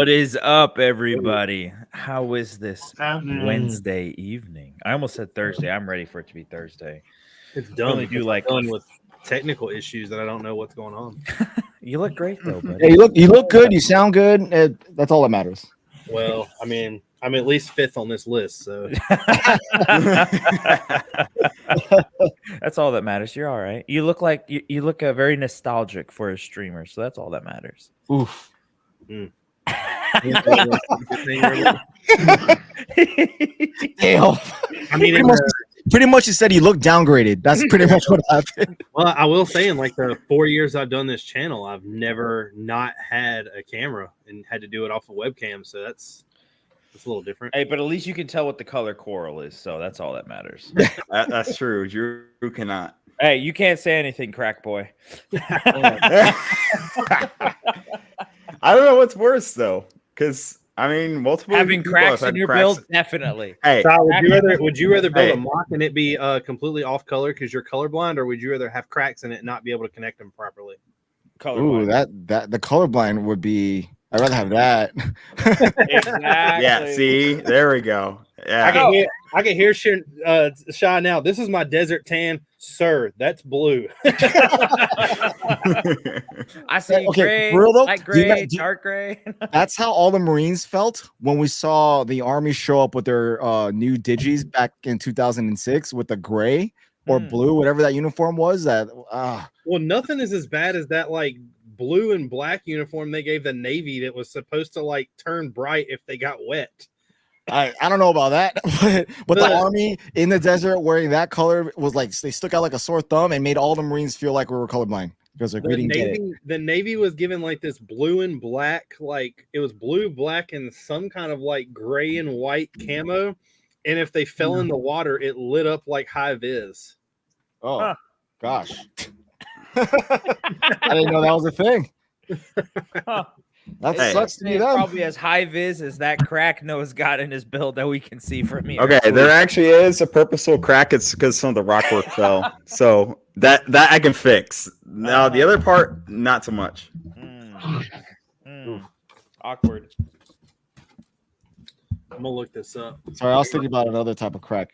What is up, everybody? How is this Wednesday evening? I almost said Thursday. I'm ready for it to be Thursday. It's dumb. Only do like dealing with technical issues that I don't know what's going on. You look great though, buddy. Yeah, you look good. You sound good. That's all that matters. Well, I mean, I'm at least fifth on this list, so That's all that matters. You're all right. You look like you look very nostalgic for a streamer, so that's all that matters. Oof. Mm. Damn. I mean, pretty much you said he looked downgraded. That's pretty much what happened. well, I will say in like the 4 years I've done this channel, I've never not had a camera and had to do it off a webcam, so that's a little different. Hey, but at least you can tell what the color coral is, so that's all that matters. That's true. You cannot. Hey, you can't say anything, crack boy. I don't know what's worse though, because I mean, multiple Having people cracks have in had your cracks. build, definitely. Hey, Kyle, would you rather build Hey. a mock and it be completely off color because you're colorblind, or would you rather have cracks in it and not be able to connect them properly? Colorblind. Ooh, that the colorblind would be. I'd rather have that. Exactly. yeah. See, there we go. I Yeah. can hear Shy now. This is my desert tan, sir. That's blue. I see Okay, gray, for real though, light do you gray, not- do- dark gray. That's how all the Marines felt when we saw the Army show up with their new digis back in 2006 with the gray or blue, whatever that uniform was. Well, nothing is as bad as that like blue and black uniform they gave the Navy that was supposed to like turn bright if they got wet. I don't know about that, but the Army in the desert wearing that color was like they stuck out like a sore thumb and made all the Marines feel like we were colorblind because like, we didn't get it. The Navy was given like this blue and black, like it was blue, black, and some kind of like gray and white camo. And if they fell in the water, it lit up like high vis. Oh gosh. I didn't know that was a thing. That Hey, sucks to be it's them. probably as high vis as that crack Noah's got in his build that we can see from here. Okay, there actually is a purposeful crack. It's because some of the rock work fell, so that I can fix. Now the other part, not so much. Awkward. I'm gonna look this up. Sorry, I was thinking about another type of crack.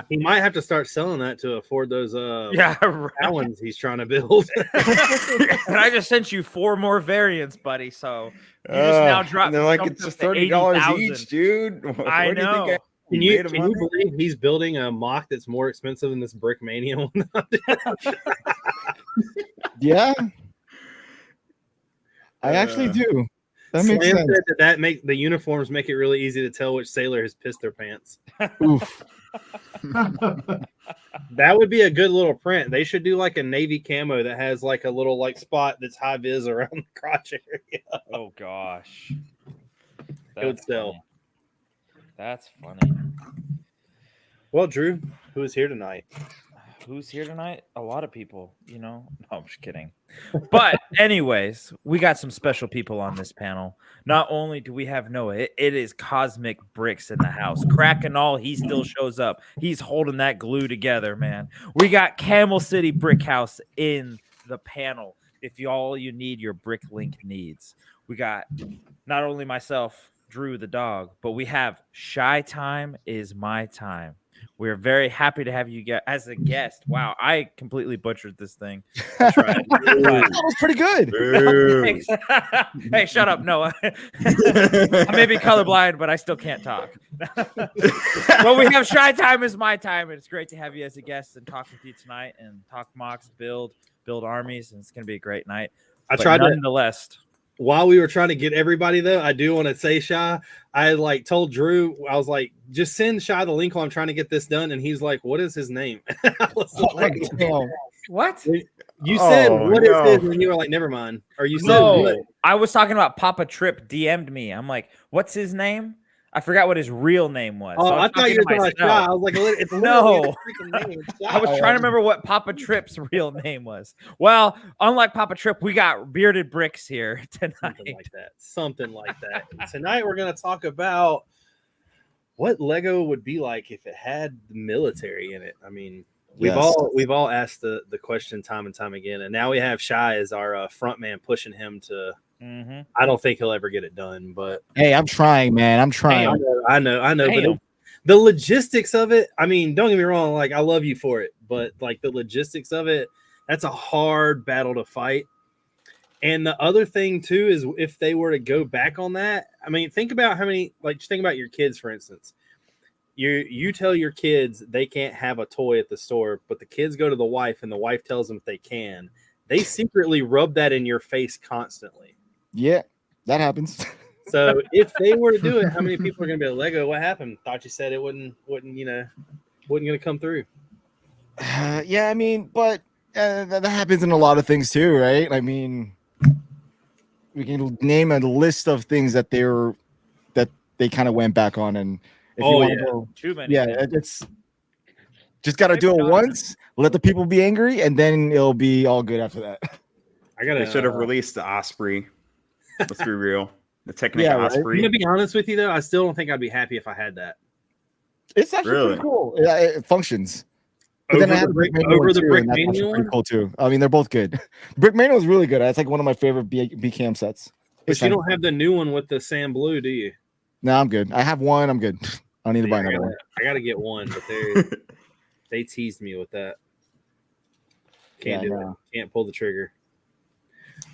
He might have to start selling that to afford those Yeah, right. Allens he's trying to build. And I just sent you 4 more variants, buddy. So you just now dropped. They're like jumped it's up just to $30 $80,000. each, dude. What I do you think know. Can made of you money? believe he's building a mock that's more expensive than this Brick Mania one? Yeah, I actually do. That makes Slam sense. said that make the uniforms make it really easy to tell which sailor has pissed their pants. Oof. That would be a good little print. They should do like a navy camo that has like a little like spot that's high vis around the crotch area. Oh gosh. It would sell. funny. That's funny. Well, Drew, who is here tonight? Who's here tonight? A lot of people, you know. No, I'm just kidding. But anyways, we got some special people on this panel. Not only do we have Noah, it is Cosmic Bricks in the house. Crack and all, he still shows up. He's holding that glue together, man. We got Camel City Brick House in the panel. If you need your brick link needs. We got not only myself, Drew the dog, but we have Shy Time is My Time. We're very happy to have you as a guest. Wow, I completely butchered this thing. I tried. That was pretty good. Thanks. Hey, shut up, Noah. I may be colorblind, but I still can't talk. Well, we have Shy Time is My Time, and it's great to have you as a guest and talk with you tonight and talk mocks, build armies, and it's going to be a great night. I But tried to. nonetheless. While we were trying to get everybody though, I do want to say, Shy, I like told Drew, I was like, just send Shy the link while I'm trying to get this done, and he's like, "What is his name?" I was like, What? you said what is no. his, and you were like, "Never mind," or you said, No, what? I was talking about Papa Trip DM'd me. I'm like, what's his name? I forgot what his real name was. Oh, So I thought you were talking about Shy. I was like, "It's literally No. his freaking name, Shy." I was trying to remember what Papa Trip's real name was. Well, unlike Papa Trip, we got Bearded Bricks here tonight. Something like that. Tonight we're going to talk about what Lego would be like if it had the military in it. I mean, We've Yes. all asked the question time and time again, and now we have Shy as our front man pushing him to. Mm-hmm. I don't think he'll ever get it done, but Hey, I'm trying, man. I'm trying. I know. But Damn. the logistics of it. I mean, don't get me wrong. Like, I love you for it, but like the logistics of it, that's a hard battle to fight. And the other thing too is if they were to go back on that, I mean, think about how many. Like, just think about your kids, for instance. You tell your kids they can't have a toy at the store, but the kids go to the wife and the wife tells them they can. They secretly rub that in your face constantly. Yeah, that happens. So if they were to do it, how many people are going to be like, Lego? What happened? Thought you said it wouldn't going to come through. Yeah, I mean, but that happens in a lot of things too, right? I mean, we can name a list of things that they kind of went back on, and if you want to go, Too many. yeah, it's just got to do it once, let the people be angry, and then it'll be all good after that. They should have released the Osprey. Let's be real. The Technic Osprey. I'm gonna be honest with you though, I still don't think I'd be happy if I had that. It's actually pretty cool. Yeah, it functions. But Over then I had the Brick that's Mania pretty one? cool too. I mean, they're both good. Brick Mania was really good. It's like one of my favorite B Cam sets. But you don't have the new one with the Sam Blue, do you? No, I'm good. I have one. I'm good. I don't need to buy another one. I gotta get one, but they teased me with that. Can't do it. Can't pull the trigger.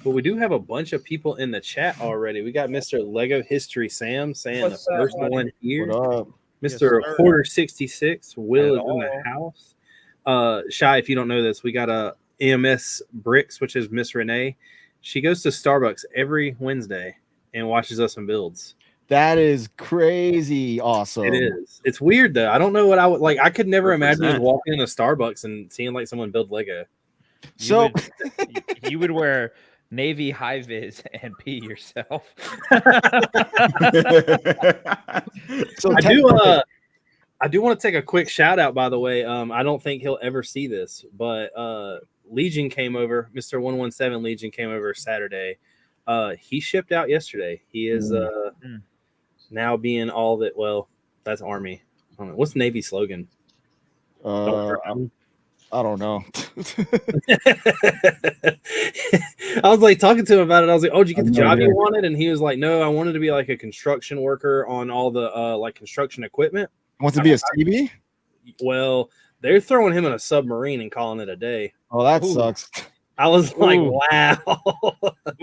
But we do have a bunch of people in the chat already. We got Mr. Lego History Sam saying What's the up, first buddy? one here. What up? Mr. Yes, Hoarder 66. Will is Hello. in the house. Shy, if you don't know this, we got a EMS Brix, which is Miss Renee. She goes to Starbucks every Wednesday and watches us and builds. That is crazy awesome. It is. It's weird though. I don't know what I would like. I could never imagine just 100%. walking into Starbucks and seeing like someone build Lego. So You would wear navy high vis and pee yourself. so I do want to take a quick shout out, by the way. I don't think he'll ever see this, but Legion came over. Mr. 117 Legion came over Saturday. He shipped out yesterday. He is now being all that. Well, that's Army. I don't know. What's the Navy slogan? I don't know. I was like talking to him about it. I was like, "Oh, did you get the job you wanted?" And he was like, "No, I wanted to be like a construction worker on all the like construction equipment." Wants to be a CB? Well, they're throwing him in a submarine and calling it a day. Oh, that sucks. I was like, Ooh. "Wow."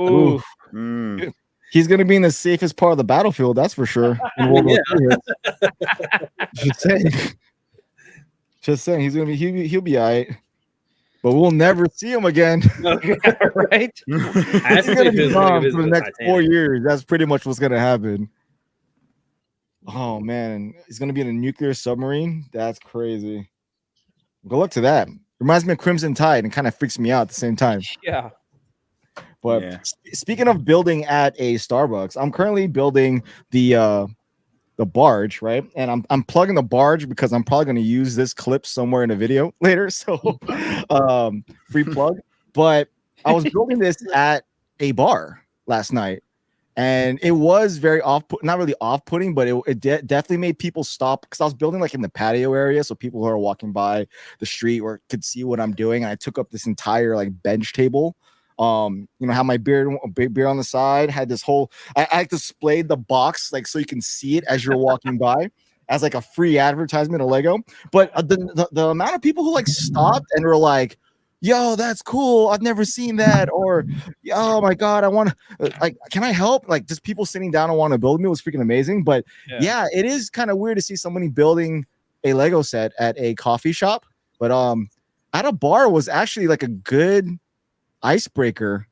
Ooh. Mm. He's gonna be in the safest part of the battlefield, that's for sure. In World War III. Just saying. Just saying, he'll be all right. But we'll never see him again. Right? He's gonna be gone for the next 4 years. That's pretty much what's gonna happen. Oh man, he's gonna be in a nuclear submarine. That's crazy. Good luck to that. Reminds me of Crimson Tide and kind of freaks me out at the same time. Yeah. But Yeah. Speaking of building at a Starbucks, I'm currently building the barge, right? And I'm plugging the barge because I'm probably going to use this clip somewhere in a video later. So free plug. But I was building this at a bar last night, and it was very not really off-putting, but it definitely made people stop because I was building like in the patio area, so people who are walking by the street or could see what I'm doing. And I took up this entire like bench table. Have my beer on the side, had this whole I displayed the box like so you can see it as you're walking by as like a free advertisement of Lego. But the amount of people who like stopped and were like, yo, that's cool, I've never seen that, or oh my god, I want to like, can I help? Like just people sitting down and want to build me was freaking amazing. But yeah, it is kind of weird to see somebody building a Lego set at a coffee shop, but at a bar was actually like a good icebreaker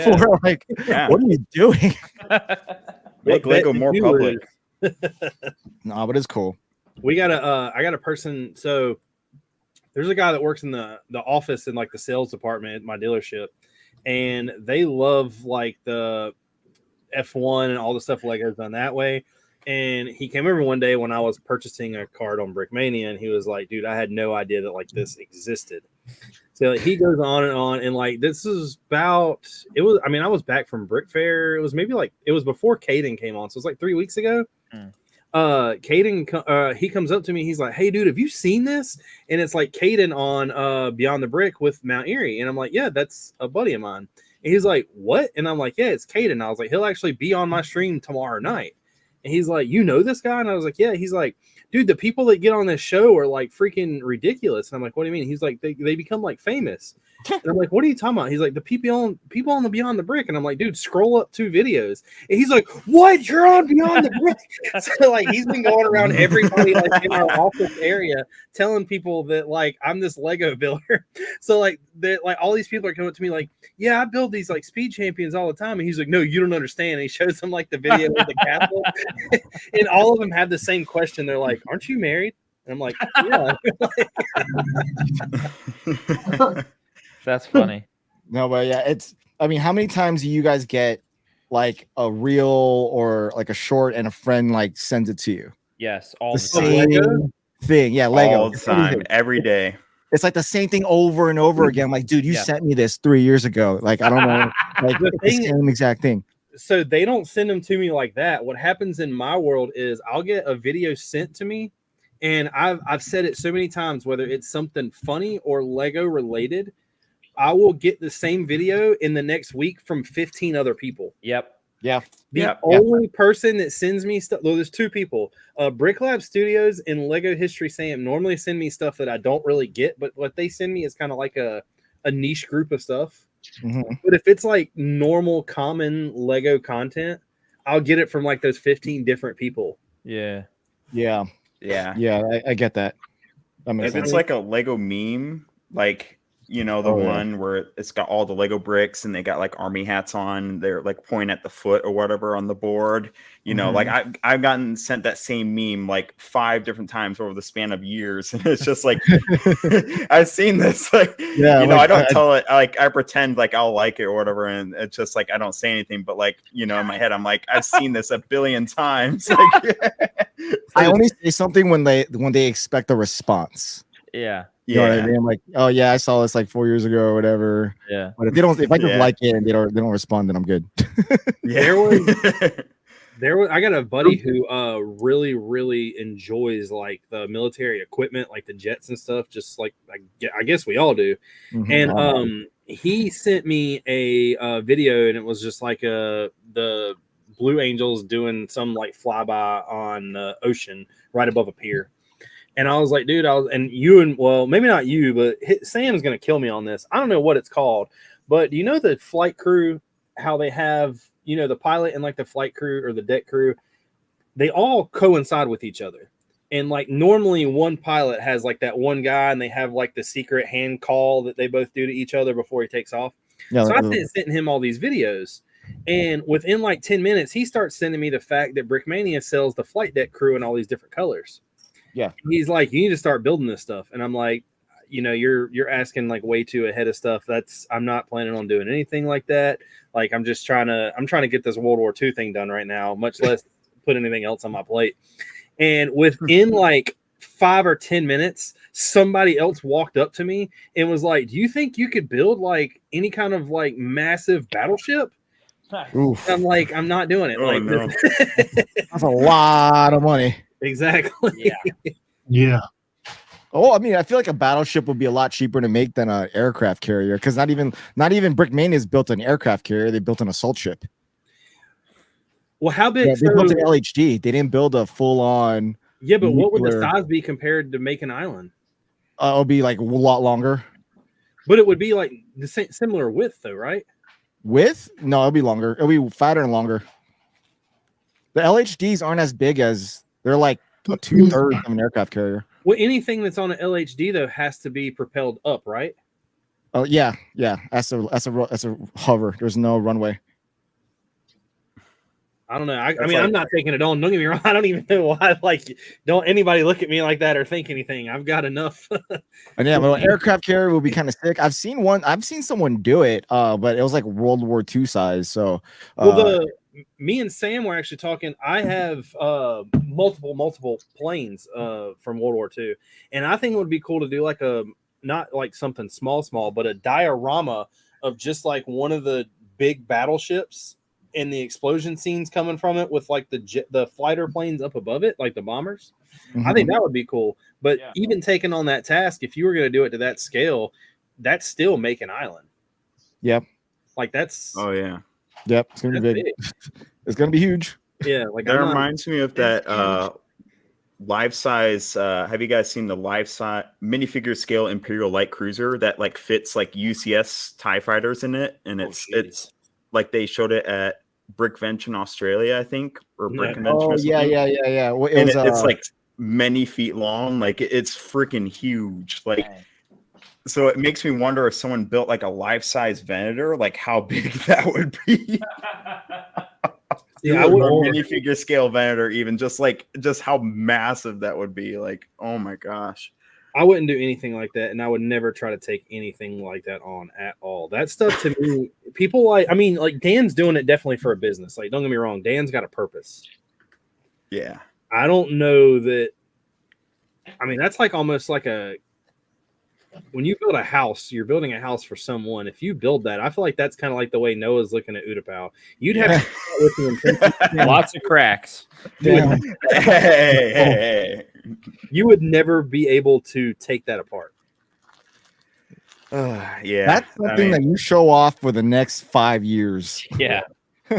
for like, what are you doing? Make Lego more public. No, but it's cool. I got a person. So there's a guy that works in the office in like the sales department at my dealership, and they love like the F1 and all the stuff Lego's done that way. And he came over one day when I was purchasing a card on Brickmania, and he was like, "Dude, I had no idea that like this existed." So he goes on, and like this is about it was. I mean, I was back from Brick Fair. It was maybe like it was before Caden came on, so it was like 3 weeks ago. Caden, he comes up to me. He's like, "Hey, dude, have you seen this?" And it's like Caden on Beyond the Brick with Mount Erie, and I'm like, "Yeah, that's a buddy of mine." And he's like, "What?" And I'm like, "Yeah, it's Caden." I was like, "He'll actually be on my stream tomorrow night." And he's like, "You know this guy?" And I was like, "Yeah." He's like, "Dude, the people that get on this show are like freaking ridiculous." And I'm like, "What do you mean?" He's like, they become like famous." And I'm like, "What are you talking about?" He's like, "The people on the Beyond the Brick." And I'm like, "Dude, scroll up 2 videos." And he's like, "What? You're on Beyond the Brick?" So like he's been going around everybody like in our office area telling people that like I'm this Lego builder. So like that like all these people are coming up to me like, "Yeah, I build these like speed champions all the time." And he's like, "No, you don't understand." And he shows them like the video of the castle. And all of them have the same question. They're like, "Aren't you married?" And I'm like, "Yeah." That's funny. No, but yeah, it's. I mean, how many times do you guys get like a reel or like a short, and a friend like sends it to you? Yes, all The the time. same Lego? thing, yeah, Lego. All the time, every day. It's like the same thing over and over again. I'm like, dude, you Yeah. sent me this 3 years ago. Like, I don't know, like The the thing- same exact thing. So they don't send them to me like that. What happens in my world is I'll get a video sent to me, and I've said it so many times, whether it's something funny or Lego related, I will get the same video in the next week from 15 other people. Yep. Yeah, The Yep. only person that sends me stuff, though, there's 2 people. Brick Lab Studios and Lego History Sam normally send me stuff that I don't really get, but what they send me is kind of like a niche group of stuff. Mhm. But if it's like normal, common Lego content, I'll get it from like those 15 different people. Yeah. yeah, Yeah. yeah. I get that. That makes If sense. it's like a Lego meme, like the Oh, yeah. one where it's got all the Lego bricks and they got like army hats on, they're like pointing at the foot or whatever on the board. Like I've gotten sent that same meme like 5 different times over the span of years, and it's just like I've seen this. Like Yeah, like, I don't tell it. Like I pretend like I'll like it or whatever, and it's just like I don't say anything. But like in my head, I'm like I've seen this a billion times. Like, I only say something when they expect a response. Yeah. You know what I mean? I'm like, oh yeah, I saw this like 4 years ago or whatever. Yeah. But if I just Yeah. like it and they don't respond, then I'm good. There was I got a buddy who really really enjoys like the military equipment, like the jets and stuff, just like I guess we all do. Mhm. And he sent me a video, and it was just like the Blue Angels doing some like flyby on the ocean right above a pier. And I was like, dude, well, maybe not you, but Sam's gonna kill me on this. I don't know what it's called, but do you know the flight crew, how they have, the pilot and like the flight crew or the deck crew, they all coincide with each other. And like normally one pilot has like that one guy, and they have like the secret hand call that they both do to each other before he takes off. Yeah, So I sent him all these videos, and within like 10 minutes, he starts sending me the fact that Brickmania sells the flight deck crew in all these different colors. Yeah. He's like, you need to start building this stuff. And I'm like, you're asking like way too ahead of stuff. I'm not planning on doing anything like that. Like I'm trying to get this World War II thing done right now, much less put anything else on my plate. And within like 5 or 10 minutes, somebody else walked up to me and was like, do you think you could build like any kind of like massive battleship? Oof. I'm like, I'm not doing it. Oh, like no. That's a lot of money. Exactly. Yeah. Yeah. Oh, I mean, I feel like a battleship would be a lot cheaper to make than an aircraft carrier, because not even Brickmania's built an aircraft carrier; they built an assault ship. Well, how big? Yeah, they built an LHD. They didn't build a full-on. Yeah, but what would the nuclear- size be compared to make an island? It'll be like a lot longer. But it would be like the same, similar width, though, right? Width? No, it'll be longer. It'll be fatter and longer. The LHDs aren't as big as they're like 2/3 of an aircraft carrier. Well, anything that's on an LHD though has to be propelled up, right? Oh yeah. That's a hover. There's no runway. I don't know. I That's mean, like- I'm not taking it on. Don't get me wrong. I don't even know why. Like, don't anybody look at me like that or think anything. I've got enough. And yeah, but an aircraft carrier will be kind of sick. I've seen someone do it, but it was like World War II size. So Well, me and Sam were actually talking. I have multiple planes from World War II, and I think it would be cool to do like not like something small, but a diorama of just like one of the big battleships and the explosion scenes coming from it with like the fighter planes up above it, like the bombers. I think that would be cool. But even taking on that task, if you were going to do it to that scale, that's still make an island. Yep. Like that's. Oh yeah. Yep. It's gonna be big. It's gonna be huge. Yeah. Like that reminds me of that life size. Have you guys seen the life size minifigure scale Imperial light cruiser that like fits like UCS TIE fighters in it, and it's like they showed it at Brickvention in Australia, I think, or Brick Convention. Oh yeah. Well, it's like many feet long. Like it's freaking huge. Like. So it makes me wonder if someone built like a life-size Venator, like how big that would be. Yeah, I would minifigure scale Venator, even just how massive that would be. Like, oh my gosh. I wouldn't do anything like that, and I would never try to take anything like that on at all. That stuff to me, people like Dan's doing it definitely for a business. Like, don't get me wrong, Dan's got a purpose. Yeah. I don't know that. I mean, that's like almost like when you build a house, you're building a house for someone. If you build that, I feel like that's kind of like the way Noah's looking at Utapau. You'd have lots of cracks. Hey. You would never be able to take that apart. Yeah. That's something that you show off for the next 5 years. Yeah.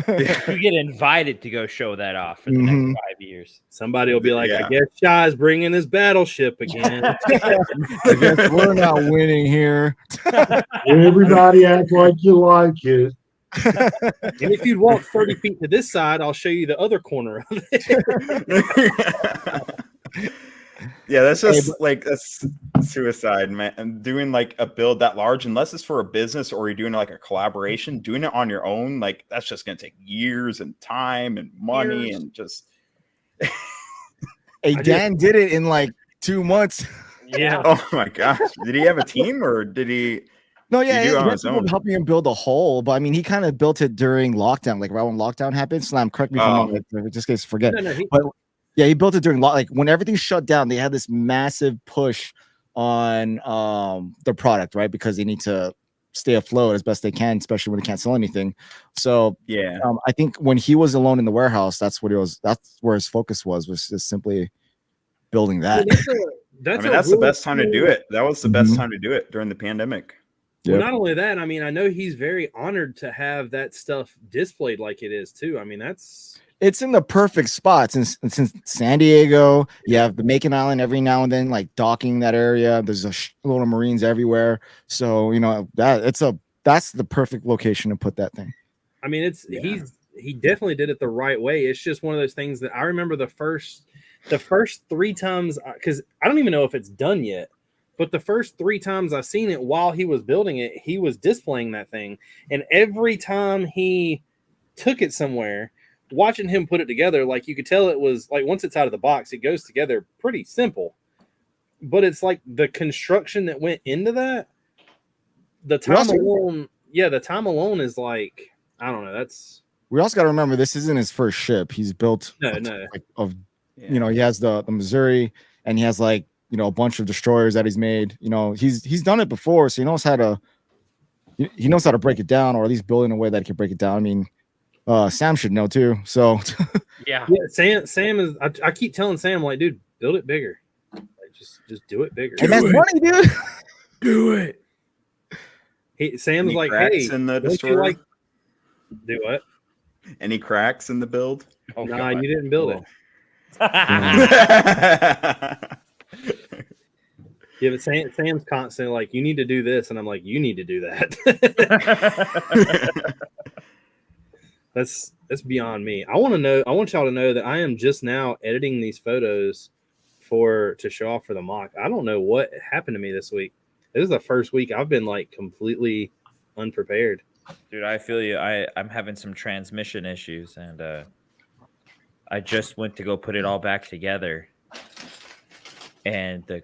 You get invited to go show that off for the next 5 years. Somebody will be like, I guess Shy's bringing his battleship again. I guess we're not winning here. Everybody act like you like it. And if you'd walk 30 feet to this side, I'll show you the other corner of it. Yeah, that's just that's suicide, man. And doing like a build that large, unless it's for a business or you're doing like a collaboration, doing it on your own, like that's just gonna take years and time and money and just. Hey, Dan did it in like 2 months. Yeah. Oh my gosh! Did he have a team or did he? No, yeah, he he had people helping him build a hole, but I mean, he kind of built it during lockdown, like right when lockdown happened. Slam, correct me if I'm wrong, just in case I forget. But yeah, he built it during like when everything shut down. They had this massive push on the product, right? Because they need to stay afloat as best they can, especially when they can't sell anything. So yeah, I think when he was alone in the warehouse, that's where his focus was just simply building that. That's the best time to do it. That was the best time to do it during the pandemic. Well, not only that, I mean, I know he's very honored to have that stuff displayed like it is too. I mean, it's in the perfect spot since San Diego. You have the Macon Island every now and then, like docking that area. There's a little Marines everywhere, so you know that's the perfect location to put that thing. I mean, he definitely did it the right way. It's just one of those things that I remember the first 3 times, because I don't even know if it's done yet. But the first 3 times I seen it while he was building it, he was displaying that thing. And every time he took it somewhere, watching him put it together, like you could tell it was like once it's out of the box, it goes together pretty simple. But it's like the construction that went into that, the time alone is like, I don't know. We also got to remember this isn't his first ship. He's built he has the Missouri, and he has like, you know, a bunch of destroyers that he's made. You know, he's done it before, so he knows how to break it down, or at least build in a way that he can break it down. I mean, Sam should know too. So yeah. Sam is. I keep telling Sam, like, dude, build it bigger. Like, just do it bigger. And that's money, dude. Do it. Sam's like, hey, in the destroyer? Do what? Any cracks in the build? Oh, nah, you didn't build it. Yeah, but Sam's constantly like, you need to do this, and I'm like, you need to do that. That's beyond me. I want y'all to know that I am just now editing these photos to show off for the mock. I don't know what happened to me this week. This is the first week I've been like completely unprepared. Dude, I feel you. I'm having some transmission issues, and I just went to go put it all back together. And the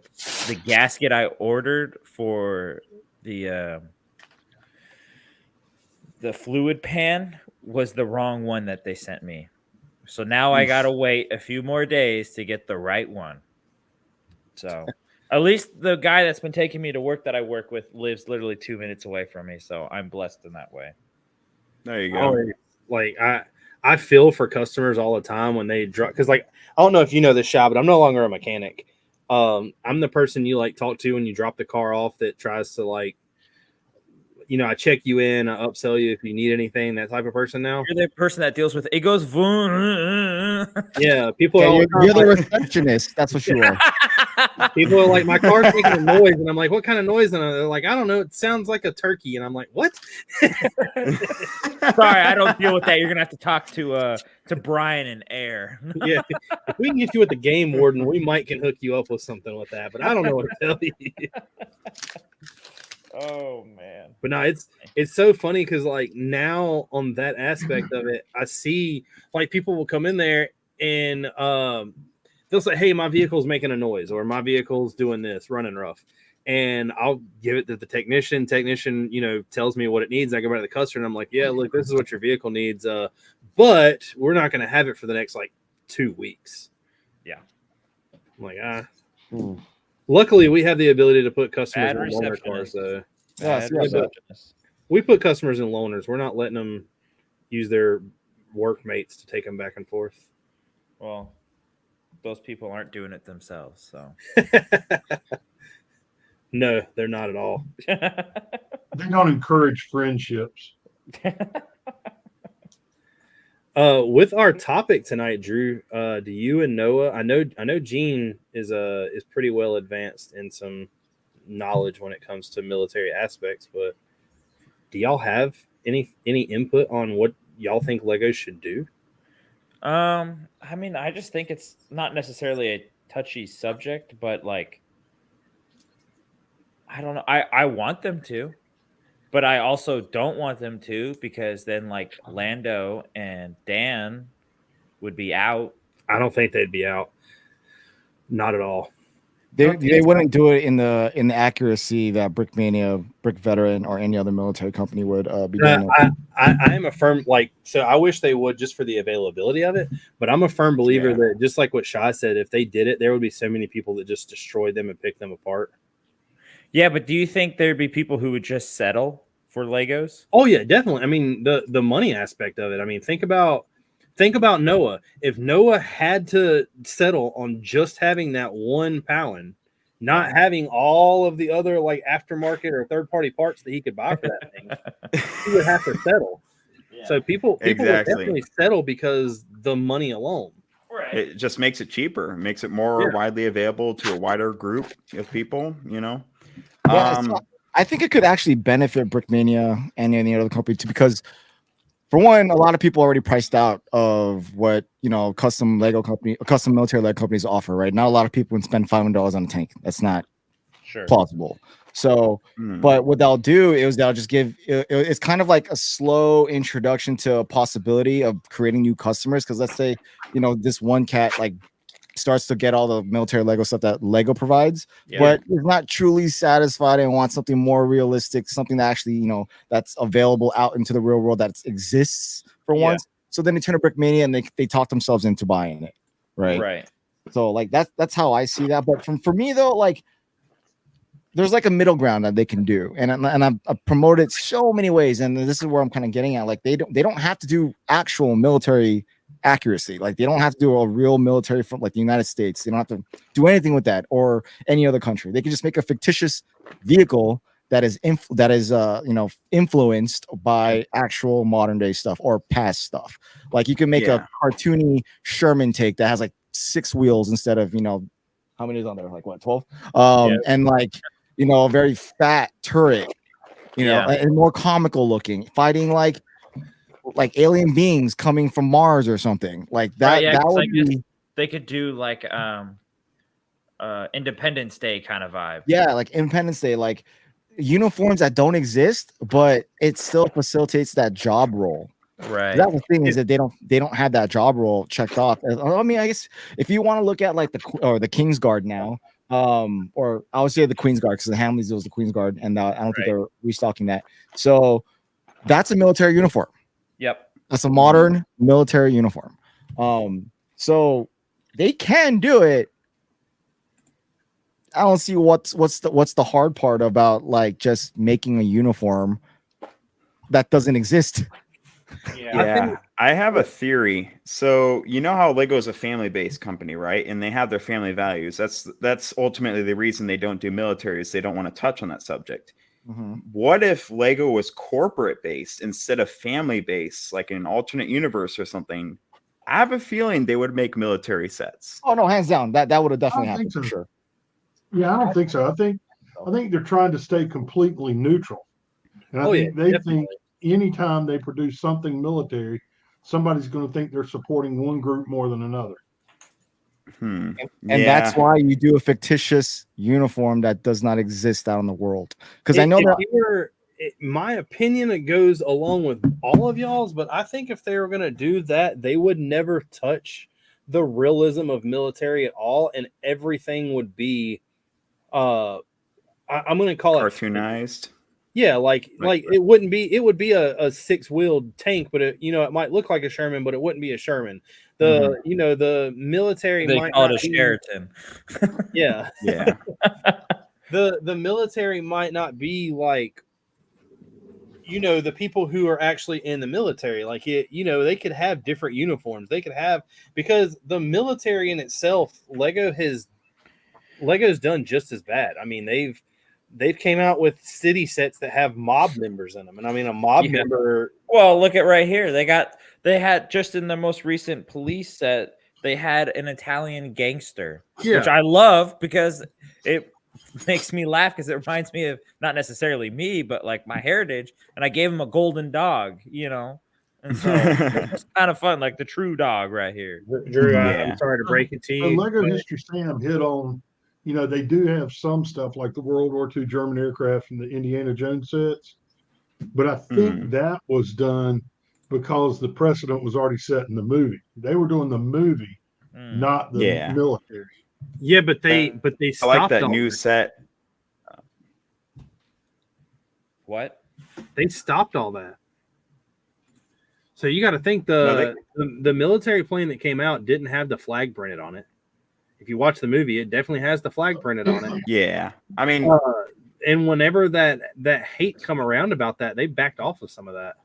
gasket I ordered for the fluid pan was the wrong one that they sent me. So now I gotta wait a few more days to get the right one. So at least the guy that's been taking me to work that I work with lives literally 2 minutes away from me. So I'm blessed in that way. There you go. like I feel for customers all the time when they drop, because like I don't know if you know this, shop, but I'm no longer a mechanic. I'm the person you like talk to when you drop the car off that tries to like, I check you in, I upsell you if you need anything, that type of person now. You're the person that deals with it goes. Yeah, people Yeah, are you're the receptionist. That's what you are. people are like, my car's making a noise, and I'm like, what kind of noise? And they're like, I don't know, it sounds like a turkey, and I'm like, what? Sorry, I don't deal with that. You're gonna have to talk to Brian and Air. Yeah, if we can get you with the game warden, we might can hook you up with something with that, but I don't know what to tell you. Oh man. But no, it's so funny because like now on that aspect of it, I see like people will come in there and they'll say, hey, my vehicle's making a noise, or my vehicle's doing this, running rough. And I'll give it to the technician. Technician, tells me what it needs. I go back to the customer and I'm like, yeah, look, this is what your vehicle needs. But we're not going to have it for the next like 2 weeks. Yeah. I'm like, Luckily, we have the ability to put customers Bad in loaner receptionist. cars. So Bad yeah, receptionist. we put customers in loaners. We're not letting them use their workmates to take them back and forth. Well, those people aren't doing it themselves, so. No, they're not at all. They don't encourage friendships. With our topic tonight, Drew, do you and Noah? I know Gene is pretty well advanced in some knowledge when it comes to military aspects, but do y'all have any input on what y'all think Legos should do? I mean, I just think it's not necessarily a touchy subject, but like, I don't know. I want them to, but I also don't want them to, because then like Lando and Dan would be out. I don't think they'd be out. Not at all. They wouldn't do it in the accuracy that Brickmania, Brick Veteran, or any other military company would be doing. I am a firm so I wish they would, just for the availability of it. But I'm a firm believer that, just like what Shai said, if they did it, there would be so many people that just destroyed them and picked them apart. Yeah, but do you think there'd be people who would just settle for Legos? Oh yeah, definitely. I mean, the money aspect of it. I mean, think about Noah. If Noah had to settle on just having that one Palin, not having all of the other like aftermarket or third party parts that he could buy for that thing, he would have to settle. Yeah. So people would definitely settle because the money alone. Right. It just makes it cheaper, makes it more widely available to a wider group of people, Yeah, so I think it could actually benefit Brickmania and any other company too, because for one, a lot of people already priced out of what custom military Lego companies offer. Right, not a lot of people would spend $500 on a tank. That's not plausible. So, but what they'll do is they'll just give. It's kind of like a slow introduction to a possibility of creating new customers. Because let's say this one cat like starts to get all the military Lego stuff that Lego provides, but is not truly satisfied and wants something more realistic, something that actually, that's available out into the real world, that exists for once. So then they turn to Brickmania and they talk themselves into buying it. Right. So like that's how I see that. But for me though, like there's like a middle ground that they can do. And I've promoted so many ways. And this is where I'm kind of getting at. Like they don't have to do actual military accuracy. Like they don't have to do a real military from like the United States. They don't have to do anything with that or any other country. They can just make a fictitious vehicle that is influenced by actual modern day stuff or past stuff. Like you can make a cartoony Sherman tank that has like 6 wheels instead of how many is on there, like what, 12 and like a very fat turret, and more comical looking, fighting like alien beings coming from Mars or something like that. That would be. They could do like Independence Day kind of vibe. Yeah, like Independence Day, like uniforms that don't exist, but it still facilitates that job role. Right. That's the thing, is that they don't have that job role checked off. I mean, I guess if you want to look at like the King's Guard now, or I would say the Queen's Guard, because the Hamleys was the Queen's Guard, and I don't think they're restocking that. So that's a military uniform. Yep. That's a modern military uniform. So they can do it. I don't see what's the hard part about like just making a uniform that doesn't exist. Yeah, I have a theory. So you know how Lego is a family-based company, right? And they have their family values. That's ultimately the reason they don't do military is they don't want to touch on that subject. Mhm. What if Lego was corporate-based instead of family-based, like in an alternate universe or something? I have a feeling they would make military sets. Oh no, hands down. That would have I definitely don't happened think for so. sure. Yeah, I don't think so. I think they're trying to stay completely neutral. And I Oh, yeah, think they definitely. think anytime they produce something military, somebody's going to think they're supporting one group more than another. And Yeah. that's why you do a fictitious uniform that does not exist out in the world. Because I know If that you were, my opinion, it goes along with all of y'all's, but I think if they were going to do that, they would never touch the realism of military at all, and everything would be, I'm going to call it, Cartoonized. yeah, like Right. it wouldn't be, it would be a six-wheeled tank, but it, it might look like a Sherman, but it wouldn't be a Sherman. The military They might call it not a be, Sheraton. yeah, Yeah. the military might not be like, the people who are actually in the military, like they could have different uniforms. They could have, because the military in itself, Lego's done just as bad. I mean, they've came out with city sets that have mob members in them, and I mean, a mob Yeah. member. Well, look at right here. They had just in the most recent police set, they had an Italian gangster, which I love because it makes me laugh because it reminds me of not necessarily me, but like my heritage. And I gave him a golden dog, and so it's kind of fun, like the true dog right here. Drew, Yeah. I'm sorry to break it to The you. Lego but History Sam hit on, they do have some stuff like the World War II German aircraft and the Indiana Jones sets, but I think that was done because the precedent was already set in the movie. They were doing the movie, not the Yeah. military. Yeah, but they I like stopped that all new that. set. What? They stopped all that. So you got to think No, the military plane that came out didn't have the flag printed on it. If you watch the movie, it definitely has the flag printed on it. Yeah. I mean, And whenever that hate come around about that, they backed off of some of that.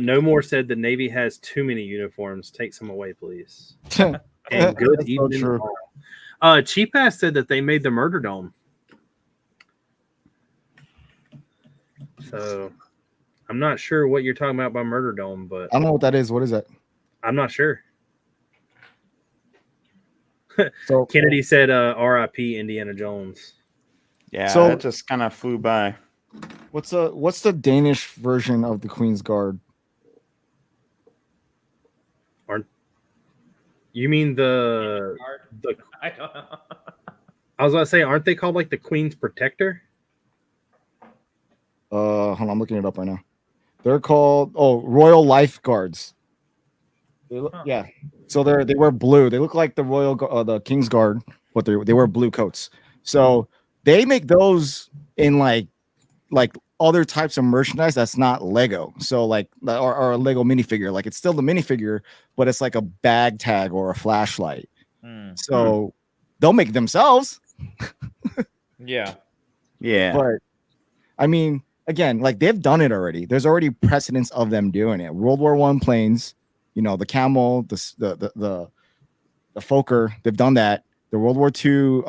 No More said the Navy has too many uniforms. Take some away, please. And good That's so evening. true. Cheap Ass said that they made the Murder Dome. So I'm not sure what you're talking about by Murder Dome, but I don't know what that is. What is that? I'm not sure. So Kennedy said R.I.P. Indiana Jones. yeah, So- that just kind of flew by. what's the Danish version of the Queen's Guard? You mean the I don't know. I was about to say, aren't they called like the Queen's Protector? Hold on, I'm looking it up right now. They're called Royal Life Guards. Yeah. So they wear blue. They look like the the King's Guard, but they wear blue coats. So they make those in like other types of merchandise that's not Lego. So like or a Lego minifigure. Like it's still the minifigure, but it's like a bag tag or a flashlight. So they'll make it themselves. Yeah. Yeah. But I mean, again, like they've done it already. There's already precedence of them doing it. World War I planes, the camel, the Fokker, they've done that. The World War II,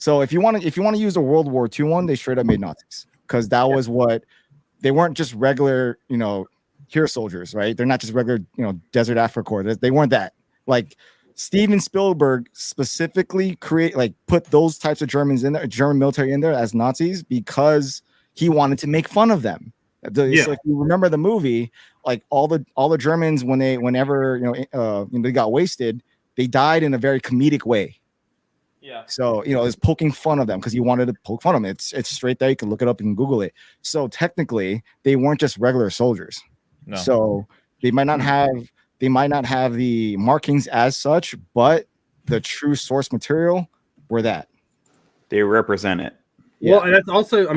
so if you want to use a World War II one, they straight up made Nazis because that was what they weren't just regular, hero soldiers, right? They're not just regular, Desert Africa Corps. They weren't that. Like Steven Spielberg specifically put those types of German military in there as Nazis because he wanted to make fun of them. So if you remember the movie, like all the Germans whenever they got wasted, they died in a very comedic way. Yeah. So it's poking fun of them because he wanted to poke fun of them. It's straight there. You can look it up and Google it. So technically, they weren't just regular soldiers. No. So they might not have the markings as such, but the true source material were that. They represent it. Well, and that's also,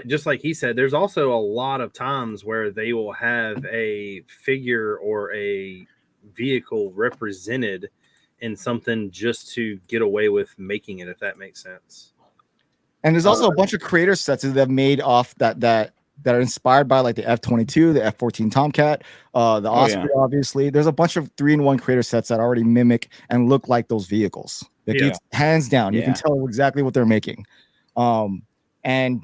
just like he said, there's also a lot of times where they will have a figure or a vehicle represented in something just to get away with making it, if that makes sense. And there's also a bunch of creator sets that have made off that are inspired by like the F-22, the F-14 Tomcat, the Osprey. Obviously, there's a bunch of 3-in-1 creator sets that already mimic and look like those vehicles. Like it's hands down, you can tell exactly what they're making. And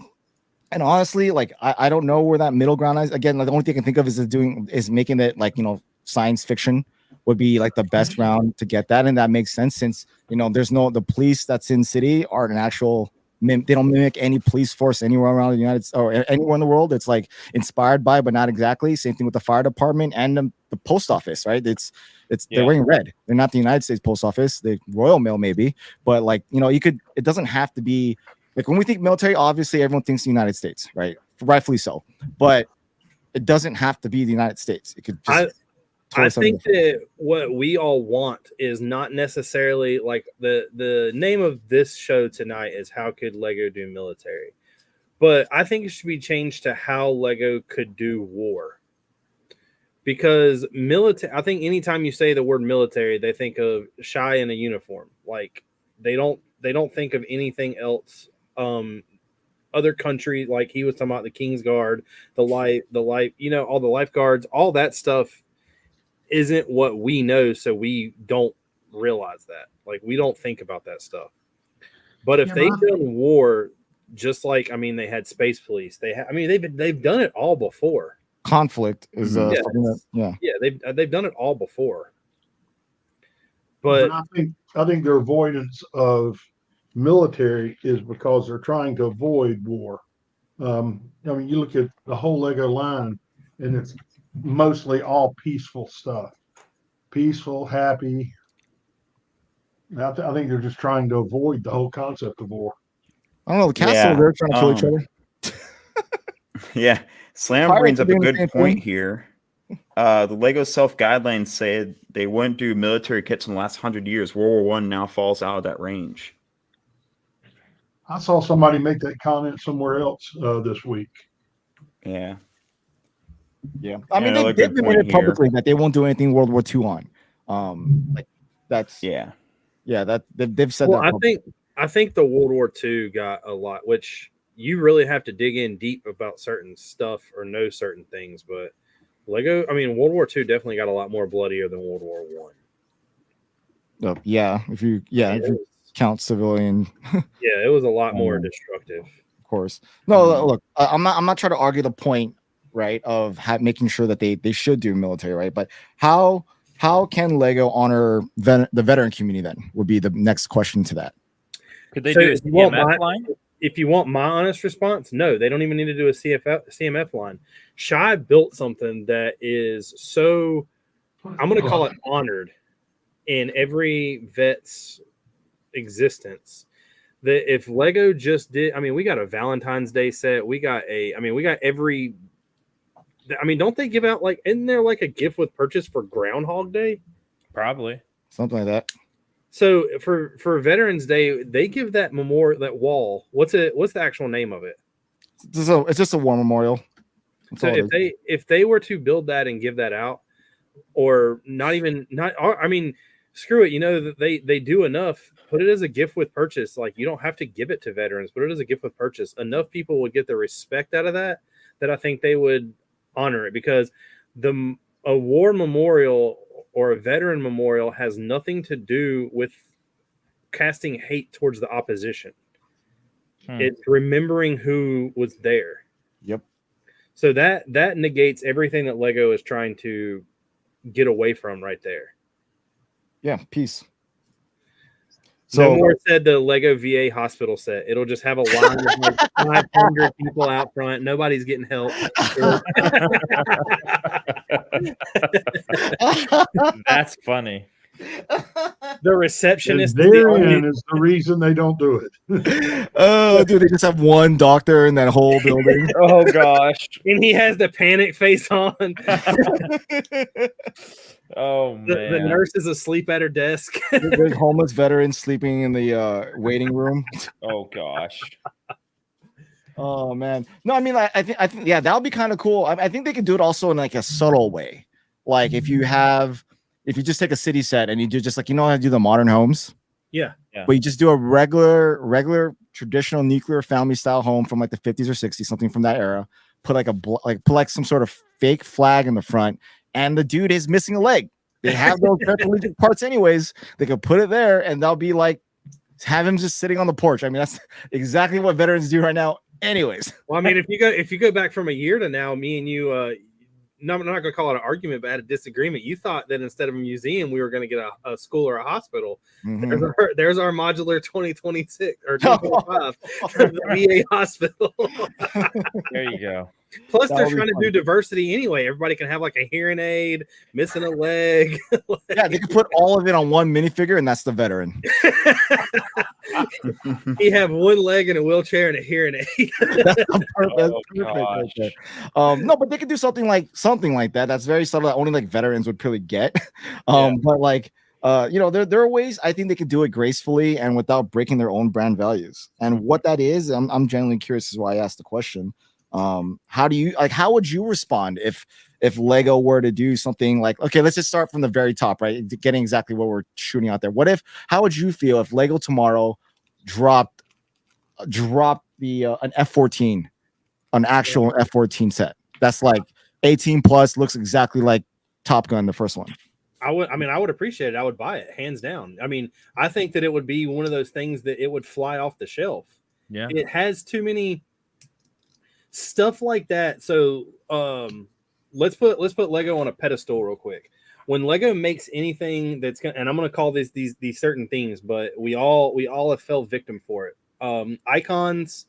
honestly, like I don't know where that middle ground is. Again, like, the only thing I can think of is making it like, science fiction would be like the best round to get that, and that makes sense since there's the police that's in city are an actual. They don't mimic any police force anywhere around the United States or anywhere in the world. It's like inspired by, but not exactly. Same thing with the fire department and the post office, right? They're wearing red. They're not the United States Post Office. The Royal Mail maybe, but like it doesn't have to be like when we think military. Obviously, everyone thinks the United States, right? Rightfully so, but it doesn't have to be the United States. It could just. I think that what we all want is not necessarily like the name of this show tonight is how could Lego do military, but I think it should be changed to how Lego could do war, because military. I think anytime you say the word military, they think of Shy in a uniform. Like they don't think of anything else. Other country, like he was talking about the King's Guard, the life, all the lifeguards, all that stuff isn't what we know, so we don't realize that. Like we don't think about that stuff. But if they've done war, just like they had space police, they've done it all before. Conflict is they've done it all before. But I think their avoidance of military is because they're trying to avoid war. You look at the whole Lego line, and it's mostly all peaceful stuff, peaceful, happy. I think they're just trying to avoid the whole concept of war. I don't know. The castle, they're trying to kill each other. Slam brings up a good point here. The Lego self guidelines said they wouldn't do military kits in the last 100 years. World War I now falls out of that range. I saw somebody make that comment somewhere else this week. Yeah. I mean, they've admitted publicly that they won't do anything World War II on. They've said that. I think the World War II got a lot, which you really have to dig in deep about certain stuff or know certain things. But World War II definitely got a lot more bloodier than World War I. If you count civilian. It was a lot more destructive. Of course. No, look, I'm not trying to argue the point, right, of making sure that they should do military, right? But how can Lego honor the veteran community then would be the next question to that. Could they do a CMF line? If you want my honest response, no, they don't even need to do a CMF line. Shy built something that is so, I'm going to call it honored in every vet's existence. That if Lego just did, we got a Valentine's Day set. We got every, don't they give out isn't there like a gift with purchase for Groundhog Day? Probably. Something like that. So for Veterans Day, they give that memorial, that wall. What's the actual name of it? It's just a war memorial. That's so if they were to build that and give that out, or screw it. That they do enough. Put it as a gift with purchase. Like you don't have to give it to veterans. Put it as a gift with purchase. Enough people would get the respect out of that I think they would honor it, because a war memorial or a veteran memorial has nothing to do with casting hate towards the opposition. It's remembering who was there. Yep. So that negates everything that Lego is trying to get away from right there. Yeah, peace. So no more said the Lego VA hospital set. It'll just have a line of 500 people out front. Nobody's getting help. That's funny. The receptionist therein is the reason they don't do it. Oh, dude, they just have one doctor in that whole building. Oh gosh. And he has the panic face on. Oh man. The nurse is asleep at her desk. There's homeless veterans sleeping in the waiting room. Oh gosh. Oh man. No, I think that would be kind of cool. I think they could do it also in like a subtle way. Like if you just take a city set and you do just like how to do the modern homes, Yeah. But you just do a regular traditional nuclear family style home from like the 50s or 60s, something from that era. Put like put like some sort of fake flag in the front, and the dude is missing a leg. They have those paraplegic parts anyways. They could put it there, and they'll be like, have him just sitting on the porch. I mean, that's exactly what veterans do right now. Anyways, well, I mean, if you go back from a year to now, me and you, no, I'm not going to call it an argument, but had a disagreement. You thought that instead of a museum, we were going to get a school or a hospital. Mhm. There's our modular 2026 or 2025 for the VA hospital. There you go. Plus, That they're would be trying to fun. do diversity anyway. Everybody can have like a hearing aid, missing a leg. Yeah, they could put all of it on one minifigure, and that's the veteran. You have one leg in a wheelchair and a hearing aid. That's perfect gosh. right there. No, but they could do something like that. That's very subtle. That only like veterans would probably get. But like, there are ways I think they could do it gracefully and without breaking their own brand values. And what that is, I'm genuinely curious. Is why I asked the question. How would you respond if Lego were to do something like, okay, let's just start from the very top, right? Getting exactly what we're shooting out there. How would you feel if Lego tomorrow dropped the an F-14, an actual F-14 set that's like 18 plus, looks exactly like Top Gun, the first one? I would appreciate it. I would buy it hands down. I mean, I think that it would be one of those things that it would fly off the shelf. Yeah. It has too many stuff like that. So let's put Lego on a pedestal real quick. When Lego makes anything that's gonna, and I'm gonna call these certain themes, but we all have fell victim for it. Icons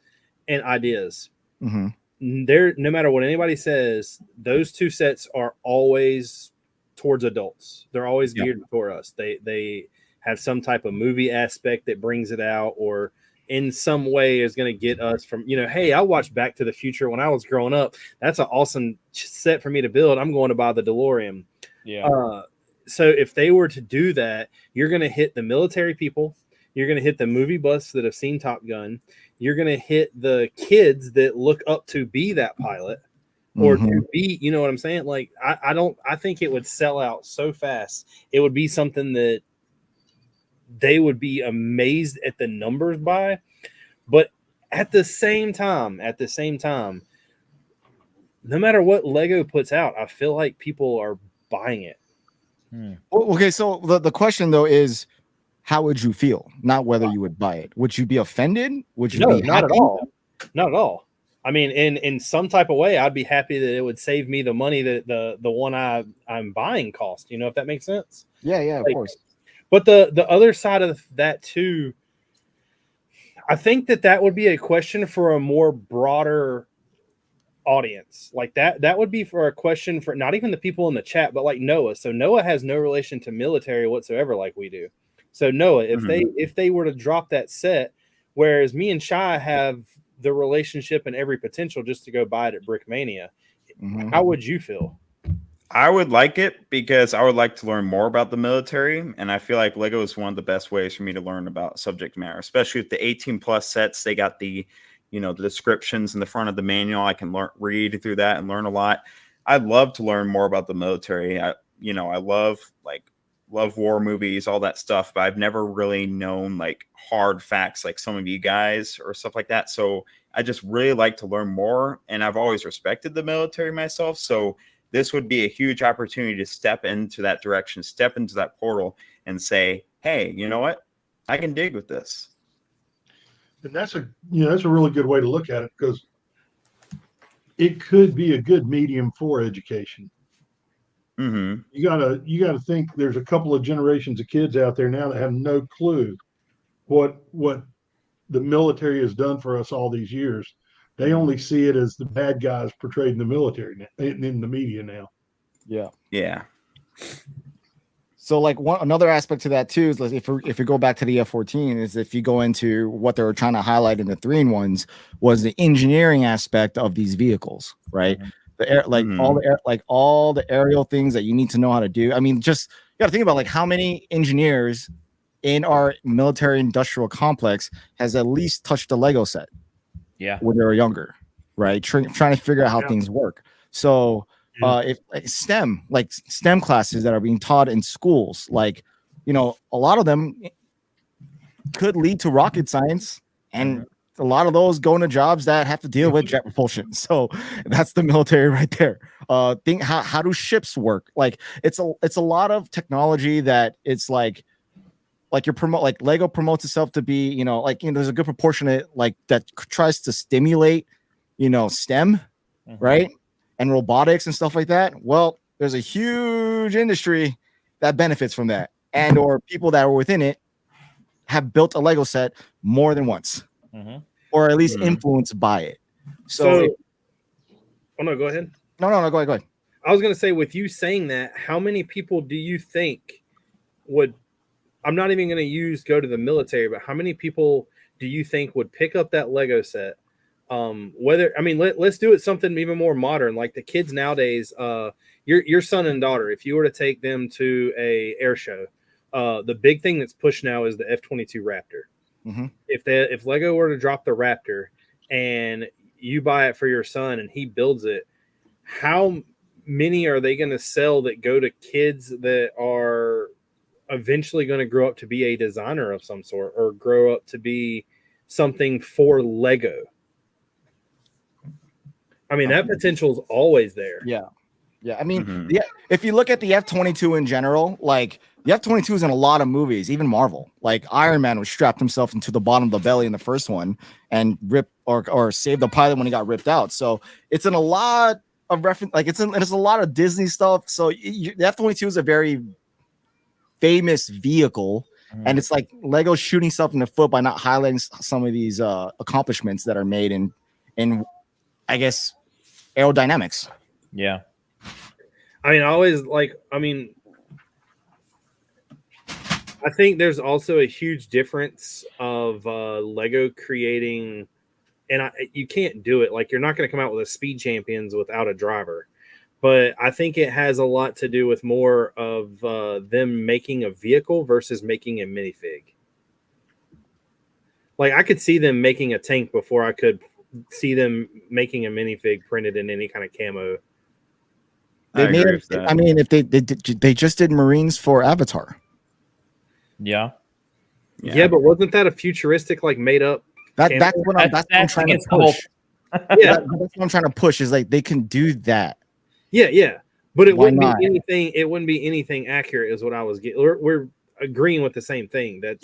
and ideas. Mm-hmm. They're, no matter what anybody says, those two sets are always towards adults. They're always geared toward us. They have some type of movie aspect that brings it out, or in some way is going to get us from, hey, I watched Back to the Future when I was growing up. That's an awesome set for me to build. I'm going to buy the DeLorean. Yeah. So if they were to do that, you're going to hit the military people. You're going to hit the movie buffs that have seen Top Gun. You're going to hit the kids that look up to be that pilot or to be, you know what I'm saying? Like, I think it would sell out so fast. It would be something that they would be amazed at the numbers by. But at the same time, no matter what Lego puts out, I feel like people are buying it. Okay, so the question though is, how would you feel? Not whether you would buy it. Would you be offended? Would you be not happy? at all? Not at all. I mean, in some type of way, I'd be happy that it would save me the money that the one I'm buying cost. You know, if that makes sense. Yeah, of Like, course. But the other side of that too, I think that would be a question for a more broader audience. Like that would be for a question for not even the people in the chat, but like Noah. So Noah has no relation to military whatsoever, like we do. So Noah, if they were to drop that set, whereas me and Shy have the relationship and every potential just to go buy it at Brickmania, how would you feel? I would like it because I would like to learn more about the military, and I feel like Lego is one of the best ways for me to learn about subject matter, especially with the 18 plus sets. They got the the descriptions in the front of the manual. I can read through that and learn a lot. I'd love to learn more about the military. I love war movies, all that stuff, but I've never really known like hard facts like some of you guys or stuff like that. So I just really like to learn more, and I've always respected the military myself. So this would be a huge opportunity to step into that direction, step into that portal and say, hey, you know what? I can dig with this. And that's a really good way to look at it, because it could be a good medium for education. Mm-hmm. You gotta think there's a couple of generations of kids out there now that have no clue what the military has done for us all these years. They only see it as the bad guys portrayed in the military in the media now. Yeah. So like another aspect to that too is like if you go back to the F-14, is if you go into what they were trying to highlight in the 3-in-1s was the engineering aspect of these vehicles, right? The air, like all the aerial things that you need to know how to do. I mean, just you got to think about like how many engineers in our military industrial complex has at least touched a Lego set. Yeah, when they were younger, right? Trying to figure out how things work. So if like STEM classes that are being taught in schools, like a lot of them could lead to rocket science, and a lot of those go into jobs that have to deal with jet propulsion. So that's the military right there. Think how do ships work? Like it's a lot of technology that it's like Lego promotes itself to be, you know, like, you know, there's a good proportion of it, like that tries to stimulate, you know, STEM, right? And robotics and stuff like that. Well, there's a huge industry that benefits from that, and or people that are within it have built a Lego set more than once, or at least influenced by it. So oh no, go ahead. No, go ahead. I was going to say, with you saying that, how many people do you think would, I'm not even going to go to the military, but how many people do you think would pick up that Lego set? Let's do it something even more modern, like the kids nowadays, your son and daughter, if you were to take them to a air show, the big thing that's pushed now is the F-22 Raptor. If Lego were to drop the Raptor and you buy it for your son and he builds it, how many are they going to sell that go to kids that are eventually going to grow up to be a designer of some sort, or grow up to be something for Lego? I mean, that potential is always there. Yeah. I mean, if you look at the F-22 in general, like the F-22 is in a lot of movies, even Marvel. Like Iron Man was strapped himself into the bottom of the belly in the first one and rip or save the pilot when he got ripped out. So it's in a lot of reference, like it's a lot of Disney stuff. So the F-22 is a very famous vehicle, and it's like Lego shooting stuff in the foot by not highlighting some of these accomplishments that are made in I guess aerodynamics. Yeah. I think there's also a huge difference of Lego creating, and you can't do it. Like, you're not going to come out with a Speed Champions without a driver. But I think it has a lot to do with more of them making a vehicle versus making a minifig. Like, I could see them making a tank before I could see them making a minifig printed in any kind of camo. I mean, if they just did Marines for Avatar. Yeah, but wasn't that a futuristic, like, made up? That's what I'm trying to push. That's what I'm trying to push, is like they can do that. Yeah. But it wouldn't be anything. It wouldn't be anything accurate, is what I was getting. We're agreeing with the same thing. That's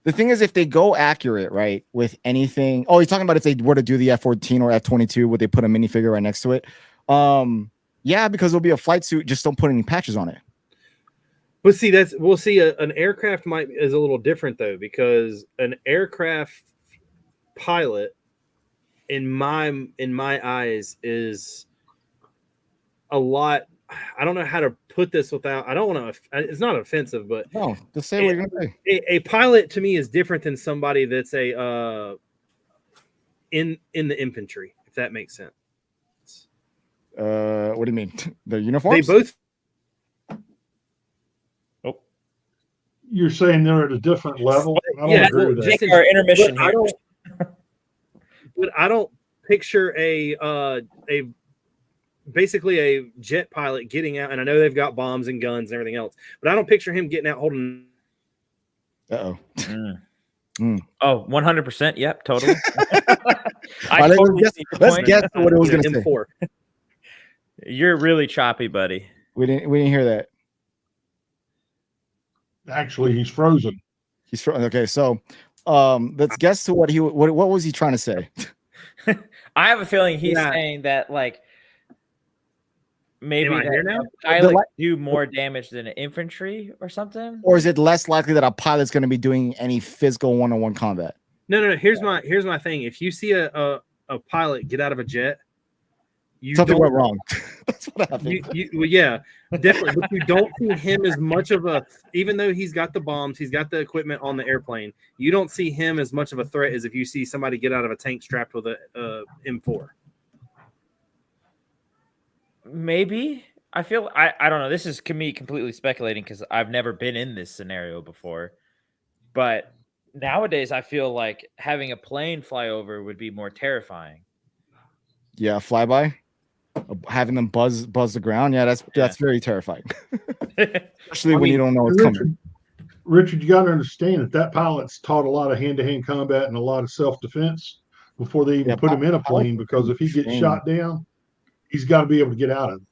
the thing is, if they go accurate, right, with anything. Oh, you're talking about if they were to do the F-14 or F-22, would they put a minifigure right next to it? Yeah, because it'll be a flight suit. Just don't put any patches on it. But see, an aircraft is a little different though, because an aircraft pilot, in my eyes, is a lot. I don't know how to put this without. I don't want to. It's not offensive, but no, just say what you're gonna say. A pilot to me is different than somebody that's in the infantry, if that makes sense. What do you mean? The uniforms? They both. You're saying they're at a different level? I don't agree with that. Take our intermission here. But I don't picture basically a jet pilot getting out, and I know they've got bombs and guns and everything else, but I don't picture him getting out holding. Oh, 100%. Yep, totally. Let's guess what it was going to say. M4. You're really choppy, buddy. We didn't hear that. Actually, he's frozen. He's frozen. Okay, so let's guess to what was he trying to say? I have a feeling he's saying that, like, maybe that a pilot do more damage than an infantry or something, or is it less likely that a pilot's going to be doing any physical one-on-one combat? No. Here's my thing. If you see a pilot get out of a jet, something went wrong. That's what happened. Yeah, definitely. But you don't see him as much of a, even though he's got the bombs, he's got the equipment on the airplane. You don't see him as much of a threat as if you see somebody get out of a tank strapped with a M4. Maybe. I feel I don't know. This is me completely speculating because I've never been in this scenario before. But nowadays, I feel like having a plane fly over would be more terrifying. Yeah, flyby. Having them buzz the ground, that's very terrifying. Especially when you don't know what's coming. Richard, you got to understand that pilot's taught a lot of hand-to-hand combat and a lot of self-defense before they even Yeah, put him in a pilots plane. are Because if he gets trained. shot down, he's got to be able to get out of it.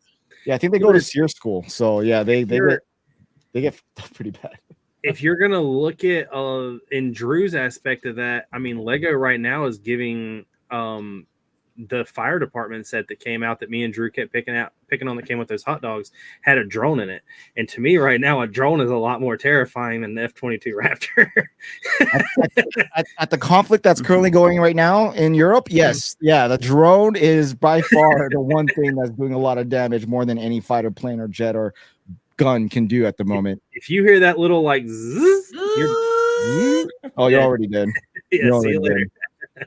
Yeah, I think they go to SEER school. So yeah, they get pretty bad. If you're gonna look at in Drew's aspect of that, I mean, Lego right now is giving the fire department set that came out that me and Drew kept picking on that came with those hot dogs had a drone in it. And to me right now, a drone is a lot more terrifying than the F-22 Raptor. at the conflict that's currently going right now in Europe, yes, yeah, the drone is by far the one thing that's doing a lot of damage more than any fighter plane or jet or gun can do at the moment. If you hear that little like zzz, You already did. yeah, You see you already later. did.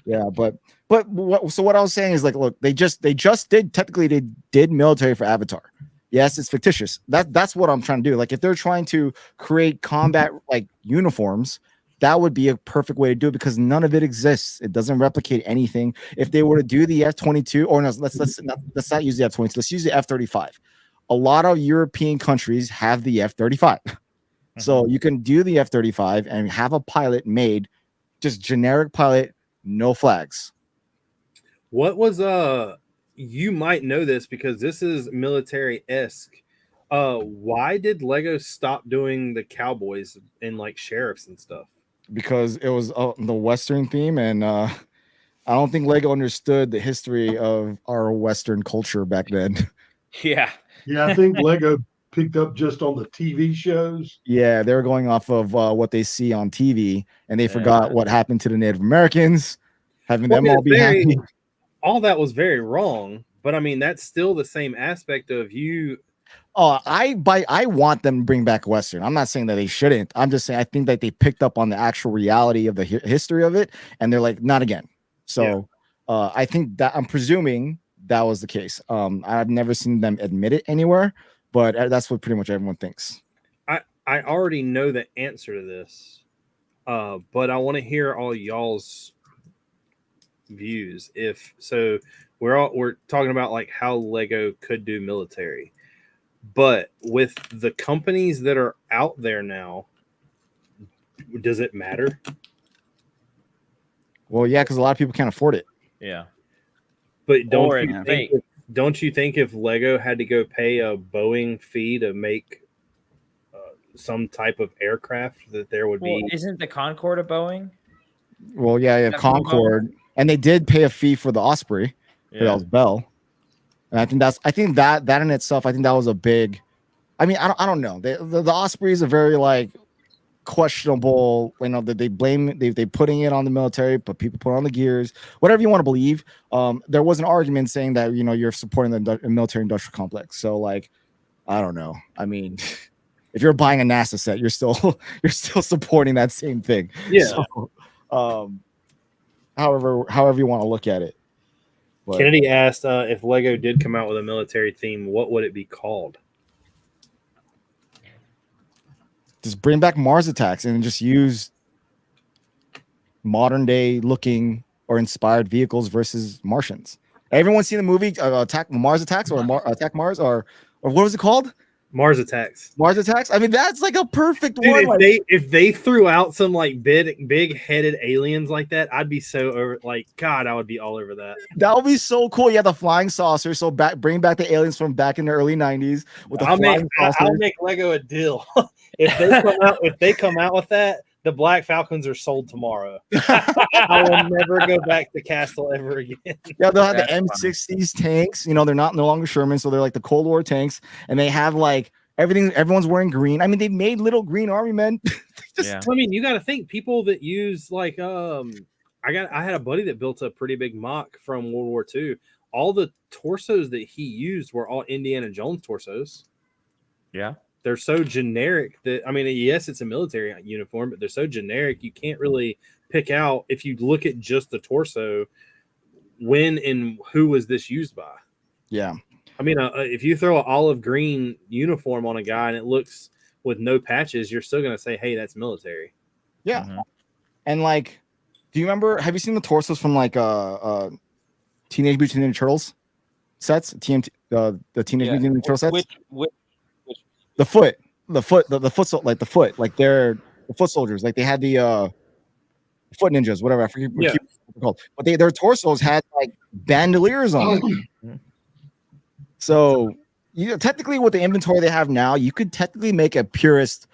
Yeah, but what I was saying is, like, look, they just did military for Avatar. Yes, it's fictitious. That's what I'm trying to do. Like, if they're trying to create combat like uniforms, that would be a perfect way to do it, because none of it exists. It doesn't replicate anything. If they were to do the F-22, or no, let's not use the F-22. Let's use the F-35. A lot of European countries have the F-35. So you can do the F-35 and have a pilot made, just generic pilot, no flags. What was you might know this because this is military-esque. Why did Lego stop doing the cowboys and like sheriffs and stuff? Because it was the Western theme, and I don't think Lego understood the history of our Western culture back then. Yeah. Yeah, I think Lego picked up just on the TV shows. Yeah, they were going off of what they see on TV, and they forgot what happened to the Native Americans, having them all be happy. All that was very wrong, but I mean that's still the same aspect of you. Oh, I want them to bring back Western. I'm not saying that they shouldn't. I'm just saying I think that they picked up on the actual reality of the history of it, and they're like, not again. So I think that I'm presuming that was the case. I've never seen them admit it anywhere, but that's what pretty much everyone thinks. I already know the answer to this, but I want to hear all y'all's views. If so, we're talking about like how Lego could do military, but with the companies that are out there now, does it matter? Well, yeah, because a lot of people can't afford it. Yeah. But don't you think if Lego had to go pay a Boeing fee to make some type of aircraft, that there would be? Isn't the Concorde a Boeing? Well, yeah, Concorde, and they did pay a fee for the Osprey. Yeah. That was Bell, and I think that in itself, I think that was a big. I mean, I don't know. The Osprey is a very like questionable, you know, that they putting it on the military, but people put on the gears, whatever you want to believe. There was an argument saying that, you know, you're supporting the military industrial complex. So like, I don't know. I mean, if you're buying a NASA set, you're still supporting that same thing. Yeah. So, however you want to look at it. But Kennedy asked if Lego did come out with a military theme, what would it be called? just bring back Mars Attacks and just use modern day looking or inspired vehicles versus Martians. Everyone seen the movie Mars Attacks or Attack Mars or what was it called? Mars Attacks. Mars Attacks. I mean, that's like a perfect Dude, one. If they threw out some like big headed aliens like that, I'd be so over. Like, God, I would be all over that. That would be so cool. Yeah, the flying saucer. So bring back the aliens from back in the early '90s with the flying saucer. I'll make Lego a deal. if they come out with that, the Black Falcons are sold tomorrow. I will never go back to Castle ever again. Yeah, they'll have the M60s tanks. You know, they're no longer Sherman, so they're like the Cold War tanks, and they have like everything. Everyone's wearing green. I mean, they made little green army men. I mean, you got to think people that use like I had a buddy that built a pretty big mock from World War II. All the torsos that he used were all Indiana Jones torsos. Yeah. They're so generic that, I mean, yes, it's a military uniform, but they're so generic you can't really pick out, if you look at just the torso, when and who was this used by. Yeah. I mean, if you throw an olive green uniform on a guy and it looks with no patches, you're still going to say, hey, that's military. Yeah. Mm-hmm. And like, do you remember, have you seen the torsos from like Teenage Mutant Ninja Turtles sets? The Teenage Mutant Ninja Turtle sets? Which The foot, like the foot, like they're the foot soldiers. Like they had the foot ninjas, whatever. I forget what Yeah. they're called. But their torsos had like bandoliers on them. So technically, with the inventory they have now, you could technically make a purist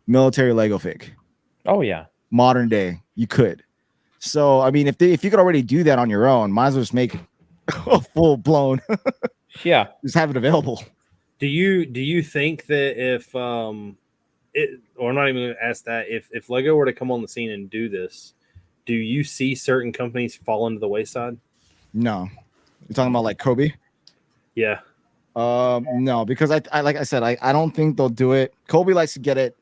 military Lego fig. Oh yeah, Modern day, you could. So I mean, if you could already do that on your own, might as well just make a full blown. yeah. Just have it available. Do you think that if or I'm not even going to ask that, if Lego were to come on the scene and do this, do you see certain companies fall into the wayside? No, you're talking about like Kobe. Yeah. No, because I like I said, I don't think they'll do it. Kobe likes to get it,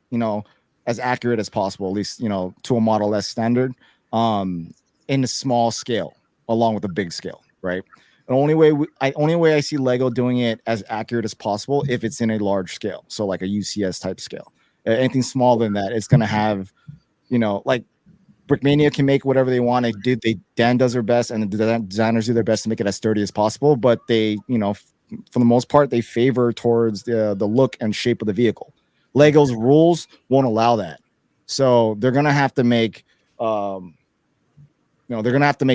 as accurate as possible, at least, to a model less standard, in a small scale, along with a big scale, right? The only way I see Lego doing it as accurate as possible if it's in a large scale, so like a UCS type scale. Anything smaller than that, it's gonna have, like Brickmania can make whatever they want. Dan does their best, and the designers do their best to make it as sturdy as possible. But they, for the most part, they favor towards the look and shape of the vehicle. Lego's rules won't allow that, so they're gonna have to make,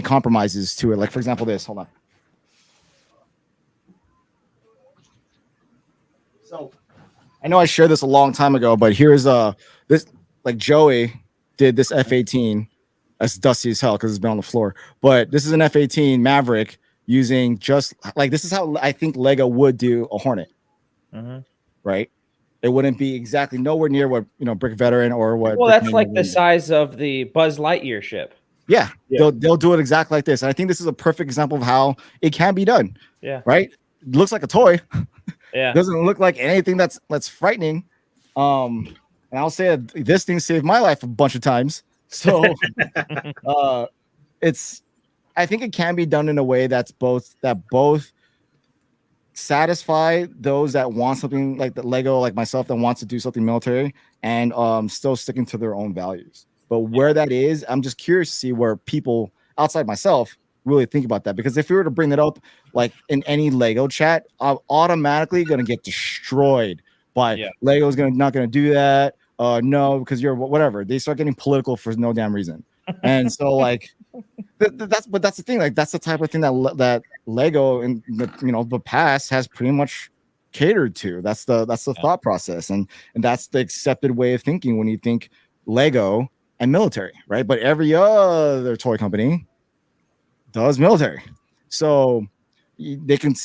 compromises to it. Like for example, this. Hold on. So I know I shared this a long time ago, but here's this, like Joey did this F-18. That's dusty as hell because it's been on the floor. But this is an F-18 Maverick using just like this is how I think Lego would do a Hornet. Right? It wouldn't be exactly nowhere near what Brick Veteran or what. Well, that's like the size of the Buzz Lightyear ship. Yeah. They'll do it exactly like this. And I think this is a perfect example of how it can be done. Yeah. Right? It looks like a toy. Yeah. Doesn't look like anything that's frightening. And I'll say that this thing saved my life a bunch of times. So I think it can be done in a way that both satisfy those that want something like the Lego, like myself, that wants to do something military, and still sticking to their own values. But where that is, I'm just curious to see where people outside myself really think about that, because if we were to bring that up like in any Lego chat, I'm automatically gonna get destroyed by Lego's not gonna do that. No, because you're whatever. They start getting political for no damn reason. And so like that's the thing. Like that's the type of thing that Lego in the past has pretty much catered to. That's the thought process, and that's the accepted way of thinking when you think Lego and military, right? But every other toy company does military, so we can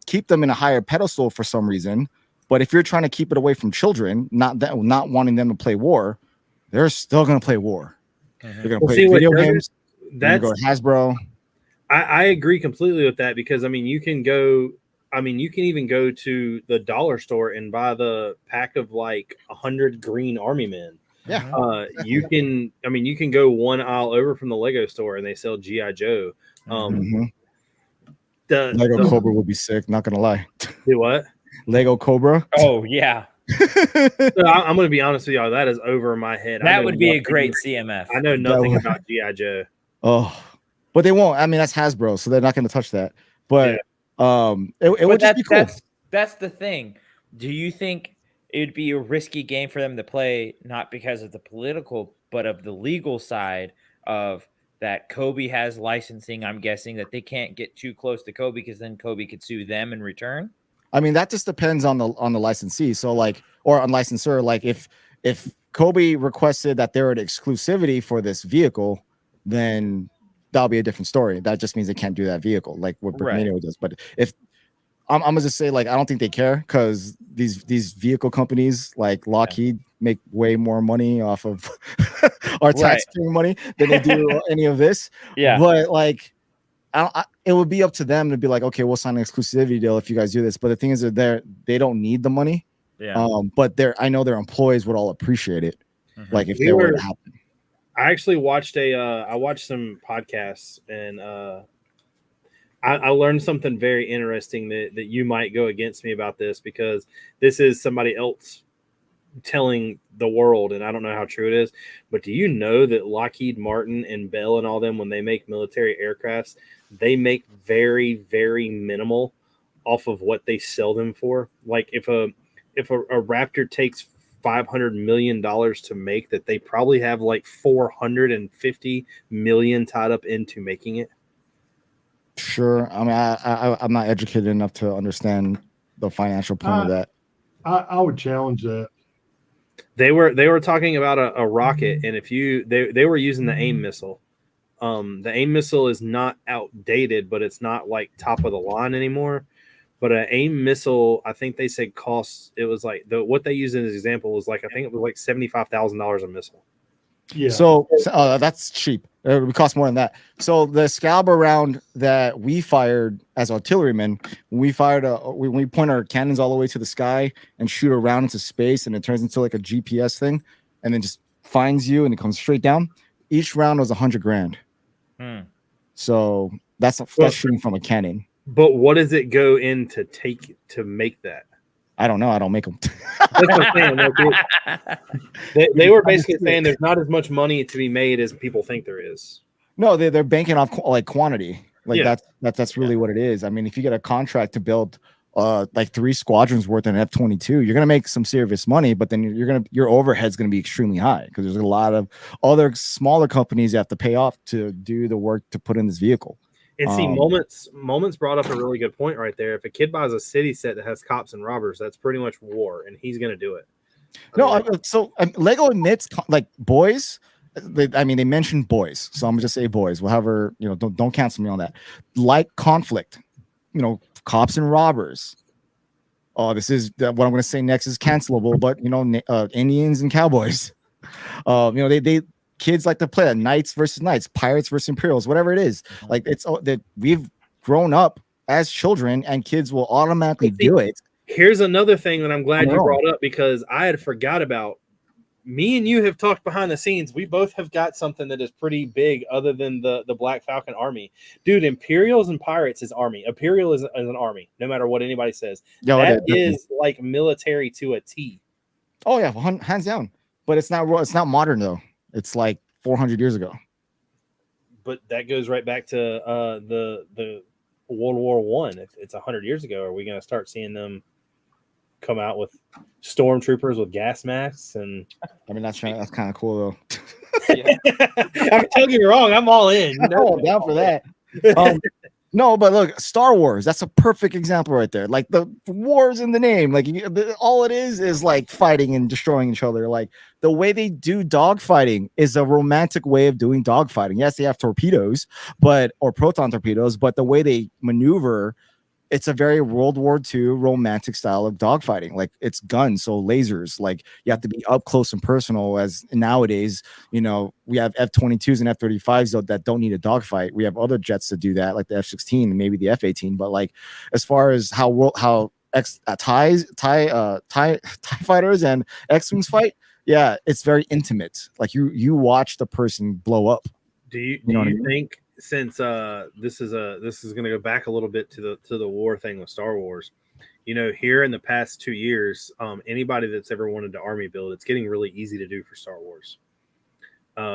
keep them in a higher pedestal for some reason. But if you're trying to keep it away from children, not wanting them to play war, they're still going to play war. They're going to play video games. That's go to Hasbro. I agree completely with that, because I mean you can even go to the dollar store and buy the pack of like 100 green army men. Yeah. You can go one aisle over from the Lego store and they sell G.I. Joe. The Lego Cobra would be sick, not gonna lie. Do what? Lego Cobra. Oh yeah. So I'm gonna be honest with y'all, that is over my head. That would be a great CMF. I know nothing about G.I. Joe. Oh, but they won't. I mean, that's Hasbro, so they're not gonna touch that. But it would just be cool. That's the thing. Do you think it would be a risky game for them to play, not because of the political, but of the legal side of that? Kobe has licensing. I'm guessing that they can't get too close to Kobe because then Kobe could sue them in return. I mean, that just depends on the licensee. So like, or on licensor, like if Kobe requested that there were an exclusivity for this vehicle, then that'll be a different story. That just means they can't do that vehicle like what Brickmania does. But if I'm gonna just say, like, I don't think they care, because these vehicle companies like Lockheed make way more money off of our taxpaying money than they do any of this. Yeah. But like, it would be up to them to be like, okay, we'll sign an exclusivity deal if you guys do this. But the thing is that they don't need the money. Yeah. But I know their employees would all appreciate it. Like if they were to happen. I actually watched I watched some podcasts, and I learned something very interesting that you might go against me about this, because this is somebody else telling the world, and I don't know how true it is, but do you know that Lockheed Martin and Bell and all them, when they make military aircrafts, they make very, very minimal off of what they sell them for? Like if a Raptor takes $500 million to make that they probably have like 450 million tied up into making it? Sure. I mean, I'm not educated enough to understand the financial point of that. I would challenge that. They were talking about a rocket, and if you they were using the AIM missile. The AIM missile is not outdated, but it's not like top of the line anymore. But an AIM missile, I think they said costs. It was like what they used as an example was like I think it was like $75,000 a missile. Yeah. So that's cheap. It would cost more than that. So the Excalibur round that we fired as artillerymen, when we point our cannons all the way to the sky and shoot a round into space, and it turns into like a GPS thing, and then just finds you and it comes straight down. Each round was $100,000. So that's shooting from a cannon. But what does it go in to make that? I don't know. I don't make them. That's what I'm saying. They were basically saying there's not as much money to be made as people think there is. No, they're banking off like quantity. Like Yeah. that's really what it is. I mean, if you get a contract to build like 3 squadrons worth in F-22, you're gonna make some serious money, but then your overhead's gonna be extremely high because there's a lot of other smaller companies you have to pay off to do the work to put in this vehicle. And see, Moments brought up a really good point right there. If a kid buys a city set that has cops and robbers, that's pretty much war, and he's going to do it. Lego admits like boys. They mentioned boys, so I'm gonna just say boys. However, don't cancel me on that. Like conflict, cops and robbers. Oh, this is what I'm going to say next is cancelable, but Indians and cowboys. They kids like to play that knights versus knights, pirates versus imperials, whatever it is. Like it's that we've grown up as children, and kids will automatically do it. Here's another thing that I'm glad you brought up because I had forgot about. Me and you have talked behind the scenes. We both have got something that is pretty big other than the Black Falcon army. Dude, Imperials and Pirates is army. Imperial is an army, no matter what anybody says. That is like military to a T. Oh, yeah, hands down. But it's not modern, though. It's like 400 years ago. But that goes right back to the World War One. It's 100 years ago. Are we going to start seeing them come out with stormtroopers with gas masks? And I mean, that's kind of cool, though. Don't get me wrong, I'm all in. I'm down for that. No, but look, Star Wars, that's a perfect example right there. Like the war's in the name. Like all it is like fighting and destroying each other. Like the way they do dogfighting is a romantic way of doing dogfighting. Yes, they have torpedoes, or proton torpedoes, but the way they maneuver, it's a very World War II romantic style of dogfighting. Like it's guns, so lasers. Like you have to be up close and personal. As nowadays, we have F-22s and F-35s that don't need a dogfight. We have other jets to do that, like the F-16 and maybe the F-18. But like as far as how TIE fighters and X-wings fight, yeah, it's very intimate. Like you watch the person blow up. Do you think? Since this is going to go back a little bit to the war thing with Star Wars, here in the past 2 years, anybody that's ever wanted to army build, it's getting really easy to do for Star Wars.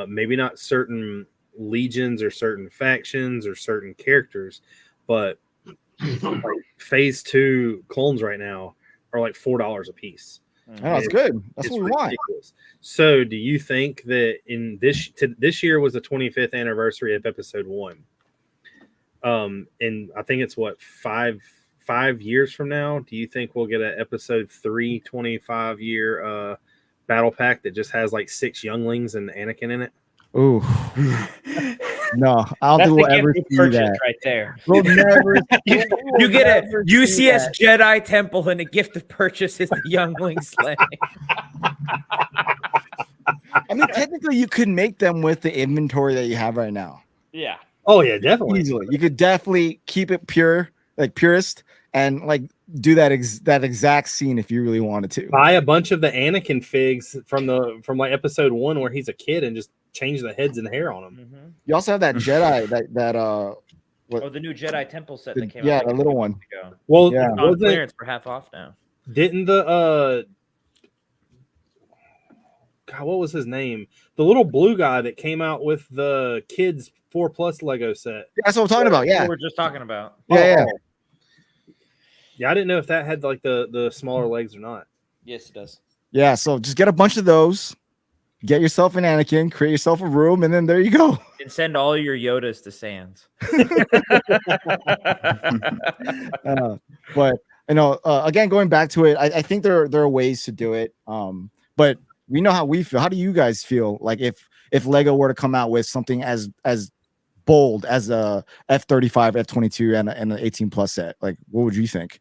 Maybe not certain legions or certain factions or certain characters, but like Phase 2 clones right now are like $4 a piece. Oh, that's good. That's what we want. So, do you think that in this year was the 25th anniversary of Episode 1? And I think it's what 5 years from now. Do you think we'll get an Episode 3 25-year battle pack that just has like 6 younglings and Anakin in it? Ooh. No, I don't think we'll ever see that. Right there. We'll never. You get a UCS Jedi Temple, and a gift of purchase is the youngling slaying. I mean, technically, you could make them with the inventory that you have right now. Yeah. Oh yeah, definitely. Easily, you could definitely keep it pure, like purist, and like do that exact scene if you really wanted to. Buy a bunch of the Anakin figs from like Episode 1 where he's a kid and just change the heads and hair on them. Mm-hmm. You also have that Jedi the new Jedi Temple set that came out. Yeah, the little one. Ago. Well, yeah, on clearance for half off now. Didn't the God, what was his name? The little blue guy that came out with the kids 4+ Lego set. That's what I'm talking about. Yeah, what we're just talking about. Yeah. Yeah, I didn't know if that had like the smaller legs or not. Yes, it does. Yeah, so just get a bunch of those, get yourself an Anakin, create yourself a room, and then there you go. And send all your Yodas to Sans. But again, going back to it, I think there are ways to do it. But we know how we feel. How do you guys feel? Like if Lego were to come out with something as bold as a F-35, F-22, and an 18+ set, like what would you think?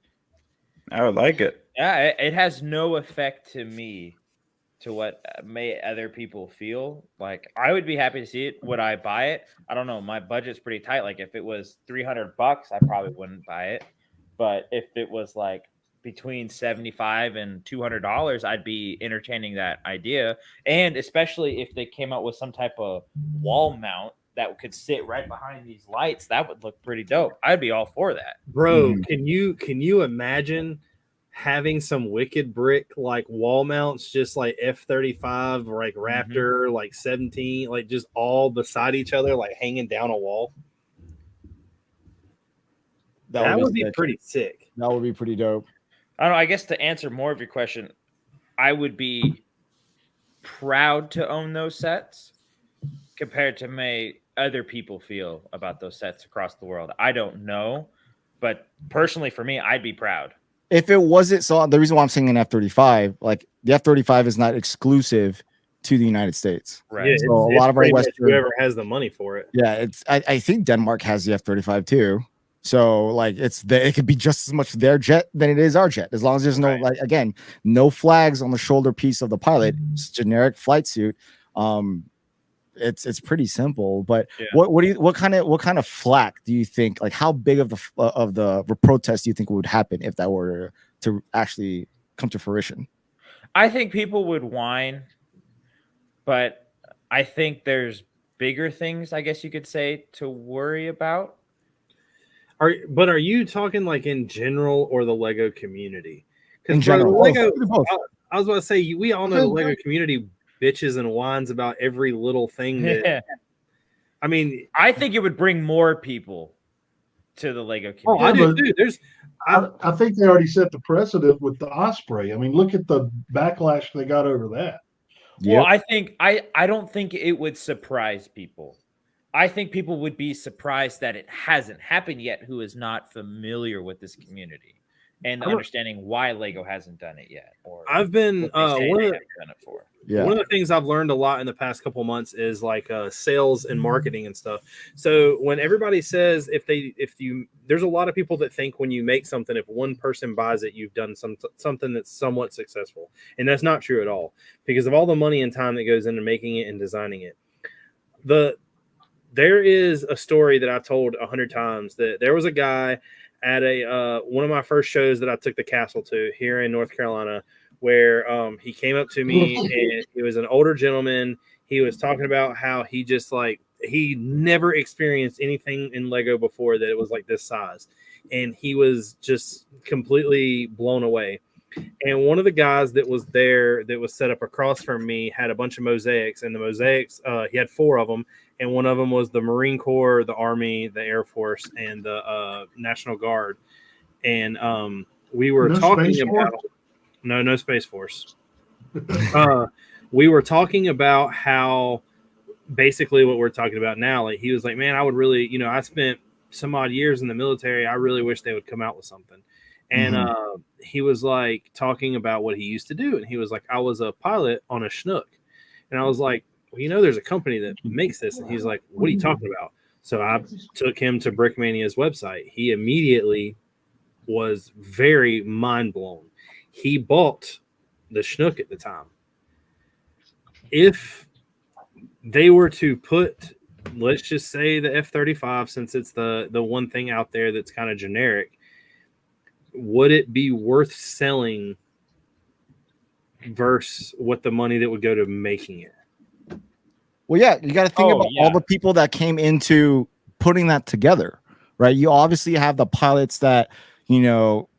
I would like it. Yeah, it has no effect to me to what may other people feel. Like, I would be happy to see it. Would I buy it? I don't know. My budget's pretty tight. Like, if it was $300, I probably wouldn't buy it. But if it was like between $75 and $200, I'd be entertaining that idea. And especially if they came out with some type of wall mount that could sit right behind these lights, that would look pretty dope. I'd be all for that. Bro, can you imagine having some wicked brick like wall mounts, just like F-35 or like Raptor, like 17, like just all beside each other, like hanging down a wall? That would be sick. pretty sick. That would be pretty dope. I don't know. I guess to answer more of your question, I would be proud to own those sets compared to may other people feel about those sets across the world. I don't know, but personally for me, I'd be proud. If it wasn't, so the reason why I'm saying an F-35, like the F-35 is not exclusive to the United States. Right. Yeah, So a lot of our Western, whoever has the money for it. yeah, I think Denmark has the F-35 too. So like it could be just as much their jet than it is our jet, as long as there's no like, again, no flags on the shoulder piece of the pilot. It's generic flight suit. It's pretty simple. But Yeah. what kind of flack do you think? Like, how big of the protest do you think would happen if that were to actually come to fruition? I think people would whine, but I think there's bigger things, I guess you could say, to worry about. Are you talking like in general or the Lego community? In general, Lego. both. I was about to say, we all know the Lego community bitches and whines about every little thing. That, I mean, I think it would bring more people to the Lego oh, community. I do too. I think they already set the precedent with the Osprey. I mean, look at the backlash they got over that. Well, I think I don't think it would surprise people. I think people would be surprised that it hasn't happened yet, who is not familiar with this community and understanding why Lego hasn't done it yet. Or I've been one of the things I've learned a lot in the past couple months is like sales and marketing and stuff. So when everybody says there's a lot of people that think when you make something, if one person buys it, you've done something that's somewhat successful, and that's not true at all because of all the money and time that goes into making it and designing it. There is a story that I've told 100 times that there was a guy at one of my first shows that I took the castle to here in North Carolina, where he came up to me and he was an older gentleman. He was talking about how he just he never experienced anything in Lego before that it was like this size. And he was just completely blown away. And one of the guys that was there that was set up across from me had a bunch of mosaics, and the mosaics, he had 4 of them. And one of them was the Marine Corps, the Army, the Air Force, and the National Guard. And we were talking about no Space Force. We were talking about how basically what we're talking about now. Like he was like, man, I would really, I spent some odd years in the military. I really wish they would come out with something. And he was like talking about what he used to do. And he was like, I was a pilot on a Chinook. And I was like, well, there's a company that makes this. And he's like, what are you talking about? So I took him to Brickmania's website. He immediately was very mind blown. He bought the Chinook at the time. If they were to put, let's just say the F-35, since it's the one thing out there that's kind of generic, would it be worth selling versus what the money that would go to making it? Well, yeah, you got to think about all the people that came into putting that together, right? You obviously have the pilots that,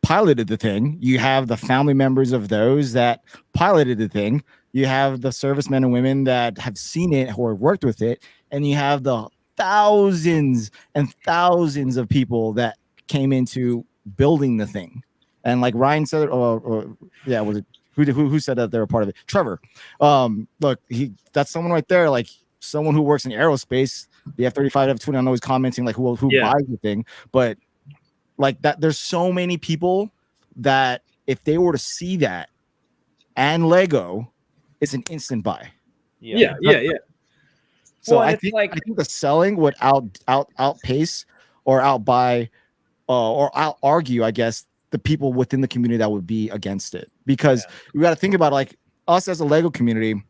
piloted the thing. You have the family members of those that piloted the thing. You have the servicemen and women that have seen it or worked with it. And you have the thousands and thousands of people that came into building the thing. And like Ryan said, was it Who said that they're a part of it? Trevor. Look, that's someone right there, like someone who works in aerospace, the F-35, F-20. I know he's commenting like who buys the thing, but like that, there's so many people that if they were to see that and Lego, it's an instant buy. Yeah. So Well, I think the selling would outpace or outbuy or out argue, I guess, the people within the community that would be against it. Because we got to think about like us as a Lego community,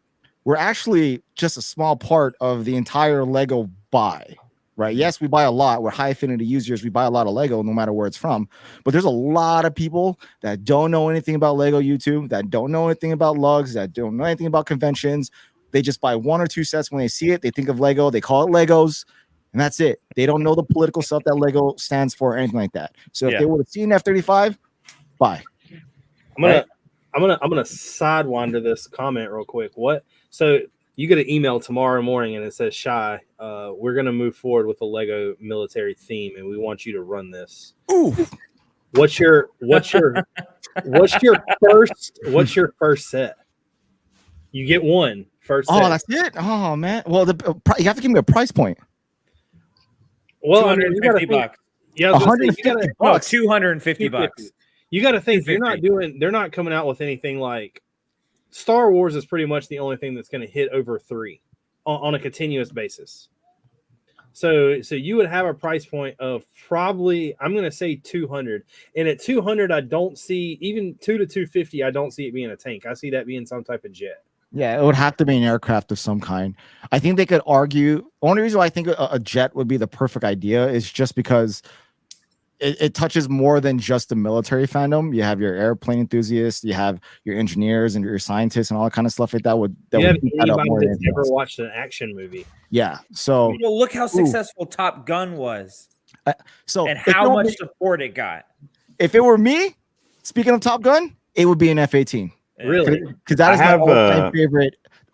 we're actually just a small part of the entire Lego buy, right? Yes, we buy a lot. We're high affinity users. We buy a lot of Lego no matter where it's from. But there's a lot of people that don't know anything about Lego YouTube, that don't know anything about lugs, that don't know anything about conventions. They just buy 1 or 2 sets when they see it. They think of Lego. They call it Legos. And that's it. They don't know the political stuff that Lego stands for or anything like that. So if they would have seen F-35, buy. I'm gonna sidewinder this comment real quick. So you get an email tomorrow morning and it says, Shy, we're gonna move forward with the Lego military theme and we want you to run this. Ooh. What's your first set? You get one first set. Oh, that's it. Oh man. Well, you have to give me a price point. Well, $250. Yeah, $150. $250. You got to think they're not coming out with anything like Star Wars is pretty much the only thing that's going to hit over 3 on a continuous basis. So you would have a price point of probably, I'm going to say 200. And at 200, I don't see even 2 to 250. I don't see it being a tank. I see that being some type of jet. Yeah, it would have to be an aircraft of some kind. I think they could argue. The only reason why I think a jet would be the perfect idea is just because it touches more than just the military fandom. You have your airplane enthusiasts, you have your engineers and your scientists and all that kind of stuff like that. Anybody that's ever watched an action movie. Yeah. So look how successful Top Gun was. And how much support it got. If it were me, speaking of Top Gun, it would be an F-18. Really? Because that is my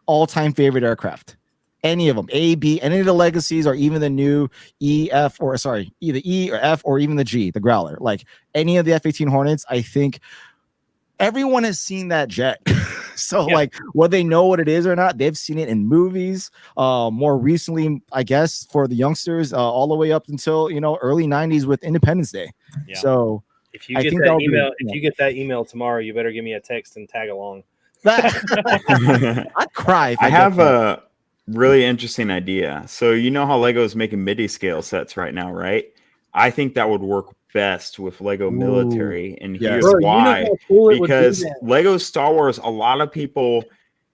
all-time favorite aircraft. Any of them, A, B, any of the legacies, or even the new either E or F, or even the G, the Growler. Like any of the F-18 Hornets, I think everyone has seen that jet. So like whether they know what it is or not, they've seen it in movies. More recently, I guess, for the youngsters, all the way up until early 90s with Independence Day. Yeah. So if you get that email tomorrow, you better give me a text and tag along. I'd cry. I have a really interesting idea. So how Lego is making MIDI scale sets right now, right? I think that would work best with Lego military, and here's why. Because Lego Star Wars,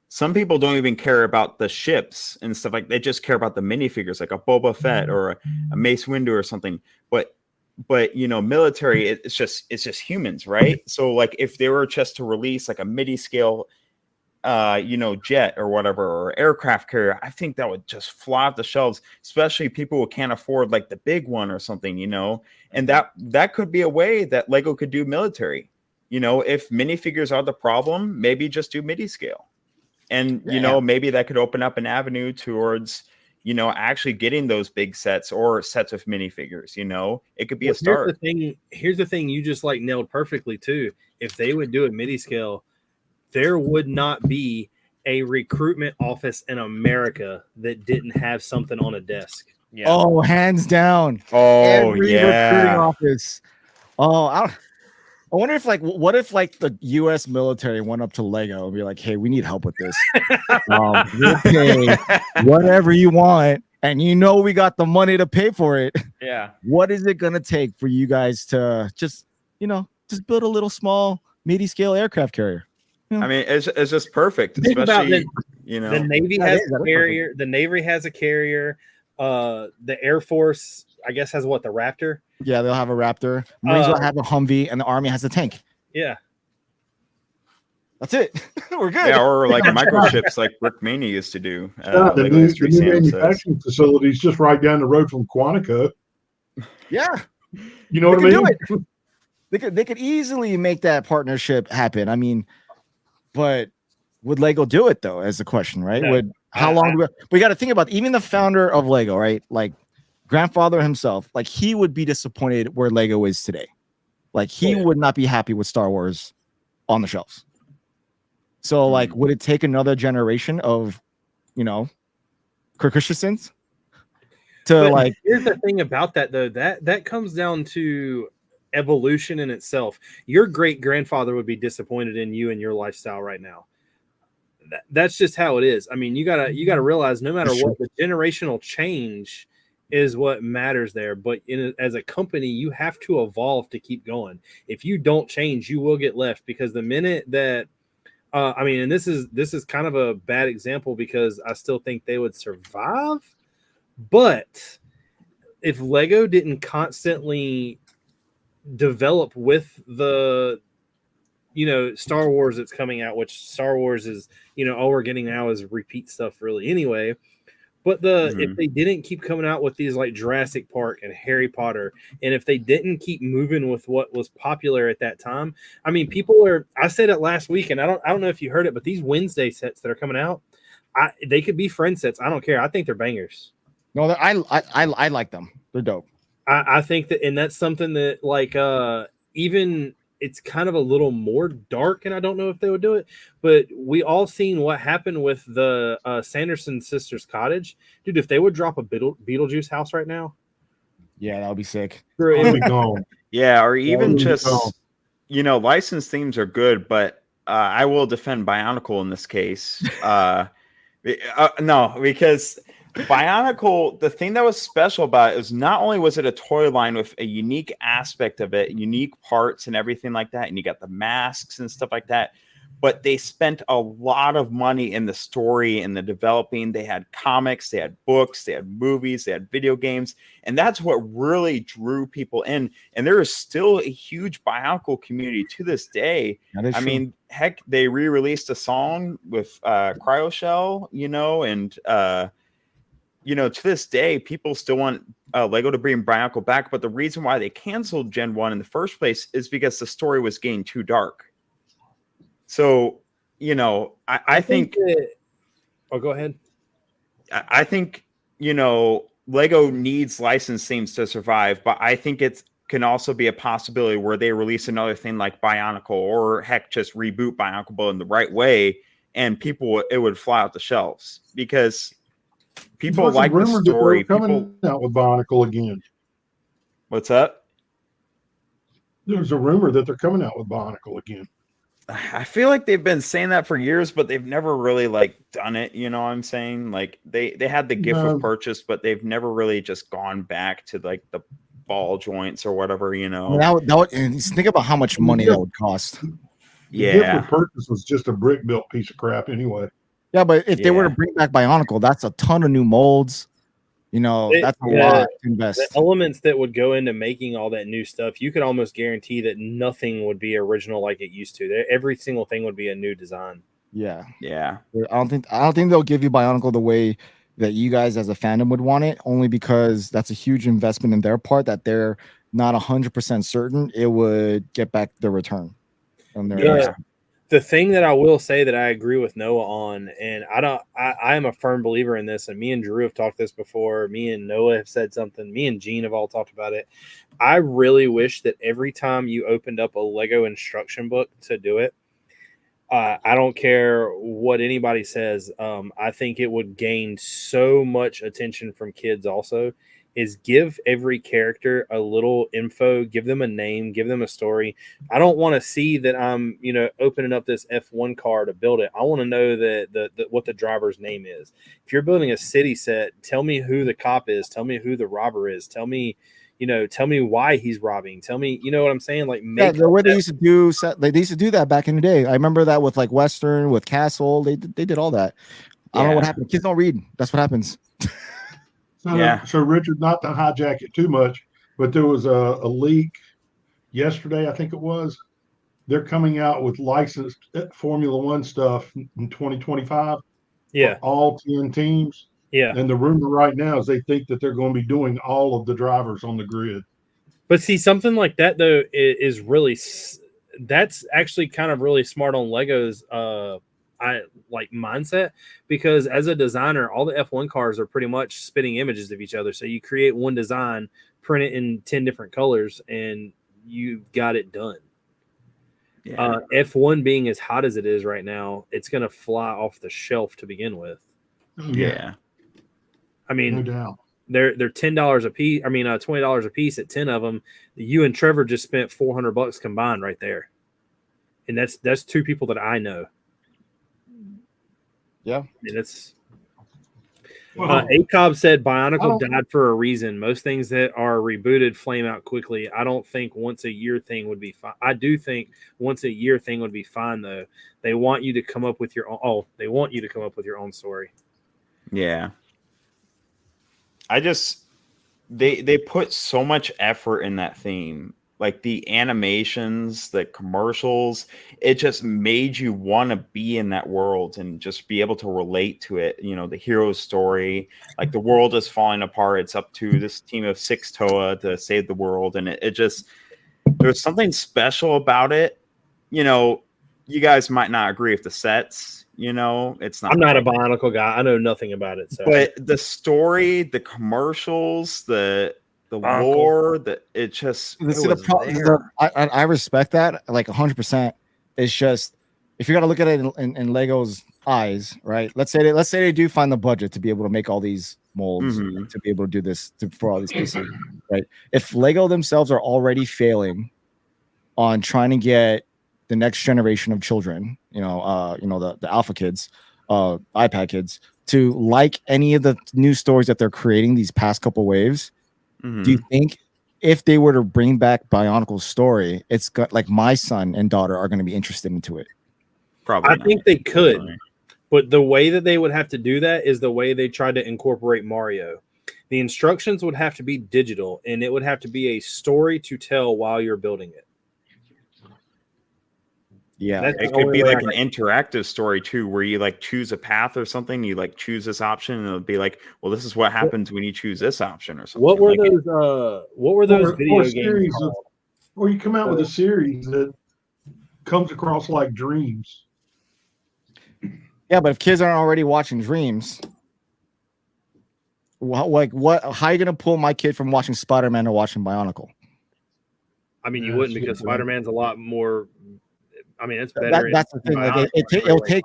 some people don't even care about the ships and stuff like. They just care about the minifigures, like a Boba Fett or a Mace Windu or something. But military, it's just humans, right? So like if they were just to release like a MIDI scale jet or whatever, or aircraft carrier, I think that would just fly off the shelves, especially people who can't afford like the big one or something, and that could be a way that Lego could do military. If minifigures are the problem, maybe just do MIDI scale, and maybe that could open up an avenue towards actually getting those big sets or sets of minifigures. It could be a start. Here's the thing you just like nailed perfectly too. If they would do a MIDI scale, there would not be a recruitment office in America that didn't have something on a desk. Yeah. Oh, hands down. Oh, every recruiting office. Oh, I wonder if what if the U.S. military went up to Lego and be like, "Hey, we need help with this. We'll pay whatever you want, and we got the money to pay for it. Yeah. What is it gonna take for you guys to just build a little small MIDI scale aircraft carrier?" I mean, it's just perfect, especially the Navy has a carrier. The Navy has a carrier. The Air Force, I guess, has the Raptor. Yeah, they'll have a Raptor. Marines will have a Humvee, and the Army has a tank. Yeah, that's it. We're good. Yeah, or like microchips, like Rick Maney used to do. The new manufacturing facility is just right down the road from Quantico. Yeah, you know what I mean. Do it. They could easily make that partnership happen. I mean. But would Lego do it though? As the question, right? No. How long? We got to think about even the founder of Lego, right? Like grandfather himself, like he would be disappointed where Lego is today. Like he would not be happy with Star Wars on the shelves. So like, would it take another generation of, you know, Kirk Christensen's to But like? here's the thing about that though, that comes down to evolution in itself. Your great grandfather would be disappointed in you and your lifestyle right now. That's just how it is. I mean, you gotta realize no matter what, the generational change is what matters there. But as a company, you have to evolve to keep going. If you don't change, you will get left, because the minute that I mean, and this is kind of a bad example because I still think they would survive. But if Lego didn't constantly develop with the Star Wars that's coming out, which Star Wars is, all we're getting now is repeat stuff really anyway. But if they didn't keep coming out with these like Jurassic Park and Harry Potter, and if they didn't keep moving with what was popular at that time, I mean, I said it last week, and I don't know if you heard it, but these Wednesday sets that are coming out, they could be friend sets. I don't care. I think they're bangers. No, I like them. They're dope. I think that, and that's something that like even it's kind of a little more dark, and I don't know if they would do it, but we all seen what happened with the Sanderson sisters cottage, dude. If they would drop a Beetlejuice house right now, yeah, that would be sick. It'll be gone. Yeah, or even be just gone. licensed themes are good, but I will defend Bionicle in this case. No, because Bionicle, the thing that was special about it was not only was it a toy line with a unique aspect of it, unique parts and everything like that, and you got the masks and stuff like that, but they spent a lot of money in the story and the developing. They had comics, they had books, they had movies, they had video games, and that's what really drew people in. And there is still a huge Bionicle community to this day. I mean, heck, they re-released a song with Cryoshell, and to this day, people still want Lego to bring Bionicle back. But the reason why they canceled Gen 1 in the first place is because the story was getting too dark. So, I think oh, go ahead. I think, Lego needs licensed themes to survive, but I think it can also be a possibility where they release another thing like Bionicle, or heck, just reboot Bionicle in the right way, and it would fly out the shelves because people like the story. Coming out with Bionicle again. What's up? There's a rumor that they're coming out with Bionicle again. I feel like they've been saying that for years, but they've never really done it. You know what I'm saying? Like they had the gift of purchase, but they've never really just gone back to the ball joints or whatever. And think about how much money that would cost. Yeah, the gift of purchase was just a brick built piece of crap anyway. Yeah, but if they were to bring back Bionicle, that's a ton of new molds. That's a lot to invest. The elements that would go into making all that new stuff, you could almost guarantee that nothing would be original like it used to. Every single thing would be a new design. Yeah. I don't think they'll give you Bionicle the way that you guys as a fandom would want it, only because that's a huge investment in their part that they're not 100% certain it would get back the return on their investment. The thing that I will say that I agree with Noah on, and I am a firm believer in this, and me and Drew have talked this before, me and Noah have said something, me and Gene have all talked about it. I really wish that every time you opened up a Lego instruction book to do it, I don't care what anybody says, I think it would gain so much attention from kids also, is give every character a little info, give them a name, give them a story. I don't want to see that I'm, opening up this F1 car to build it. I want to know that what the driver's name is. If you're building a city set, tell me who the cop is. Tell me who the robber is. Tell me why he's robbing. Tell me, you know what I'm saying? The way they used to do, they used to do that back in the day. I remember that with Western, with Castle. They did all that. I don't know what happened. Kids don't read. That's what happens. So Richard, not to hijack it too much, but there was a leak yesterday, I think it was. They're coming out with licensed Formula One stuff in 2025. Yeah. All 10 teams. Yeah. And the rumor right now is they think that they're going to be doing all of the drivers on the grid. But see, something like that, though, is really, that's actually kind of really smart on Lego's mindset, because as a designer, all the F1 cars are pretty much spitting images of each other. So you create one design, print it in 10 different colors, and you got it done. Yeah. F1 being as hot as it is right now, it's going to fly off the shelf to begin with. Oh, Yeah. I no mean, doubt. they're $10 a piece. I mean, $20 a piece at 10 of them. You and Trevor just spent $400 combined right there, and that's two people that I know. Yeah. I mean, it's. Well, ACOB said Bionicle I don't- died for a reason. Most things that are rebooted flame out quickly. I don't think once a year thing would be fine. I do think once a year thing would be fine though. They want you to come up with your own. Oh, they want you to come up with your own story. Yeah. They put so much effort in that theme. Like the animations, the commercials, it just made you want to be in that world and just be able to relate to it. You know, the hero's story, like the world is falling apart. It's up to this team of six Toa to save the world. And it just, there's something special about it. You know, you guys might not agree with the sets, you know, it's not. I'm not a Bionicle guy. I know nothing about it. So. But the story, the commercials, the lore, it just it See, was there. I respect that like 100%. It's just if you got to look at it in Lego's eyes, right? Let's say they do find the budget to be able to make all these molds to be able to do this for all these pieces, right? If Lego themselves are already failing on trying to get the next generation of children, the alpha kids, iPad kids, to like any of the new stories that they're creating these past couple waves. Do you think if they were to bring back Bionicle's story, it's got like my son and daughter are going to be interested into it? Probably. I think they could, but the way that they would have to do that is the way they tried to incorporate Mario. The instructions would have to be digital, and it would have to be a story to tell while you're building it. Yeah, it could be like an interactive story too, where you like choose a path or something. You like choose this option, and it'll be like, well, this is what happens when you choose this option or something. What were those video games called? Or you come out with a series that comes across like Dreams. Yeah, but if kids aren't already watching Dreams, what? How are you gonna pull my kid from watching Spider-Man to watching Bionicle? I mean, you wouldn't, because Spider-Man's a lot more. I mean, it's better. That's the thing. Like it'll take,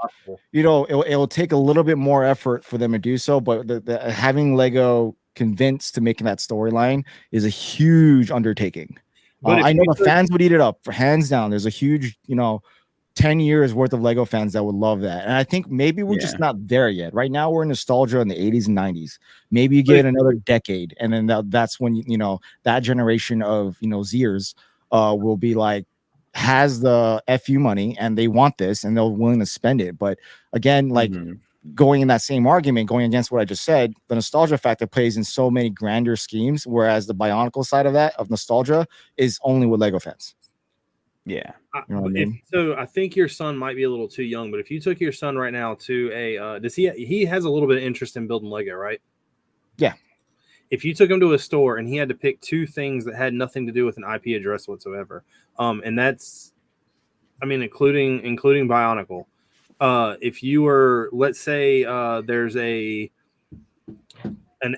it'll take a little bit more effort for them to do so. But having Lego convinced to making that storyline is a huge undertaking. But I know the fans would eat it up, for hands down. There's a huge, 10 years worth of Lego fans that would love that. And I think maybe we're just not there yet. Right now, we're in nostalgia in the 80s and 90s. Maybe you get another decade, and then that's when that generation of Zers will be like, has the FU money and they want this and they're willing to spend it. But again, like going in that same argument, going against what I just said, the nostalgia factor plays in so many grander schemes, whereas the Bionicle side of that, of nostalgia, is only with Lego fans. Yeah. You know what I mean? So I think your son might be a little too young, but if you took your son right now to a does he has a little bit of interest in building Lego, right? Yeah. If you took him to a store and he had to pick two things that had nothing to do with an IP address whatsoever, and that's, I mean, including Bionicle. If you were, let's say, there's an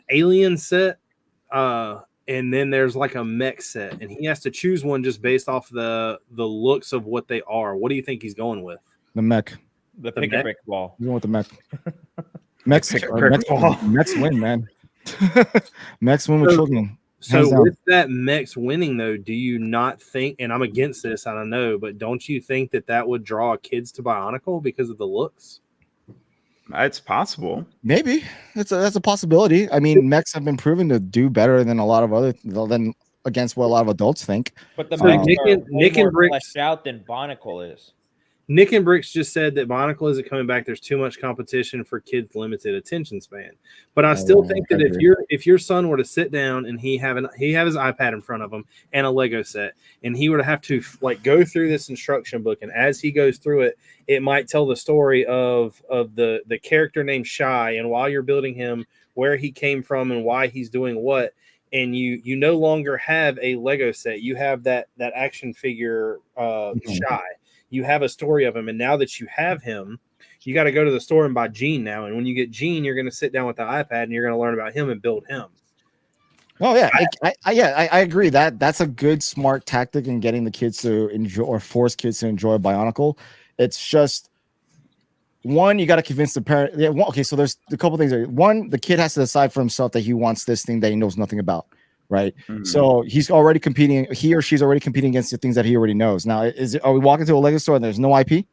alien set, and then there's like a mech set, and he has to choose one just based off the looks of what they are. What do you think he's going with? The mech. The pick a brick wall. You want the mech? Mechs win, man. Mechs win with children. So with that mechs winning, though, do you not think, and I'm against this, I don't know, but don't you think that would draw kids to Bionicle because of the looks? It's possible. Maybe that's a possibility. I mean, mechs have been proven to do better than a lot of against what a lot of adults think. But the mechs are Nick and Brix fleshed out than Bionicle is. Nick and Brix just said that Bionicle isn't coming back. There's too much competition for kids' limited attention span. But I still think that if your son were to sit down and he have his iPad in front of him and a Lego set, and he were to have to like go through this instruction book, and as he goes through it, it might tell the story of the character named Shy, and while you're building him, where he came from and why he's doing what. And you no longer have a Lego set. You have that action figure Shy. You have a story of him, and now that you have him, you got to go to the store and buy Gene now. And when you get Gene, you're going to sit down with the iPad and you're going to learn about him and build him. Oh yeah, I agree that that's a good smart tactic in getting the kids to enjoy or force kids to enjoy Bionicle. It's just one, you got to convince the parent. Yeah, okay, so there's a couple things. One, the kid has to decide for himself that he wants this thing that he knows nothing about, right? Mhm. So he's already competing. He or she's already competing against the things that he already knows. Now, are we walking to a Lego store and there's no IP?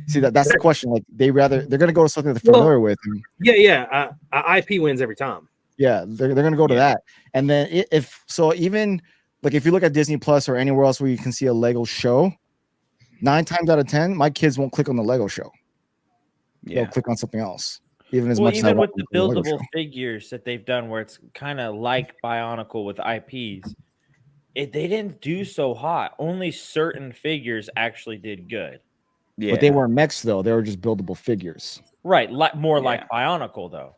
See that's the question. Like they're gonna go to something they're familiar with. And, Yeah. IP wins every time. yeah, they're gonna go to that. And then if so, even like if you look at Disney Plus or anywhere else where you can see a Lego show, 9 times out of 10, my kids won't click on the Lego show. They'll click on something else. Even as much as even with the buildable figures that they've done, where it's kind of like Bionicle with IPs, they didn't do so hot. Only certain figures actually did good. Yeah. But they weren't mechs though; they were just buildable figures. Right, more like Bionicle though.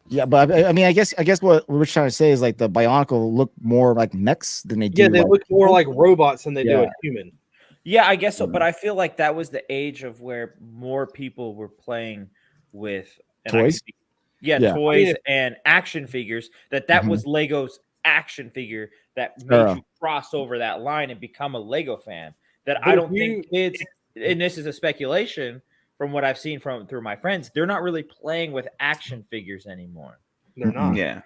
Yeah, but I mean, I guess what we're trying to say is like the Bionicle look more like mechs than they do. Yeah, they look more like robots than they do a human. Yeah, I guess so. But I feel like that was the age of where more people were playing with toys. Toys and action figures. That was Lego's action figure that made you cross over that line and become a Lego fan. That I don't think kids, and this is a speculation from what I've seen through my friends, they're not really playing with action figures anymore. They're not. Yeah.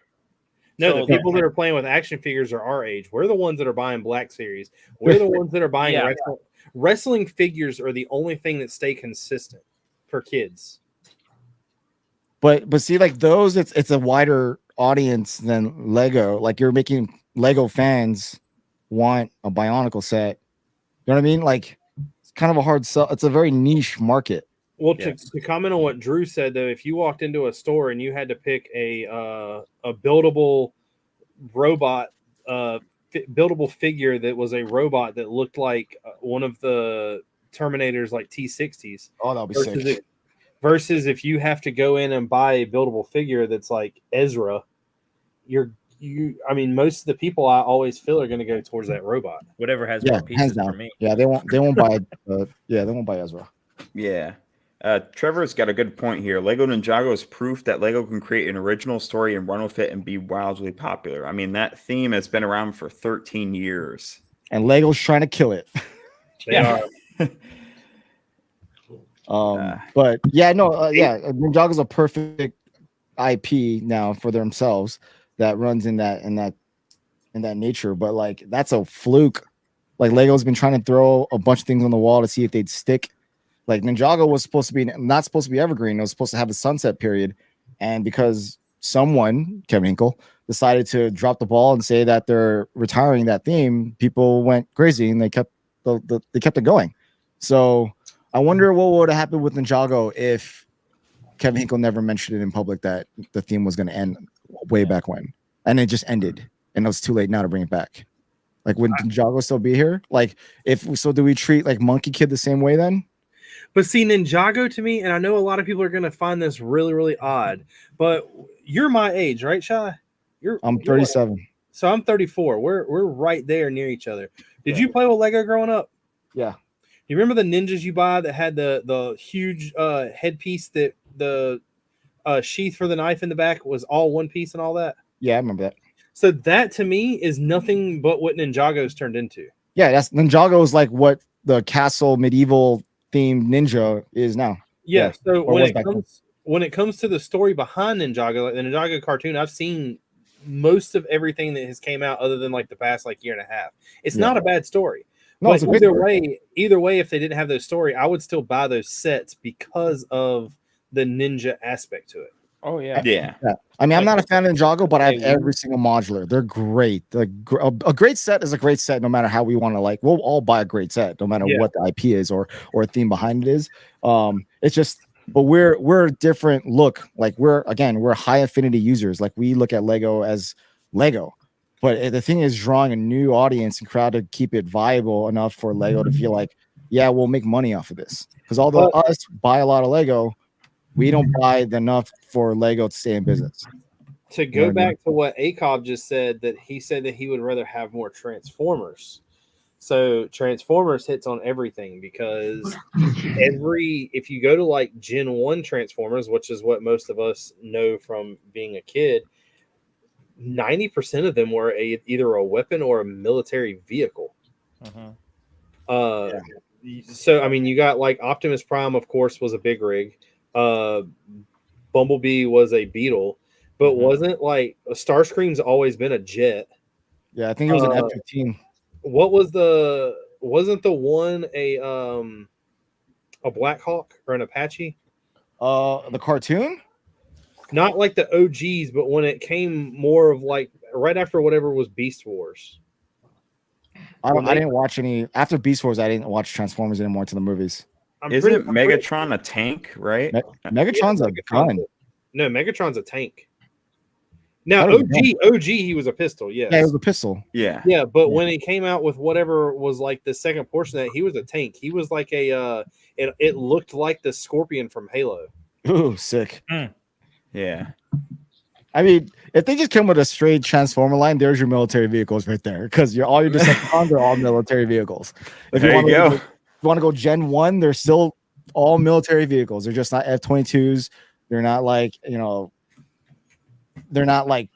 No, the people that are playing with action figures are our age. We're the ones that are buying Black Series. We're the ones that are buying wrestling figures are the only thing that stay consistent for kids. But see, like those, it's a wider audience than Lego. Like you're making Lego fans want a Bionicle set. You know what I mean? Like it's kind of a hard sell. It's a very niche market. Well, to comment on what Drew said, though, if you walked into a store and you had to pick a buildable robot, buildable figure that was a robot that looked like one of the Terminators, like T-60s. Oh, that'll be sick. Versus if you have to go in and buy a buildable figure that's like Ezra, I mean, most of the people I always feel are going to go towards that robot. Whatever has more pieces for me. Yeah, they won't buy. They won't buy Ezra. Yeah. Trevor's got a good point here. Lego Ninjago is proof that Lego can create an original story and run with it and be wildly popular. I mean, that theme has been around for 13 years. And Lego's trying to kill it. They are. But Ninjago's a perfect IP now for themselves that runs in that nature. But like that's a fluke. Like Lego's been trying to throw a bunch of things on the wall to see if they'd stick. Like Ninjago was not supposed to be evergreen. It was supposed to have a sunset period. And because someone, Kevin Hinkle, decided to drop the ball and say that they're retiring that theme, people went crazy and they kept it going. So I wonder what would have happened with Ninjago if Kevin Hinkle never mentioned it in public that the theme was going to end way back when. And it just ended. And it was too late now to bring it back. Like, would Ninjago still be here? Like, do we treat like Monkey Kid the same way then? But see, Ninjago to me, and I know a lot of people are going to find this really, really odd, but you're my age, right, Shy? I'm 37. So I'm 34. We're right there near each other. Did you play with Lego growing up? Yeah. You remember the ninjas you buy that had the huge headpiece that the sheath for the knife in the back was all one piece and all that? Yeah, I remember that. So that to me is nothing but what Ninjago's turned into. Yeah, Ninjago is like what the castle medieval themed ninja is now. Yeah. So when it comes to the story behind Ninjago, like the Ninjago cartoon, I've seen most of everything that has came out other than like the past like year and a half. It's not a bad story. No, but either way, if they didn't have those story, I would still buy those sets because of the ninja aspect to it. Oh yeah. I mean, I'm not a fan of Ninjago, but I have every single modular. They're great. A great set is a great set, no matter how we want to like. We'll all buy a great set, no matter what the IP is or a theme behind it is. It's just, but we're a different look. Like we're high affinity users. Like we look at Lego as Lego. But the thing is drawing a new audience and crowd to keep it viable enough for Lego to feel like, yeah, we'll make money off of this. Because although us buy a lot of Lego, we don't buy enough for Lego to stay in business. To go back to what Acob just said, that he said that he would rather have more Transformers. So Transformers hits on everything because if you go to like Gen 1 Transformers, which is what most of us know from being a kid, 90% of them were either a weapon or a military vehicle. Mhm. So I mean, you got like Optimus Prime, of course, was a big rig. Bumblebee was a Beetle, but wasn't like Starscream's always been a jet. Yeah, I think it was an F-15. What was wasn't the one a Black Hawk or an Apache? The cartoon? Not like the OGs, but when it came more of like right after whatever was Beast Wars. I didn't watch any after Beast Wars. I didn't watch Transformers anymore to the movies. Isn't Megatron a tank, right? Megatron's a gun. No, Megatron's a tank. Now OG, he was a pistol. Yes. Yeah, it was a pistol. Yeah. Yeah, but when it came out with whatever was like the second portion of that, he was a tank. He was like a it looked like the Scorpion from Halo. Ooh, sick. Yeah. I mean, if they just come with a straight Transformer line, there's your military vehicles right there. Because all your Decepticons are all military vehicles. If there you go. If you want to go Gen 1, they're still all military vehicles. They're just not F-22s. They're not like, they're not like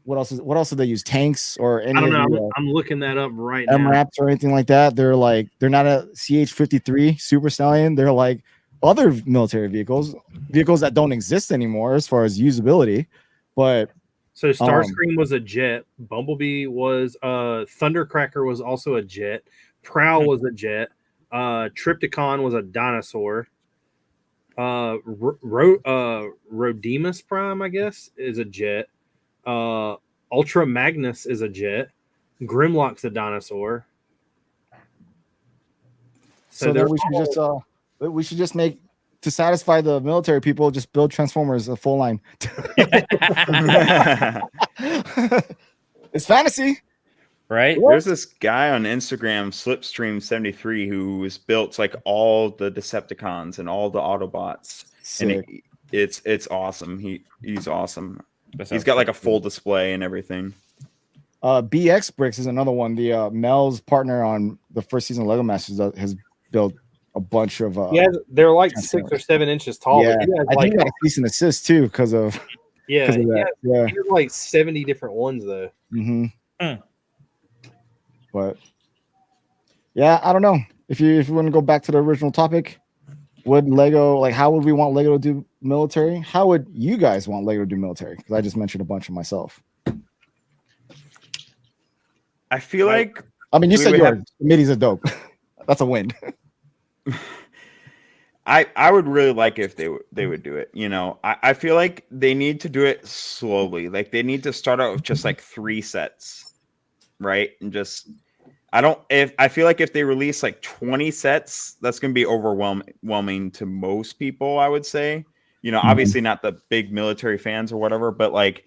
what else do they use? Tanks or any I don't know. of the, I'm looking that up right now. MRAPs or anything like that. They're not a CH-53 Super Stallion. They're like other military vehicles that don't exist anymore as far as usability. But so Starscream was a jet. Bumblebee was Thundercracker was also a jet. Prowl was a jet. Tripticon was a dinosaur. Rodimus Prime, I guess, is a jet. Ultra Magnus is a jet. Grimlock's a dinosaur. So then we should just make, to satisfy the military people, just build Transformers a full line. It's fantasy, right? There's this guy on Instagram, Slipstream73, who has built like all the Decepticons and all the Autobots. Sick. And it's awesome. He's awesome. He's got like a full display and everything. BX Bricks is another one. The Mel's partner on the first season of Lego Masters has built a bunch of they're like 6 or 7 inches tall. Yeah, I think he got a cease and assist too because of he has yeah. like 70 different ones though. But yeah, I don't know. If you want to go back to the original topic, would Lego, like, how would we want Lego to do military? How would you guys want Lego to do military? Because I just mentioned a bunch of myself. I feel like, I mean, you said yours. Middies are dope. That's a win. I would really like if they would do it. I feel like they need to do it slowly. Like they need to start out with just like 3 sets, right? And just I feel like if they release like 20 sets, that's going to be overwhelming to most people, I would say. Obviously not the big military fans or whatever, but like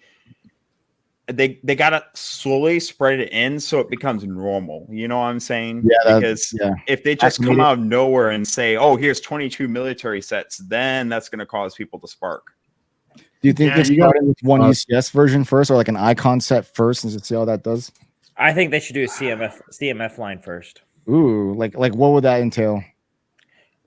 they gotta slowly spread it in so it becomes normal. You know what I'm saying? Yeah. Because if they just come out of nowhere and say, "Oh, here's 22 military sets," then that's going to cause people to spark. Do you think they started with one UCS version first, or like an icon set first, and just see how that does? I think they should do a CMF line first. Ooh, like what would that entail?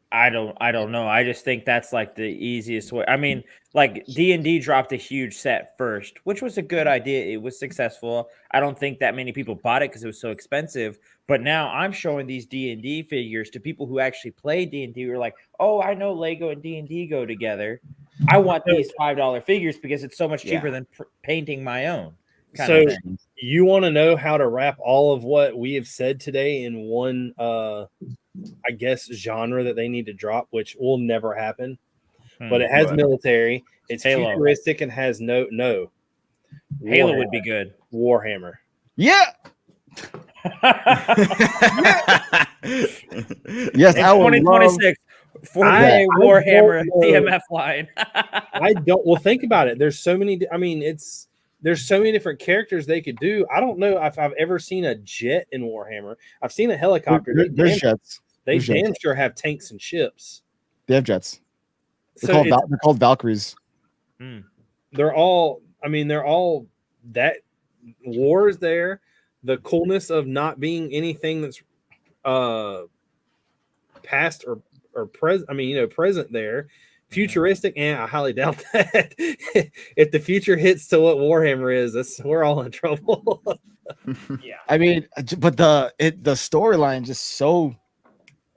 I don't know. I just think that's like the easiest way. I mean, like D&D dropped a huge set first, which was a good idea. It was successful. I don't think that many people bought it because it was so expensive. But now I'm showing these D&D figures to people who actually play D&D. Who are like, oh, I know Lego and D&D go together. I want these $5 figures because it's so much cheaper than painting my own. So you want to know how to wrap all of what we have said today in one I guess genre that they need to drop, which will never happen. But it has military, it's Halo. futuristic, and has no Halo would be good. Warhammer. Yeah. Yes, in 2026 4K Warhammer CMF line. I don't. Well, think about it. There's so many. I mean, there's so many different characters they could do. I don't know if I've ever seen a jet in Warhammer. I've seen a helicopter. There's jets. They damn sure have tanks and ships. They have jets. They're called Valkyries. They're all that war is there. The coolness of not being anything that's past or present. I mean, present there. Futuristic, and I highly doubt that. If the future hits to what Warhammer is, we're all in trouble. Yeah. I mean, but the storyline just so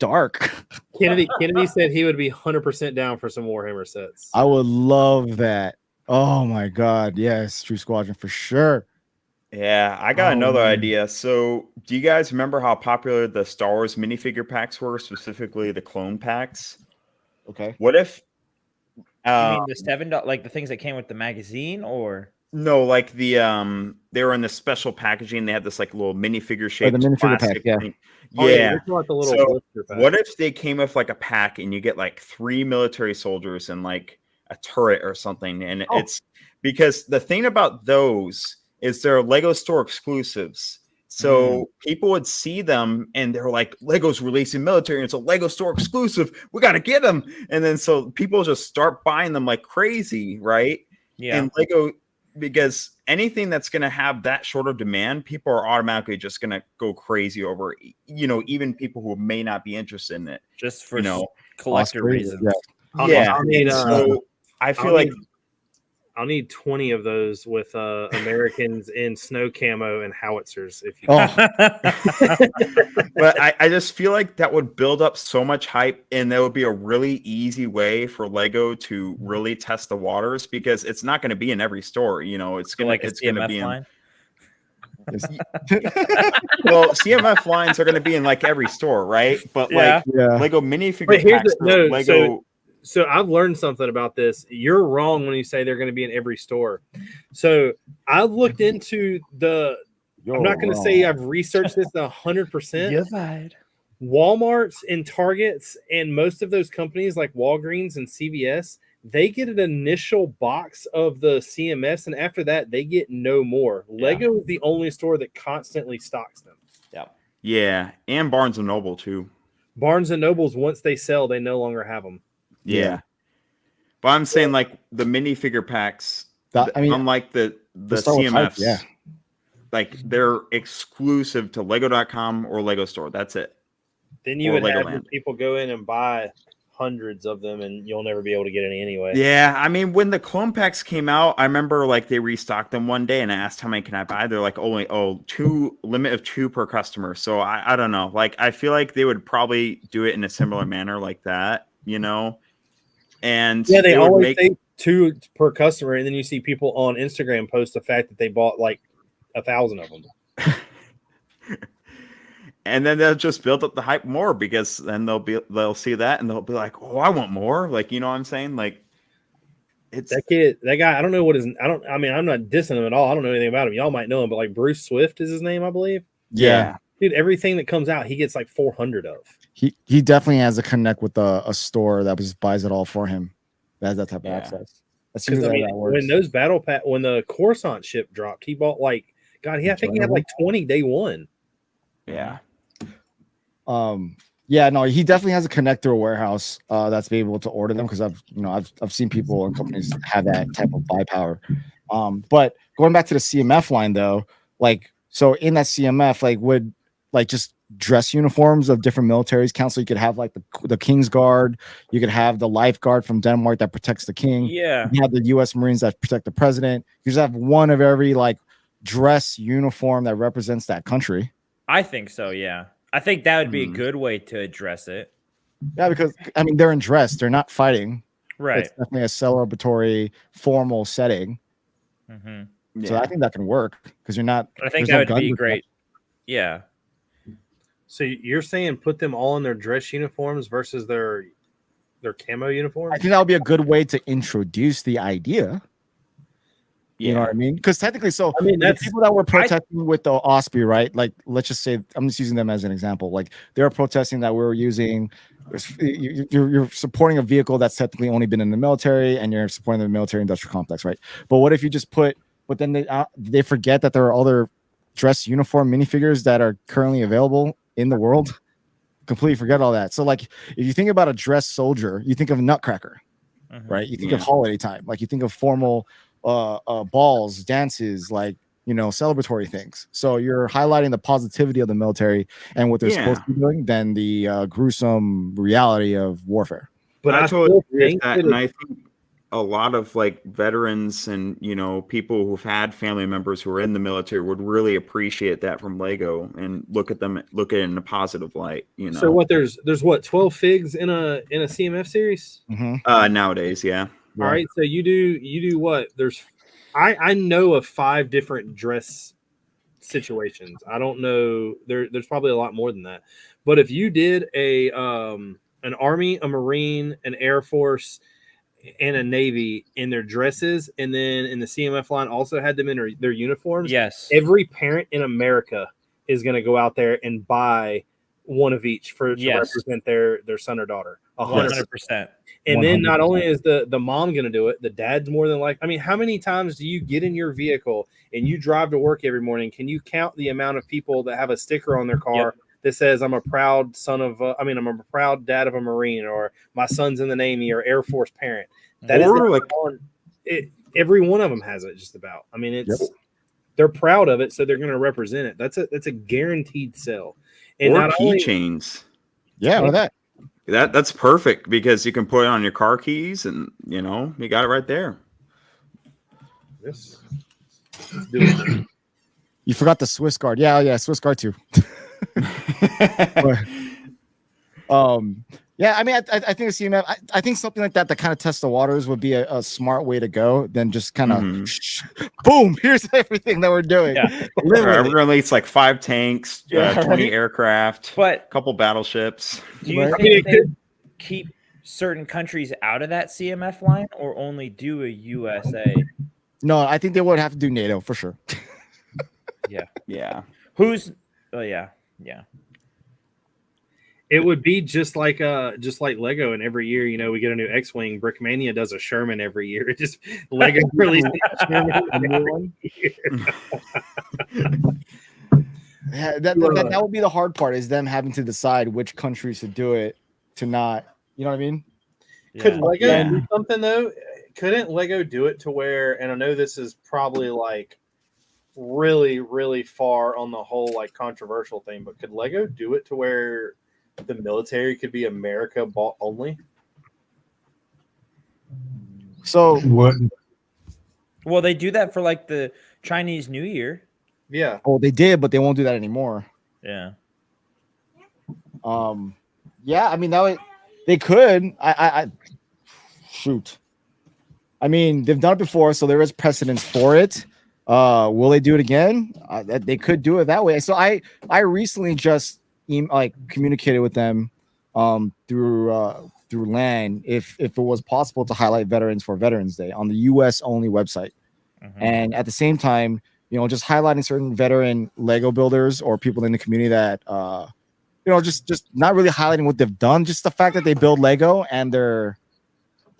dark. Kennedy said he would be 100% down for some Warhammer sets. I would love that. Oh my god, yes, True Squadron for sure. Yeah, I got Oh, another man. idea. So, do you guys remember how popular the Star Wars minifigure packs were, specifically the clone packs? Okay. What if You mean the $7, like the things that came with the magazine, or no, like the they were in this special packaging. They had this like little minifigure shaped minifigure pack, plastic yeah. thing. Oh, Yeah. it's like the little So, blister pack. what if they came with like a pack and you get like 3 military soldiers and like a turret or something? And it's because the thing about those is they're Lego store exclusives. So people would see them and they're like, Lego's releasing military, and it's a Lego store exclusive. We got to get them. And then so people just start buying them like crazy, right? yeah, And Lego, because anything that's going to have that short of demand, people are automatically just going to go crazy over, even people who may not be interested in it, just for Oscar, collector reasons. yeah. Yeah. I'll need, So I feel like I'll need 20 of those with Americans in snow camo and howitzers. If you but I just feel like that would build up so much hype, and that would be a really easy way for Lego to really test the waters, because it's not going to be in every store. It's gonna like a it's gonna CMF be line. well, CMF lines are going to be in like every store, right? But Yeah. like Lego minifigure But here's packs, Lego. So I've learned something about this. You're wrong when you say they're going to be in every store. So I've looked into I'm not going to say I've researched this 100%. You're right. Walmarts and Targets and most of those companies like Walgreens and CVS, they get an initial box of the CMS, and after that, they get no more. Lego is the only store that constantly stocks them. Yeah, and Barnes and Noble too. Barnes and Nobles, once they sell, they no longer have them. Yeah. But I'm saying like the minifigure packs, unlike the CMFs, like they're exclusive to Lego.com or Lego Store. That's it. Then you would have people go in and buy hundreds of them, and you'll never be able to get any anyway. Yeah, I mean, when the clone packs came out, I remember like they restocked them one day, and I asked how many can I buy. They're like, only limit of 2 per customer. So I don't know. Like I feel like they would probably do it in a similar manner like that, And yeah, they always say 2 per customer, and then you see people on Instagram post the fact that they bought like 1,000 of them. And then they'll just build up the hype more, because then they'll see that and they'll be like, "Oh, I want more!" Like, you know what I'm saying? Like, it's that guy. I don't know what his. I'm not dissing him at all. I don't know anything about him. Y'all might know him, but like Bruce Swift is his name, I believe. Yeah. Dude, everything that comes out, he gets like 400 of. He definitely has a connect with a store that just buys it all for him. That has that type of access. That's usually how that works. When those when the Coruscant ship dropped, he bought like I think he had like 20 day one. Yeah. He definitely has a connect through a warehouse that's be able to order them, because I've seen people and companies have that type of buy power. But going back to the CMF line though, so in that CMF, would just dress uniforms of different militaries count? So you could have like the King's Guard, you could have the Life Guard from Denmark that protects the king. Yeah, you have the U.S. Marines that protect the president. You just have one of every dress uniform that represents that country. I think so. Yeah, I think that would be a good way to address it. Yeah, because they're in dress, they're not fighting. Right. It's definitely a celebratory, formal setting. Mm-hmm. So I think that can work, because you're not. I think that would be great. Yeah. So you're saying put them all in their dress uniforms versus their camo uniforms? I think that would be a good way to introduce the idea. You know what I mean? Because technically, the people that were protesting with the Osprey, right? Let's just say, I'm just using them as an example. They were protesting that we're using, you're supporting a vehicle that's technically only been in the military, and you're supporting the military industrial complex, right? But what if you just but then they forget that there are other dress uniform minifigures that are currently available in the world? Completely forget all that. So if you think about a dress soldier, you think of a Nutcracker, right? You think of holiday time, you think of formal balls, dances, celebratory things. So you're highlighting the positivity of the military and what they're supposed to be doing than the gruesome reality of warfare. But I I totally still agree with think that, that and I think a lot of like veterans and people who've had family members who are in the military would really appreciate that from Lego and look at it in a positive light. so what there's what 12 figs in a CMF series. Nowadays, yeah. All right, so you do what? I know of 5 different dress situations. I don't know. There's probably a lot more than that. But if you did an Army, a Marine, an Air Force, and a Navy in their dresses, and then in the CMF line also had them in their uniforms. Yes. Every parent in America is going to go out there and buy one of each to represent their son or daughter. 100%. And then not only is the mom going to do it, the dad's more than like. I mean, how many times do you get in your vehicle and you drive to work every morning? Can you count the amount of people that have a sticker on their car that says, I'm a proud son of, I'm a proud dad of a Marine, or my son's in the Navy, or Air Force parent? That is every one of them has it just about. I mean, they're proud of it, so they're going to represent it. That's a guaranteed sell. And or keychains. Yeah, or that. That's perfect because you can put it on your car keys and you got it right there. Let's do it. You forgot the Swiss Guard. Yeah, Swiss Guard too. Yeah, I mean, I think the CMF, I think something like that kind of tests the waters would be a smart way to go than just kind of boom, here's everything that we're doing. Yeah. We're going to release like 5 tanks, 20 aircraft, but a couple battleships. Do you think they keep certain countries out of that CMF line or only do a USA? No, I think they would have to do NATO for sure. Yeah. Who's yeah. It would be just like Lego, and every year, we get a new X-wing. Brickmania does a Sherman every year. It just Lego releases a new one. Yeah, that would be the hard part, is them having to decide which countries to do it, to not, you know what I mean? Could Lego do something though? Couldn't Lego do it to where, and I know this is probably like really, really far on the whole like controversial thing, but could Lego do it to where the military could be America bought only? So what? Well, they do that for like the Chinese New Year. Yeah. Oh, they did, but they won't do that anymore. Yeah. Yeah, I mean, they could. I shoot. I mean, they've done it before, so there is precedence for it. Will they do it again? They could do it that way. So I recently just communicated with them through LAN if it was possible to highlight veterans for Veterans Day on the US only website. And at the same time, just highlighting certain veteran Lego builders or people in the community that just not really highlighting what they've done, just the fact that they build Lego and they're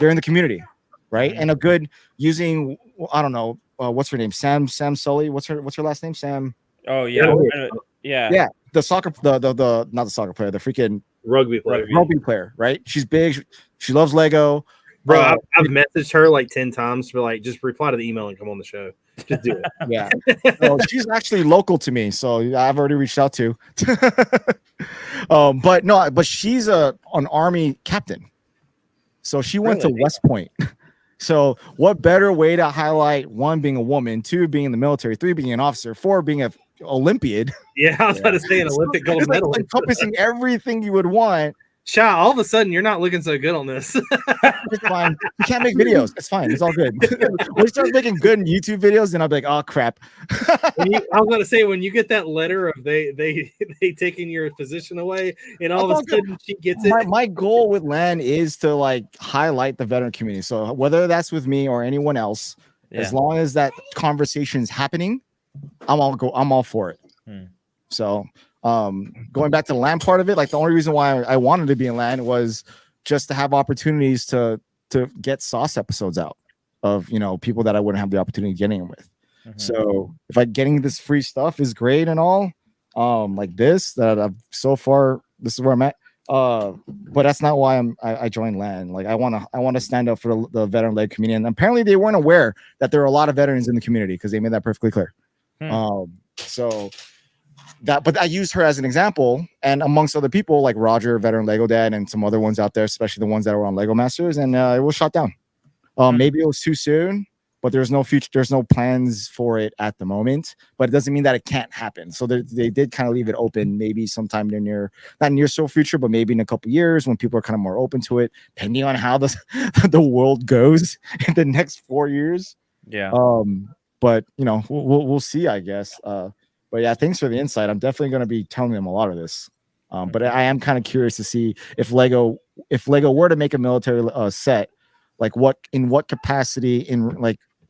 in the community, right? And a good using, I don't know, what's her name? Sam Sully. What's her last name? Sam. Oh yeah. Yeah. The soccer, the not the soccer player, the freaking rugby player. Rugby player, right? She's big. She loves Lego. Bro, I've messaged her like 10 times to be like, just reply to the email and come on the show. Just do it. Yeah. So she's actually local to me, so I've already reached out to. But she's an Army captain. So she went to West Point. So what better way to highlight, 1, being a woman, 2, being in the military, 3, being an officer, 4, being an Olympiad. Yeah, I was about to say an Olympic gold medal. Encompassing everything you would want. Sha, all of a sudden you're not looking so good on this. It's fine. You can't make videos. It's fine. It's all good. When you start making good YouTube videos, then I'll be like, oh crap. I was going to say, when you get that letter of they taking your position away, and all of a sudden she gets it. My goal with LAN is to highlight the veteran community. So whether that's with me or anyone else, as long as that conversation is happening, I'm all for it. So going back to the LAN part of it, the only reason why I wanted to be in LAN was just to have opportunities to get sauce episodes out of people that I wouldn't have the opportunity of getting with. So if getting this free stuff is great and all, like this that I've so far, this is where I'm at. But that's not why I joined LAN. I want to stand up for the veteran led community, and apparently they weren't aware that there are a lot of veterans in the community because they made that perfectly clear. So but I used her as an example, and amongst other people like Roger, veteran Lego dad, and some other ones out there, especially the ones that were on Lego Masters, and it was shot down. Maybe it was too soon, but there's no plans for it at the moment. But it doesn't mean that it can't happen. So they did kind of leave it open, maybe sometime not near so future, but maybe in a couple years when people are kind of more open to it, depending on how the world goes in the next 4 years. Yeah. But we'll see, I guess. But yeah, thanks for the insight. I'm definitely going to be telling them a lot of this. But I am kind of curious to see if Lego were to make a military set, like in what capacity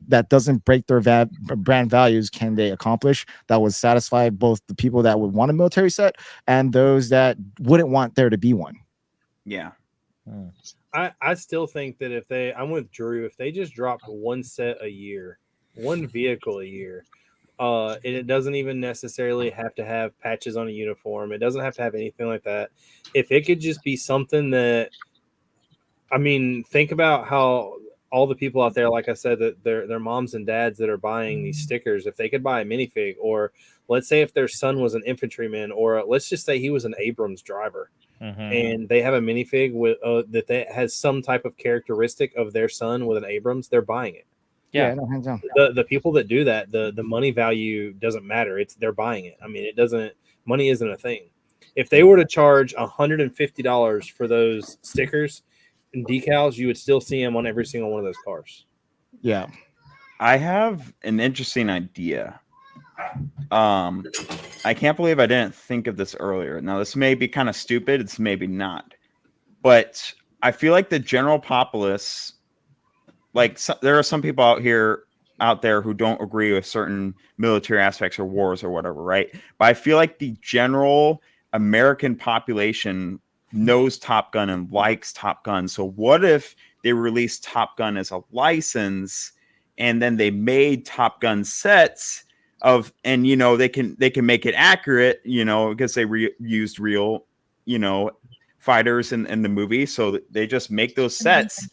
that doesn't break their brand values can they accomplish that would satisfy both the people that would want a military set and those that wouldn't want there to be one. Yeah. I still think that I'm with Drew, if they just dropped one set a year, one vehicle a year, and it doesn't even necessarily have to have patches on a uniform. It doesn't have to have anything like that. If it could just be something that, I mean, think about how all the people out there, like I said, that their moms and dads that are buying these stickers, if they could buy a minifig, or let's say if their son was an infantryman, or let's just say he was an Abrams driver, and they have a minifig with that has some type of characteristic of their son with an Abrams, they're buying it. Yeah, no, hands down. The people that do that, the money value doesn't matter. They're buying it. I mean, money isn't a thing. If they were to charge $150 for those stickers and decals, you would still see them on every single one of those cars. Yeah. I have an interesting idea. I can't believe I didn't think of this earlier. Now, this may be kind of stupid. It's maybe not. But I feel like the general populace, there are some people out there who don't agree with certain military aspects or wars or whatever, right? But I feel like the general American population knows Top Gun and likes Top Gun. So what if they released Top Gun as a license and then they made Top Gun sets and they can make it accurate, because they used real, fighters in the movie. So they just make those sets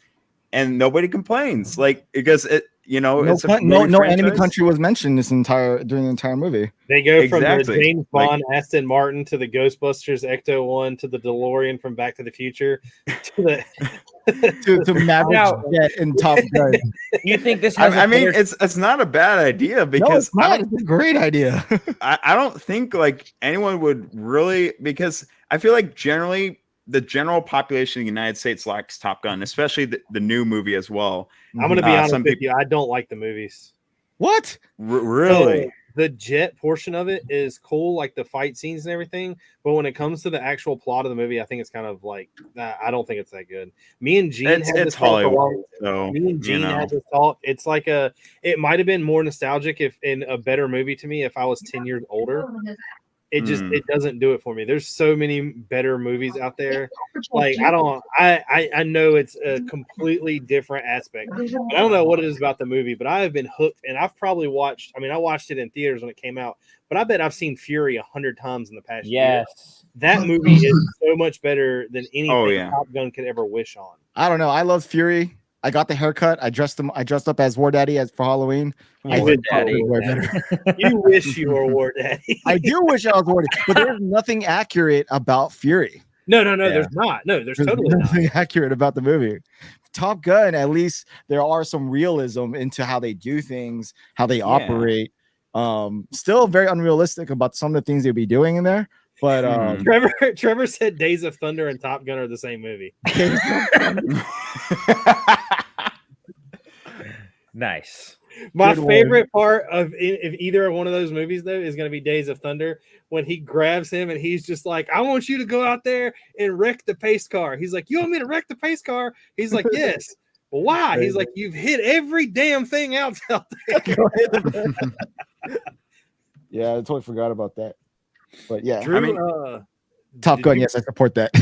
and nobody complains, because no enemy country was mentioned during the entire movie. They go from the James Bond Aston Martin to the Ghostbusters Ecto-1 to the DeLorean from Back to the Future to the to Maverick Jet in Top Gun. You think this has it's not a bad idea, because it's a great idea. I don't think anyone would really, because I feel like generally the general population of the United States likes Top Gun, especially the new movie as well. I'm going to be honest with you. I don't like the movies. What? Really? So, the jet portion of it is cool, like the fight scenes and everything. But when it comes to the actual plot of the movie, I think it's kind of I don't think it's that good. Me and Gene had this Hollywood. So, me and Gene had this talk. It's it might have been more nostalgic in a better movie to me if I was 10 years older. It doesn't do it for me. There's so many better movies out there. I know it's a completely different aspect. But I don't know what it is about the movie, but I have been hooked, and I've probably watched. I mean, I watched it in theaters when it came out, but I bet I've seen Fury 100 times in the past year. That movie is so much better than anything Top Gun could ever wish on. I don't know. I love Fury. I got the haircut. I dressed up as War Daddy for Halloween. War Daddy. You wish you were War Daddy. I do wish I was War Daddy, but there's nothing accurate about Fury. No, there's not. No, there's totally nothing accurate about the movie. Top Gun, at least there are some realism into how they do things, how they operate. Still very unrealistic about some of the things they'll be doing in there. But Trevor said Days of Thunder and Top Gun are the same movie. Nice. My favorite part of either one of those movies, though, is going to be Days of Thunder, when he grabs him and he's just like, I want you to go out there and wreck the pace car. He's like, you want me to wreck the pace car? He's like, yes. Well, why? He's like, you've hit every damn thing out there. Yeah, I totally forgot about that. But yeah, Drew, Top Gun, yes, I support that.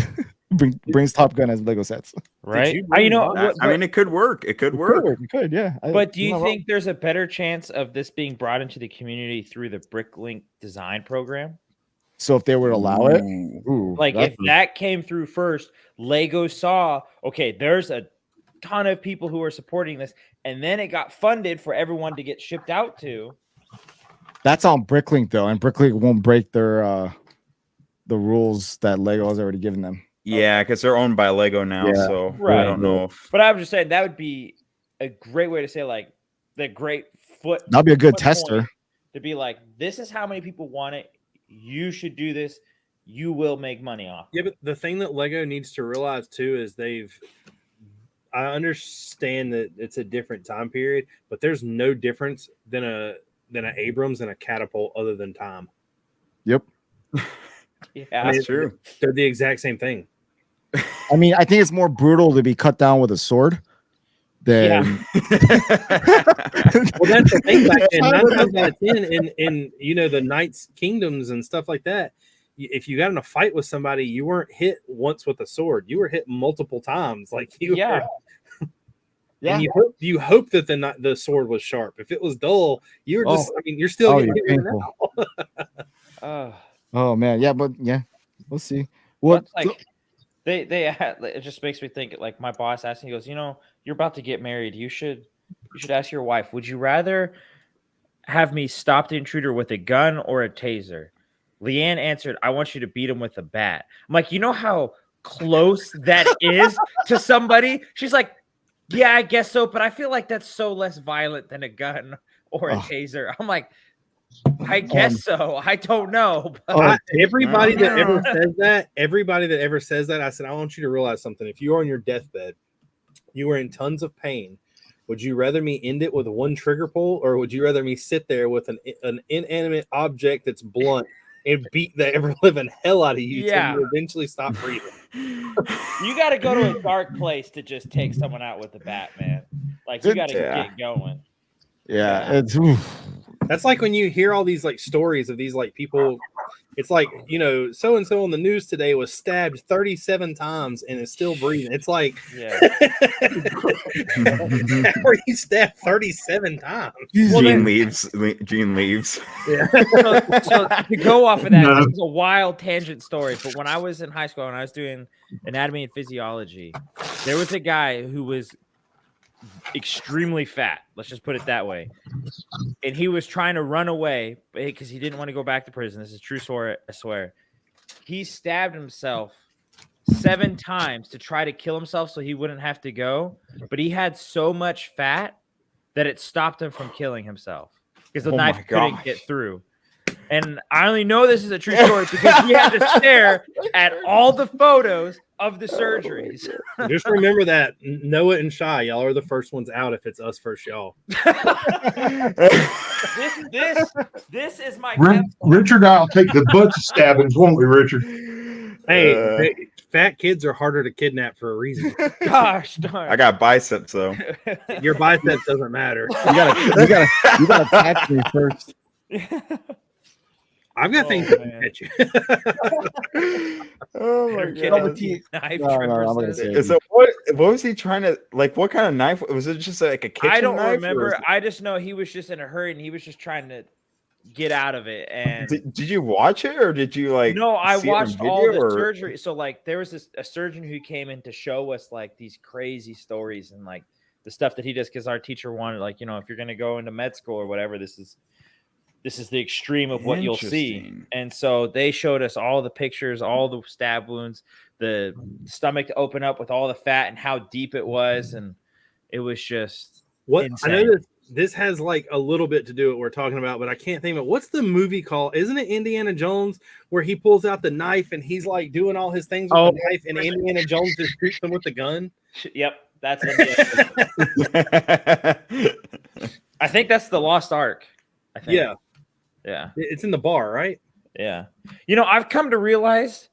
Brings Top Gun as Lego sets, right? It could work. It could work. It could, yeah. But do you think there's a better chance of this being brought into the community through the Bricklink design program? So if they would allow it, if that came through first, Lego saw, okay, there's a ton of people who are supporting this, and then it got funded for everyone to get shipped out to. That's on Bricklink though, and Bricklink won't break their the rules that Lego has already given them. Yeah, because they're owned by Lego now, Yeah. so Right. I don't know if But I was just saying that would be a great way to say like the great foot. That'd be a good foot tester. point to be like, this is how many people want it. You should do this. You will make money off. Yeah, but the thing that Lego needs to realize too is I understand that it's a different time period, but there's no difference than a Abrams and a catapult other than time. Yep. Yeah, that's true. They're the exact same thing. I mean, I think it's more brutal to be cut down with a sword than. Well, that's the thing back then. 9 times out of 10 in the Knights Kingdoms and stuff like that. If you got in a fight with somebody, you weren't hit once with a sword. You were hit multiple times. Like yeah. And you hope that the sword was sharp. If it was dull, you were just. I mean, you're still getting hit right now. Oh man, yeah, but yeah, we'll see. What like it just makes me think. Like my boss asked me, he goes, you're about to get married. You should ask your wife. Would you rather have me stop the intruder with a gun or a taser? Leanne answered, I want you to beat him with a bat. I'm like, you know how close that is to somebody? She's like, yeah, I guess so, but I feel like that's so less violent than a gun or a taser. I'm like, I guess so. I don't know. Everybody that ever says that, I said, I want you to realize something. If you are on your deathbed, you are in tons of pain. Would you rather me end it with one trigger pull, or would you rather me sit there with an inanimate object that's blunt and beat the ever living hell out of you till you eventually stop breathing? You got to go to a dark place to just take someone out with the bat, man. Like you got to get going. Yeah, it's. That's like when you hear all these like stories of these like people. It's like, so and so on the news today was stabbed 37 times and is still breathing. It's like, how are you stabbed 37 times? Gene leaves. Yeah. So to go off of that, this is a wild tangent story. But when I was in high school and I was doing anatomy and physiology, there was a guy who was extremely fat. Let's just put it that way. And he was trying to run away because he didn't want to go back to prison. This is true story, I swear. He stabbed himself 7 times to try to kill himself so he wouldn't have to go. But he had so much fat that it stopped him from killing himself because the knife couldn't get through. And I only know this is a true story because he had to stare at all the photos of the surgeries. Just remember that Noah and Shy, y'all are the first ones out if it's us first, y'all. This is my Richard. I'll take the butts of stabbings, won't we, Richard? Hey, fat kids are harder to kidnap for a reason. Gosh darn. I got biceps though. Your biceps doesn't matter. You gotta catch me first. I've got things that can catch you. Oh my god! So what was he trying to like? What kind of knife was it? Just like a kitchen knife? I don't remember. I just know he was just in a hurry and he was just trying to get out of it. And did you watch it or did you like? No, I watched all the surgery. So like, there was a surgeon who came in to show us like these crazy stories and like the stuff that he does because our teacher wanted like, if you're gonna go into med school or whatever, this is the extreme of what you'll see. And so they showed us all the pictures, all the stab wounds, the stomach to open up with all the fat and how deep it was. And it was just insane. I know this has like a little bit to do with what we're talking about, but I can't think of it. What's the movie called? Isn't it Indiana Jones where he pulls out the knife and he's like doing all his things with the knife and Indiana Jones just shoots him with the gun? Yep. That's it. I think that's the Lost Ark. I think. Yeah. It's in the bar, right? Yeah. I've come to realize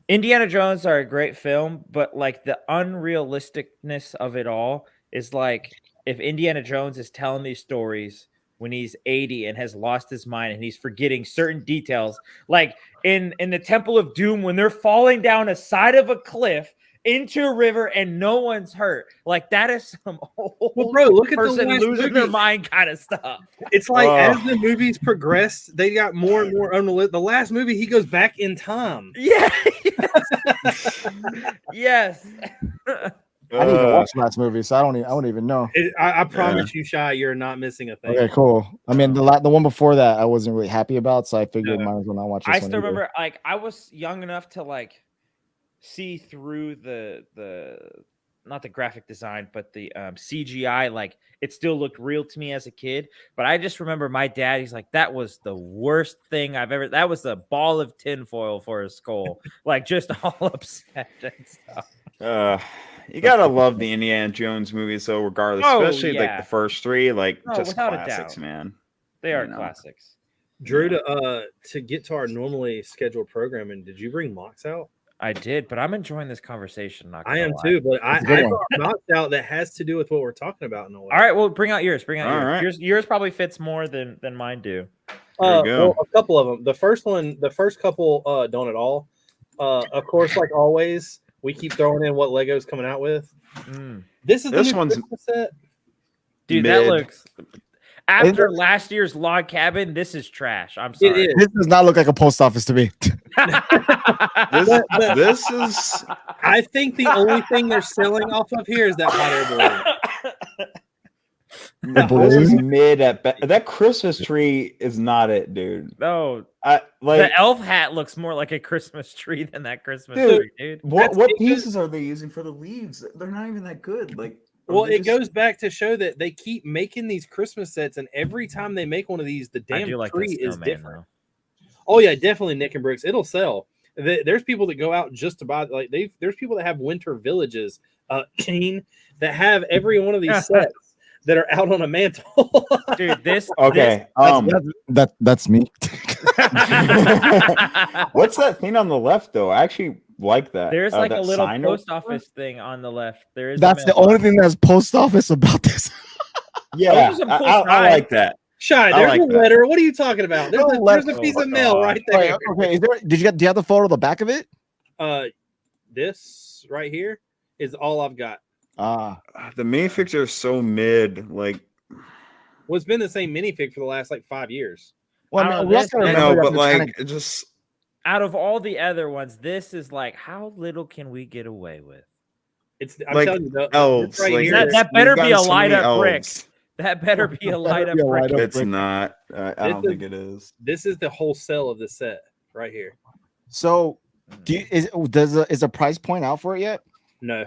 Indiana Jones are a great film, but like the unrealisticness of it all is like if Indiana Jones is telling these stories when he's 80 and has lost his mind and he's forgetting certain details, like in the Temple of Doom when they're falling down a side of a cliff into a river and no one's hurt. Like that is some old look at person the last losing movie. their mind kind of stuff. It's like as the movies progress, they got more and more unrealistic. The last movie, he goes back in time. Yeah. Yes. I didn't even watch the last movie, so I don't even know. I promise you, Shy, you're not missing a thing. Okay, cool. I mean, the one before that I wasn't really happy about, so I figured might as well not watch this I one still either. remember, like, I was young enough to like see through the not the graphic design, but the CGI. Like, it still looked real to me as a kid. But I just remember my dad. He's like, "That was the worst thing I've ever." That was a ball of tinfoil for a skull, like just all upset and stuff. You gotta love the Indiana Jones movies, though, regardless. Oh, Especially like yeah. the first three, like No, just without a classics, doubt. man. They are You know. classics. Drew, to get to our normally scheduled programming, did you bring Mox out? I did, but I'm enjoying this conversation. Not I gonna am lie. too, but I It's a good one. brought Mox out that has to do with what we're talking about in a way. All right, well, bring out yours. Bring out All yours. right. Yours probably fits more than mine do. There you go. Well, a couple of them. The first couple don't at all. Of course, like always, we keep throwing in what Lego's coming out with. This is This the new one's Christmas set. Dude, Mid. that looks. After last year's log cabin, this is trash. I'm sorry. It is. This does not look like a post office to me. This is I think the only thing they're selling off of here is that hot air balloon. this is mid at best. That Christmas tree is not it, dude. No, I like the elf hat looks more like a Christmas tree than that Christmas Dude. tree, dude. what That's- pieces are they using for the leaves? They're not even that good. Like, Well, they it just- goes back to show that they keep making these Christmas sets, and every time they make one of these, the I damn do like tree that is snowman, different. though. Oh yeah, definitely Nick and Bricks. It'll sell. There's people that go out just to buy. Like there's people that have winter villages, Gene, that have every one of these sets that are out on a mantle. Dude, this. Okay. That's me. What's that thing on the left though? I actually like that. There's like a that little sign post over- office thing on the left. There is. That's the only thing that's post office about this. Yeah, Those are some cool I signs. like that. Shy, I there's like a that. letter. What are you talking about? There's, No there's a letter. piece Oh, of mail God. right Wait, there. okay, do you have the photo of the back of it? This right here is all I've got. The minifigs are so mid. Like, Well, it's been the same minifig for the last like 5 years. Well, I I don't mean, we also know, gotta I remember know, that but they're trying like, to- it just Out of all the other ones, this is like, how little can we get away with? I'm like telling you, this elves. right Like, here. That we've better be gotten a so many light-up elves. brick. That better be a light up be a brick. light-up It's brick. not. I don't This think it is. This is the whole sell of the set right here. So, is a price point out for it yet? No,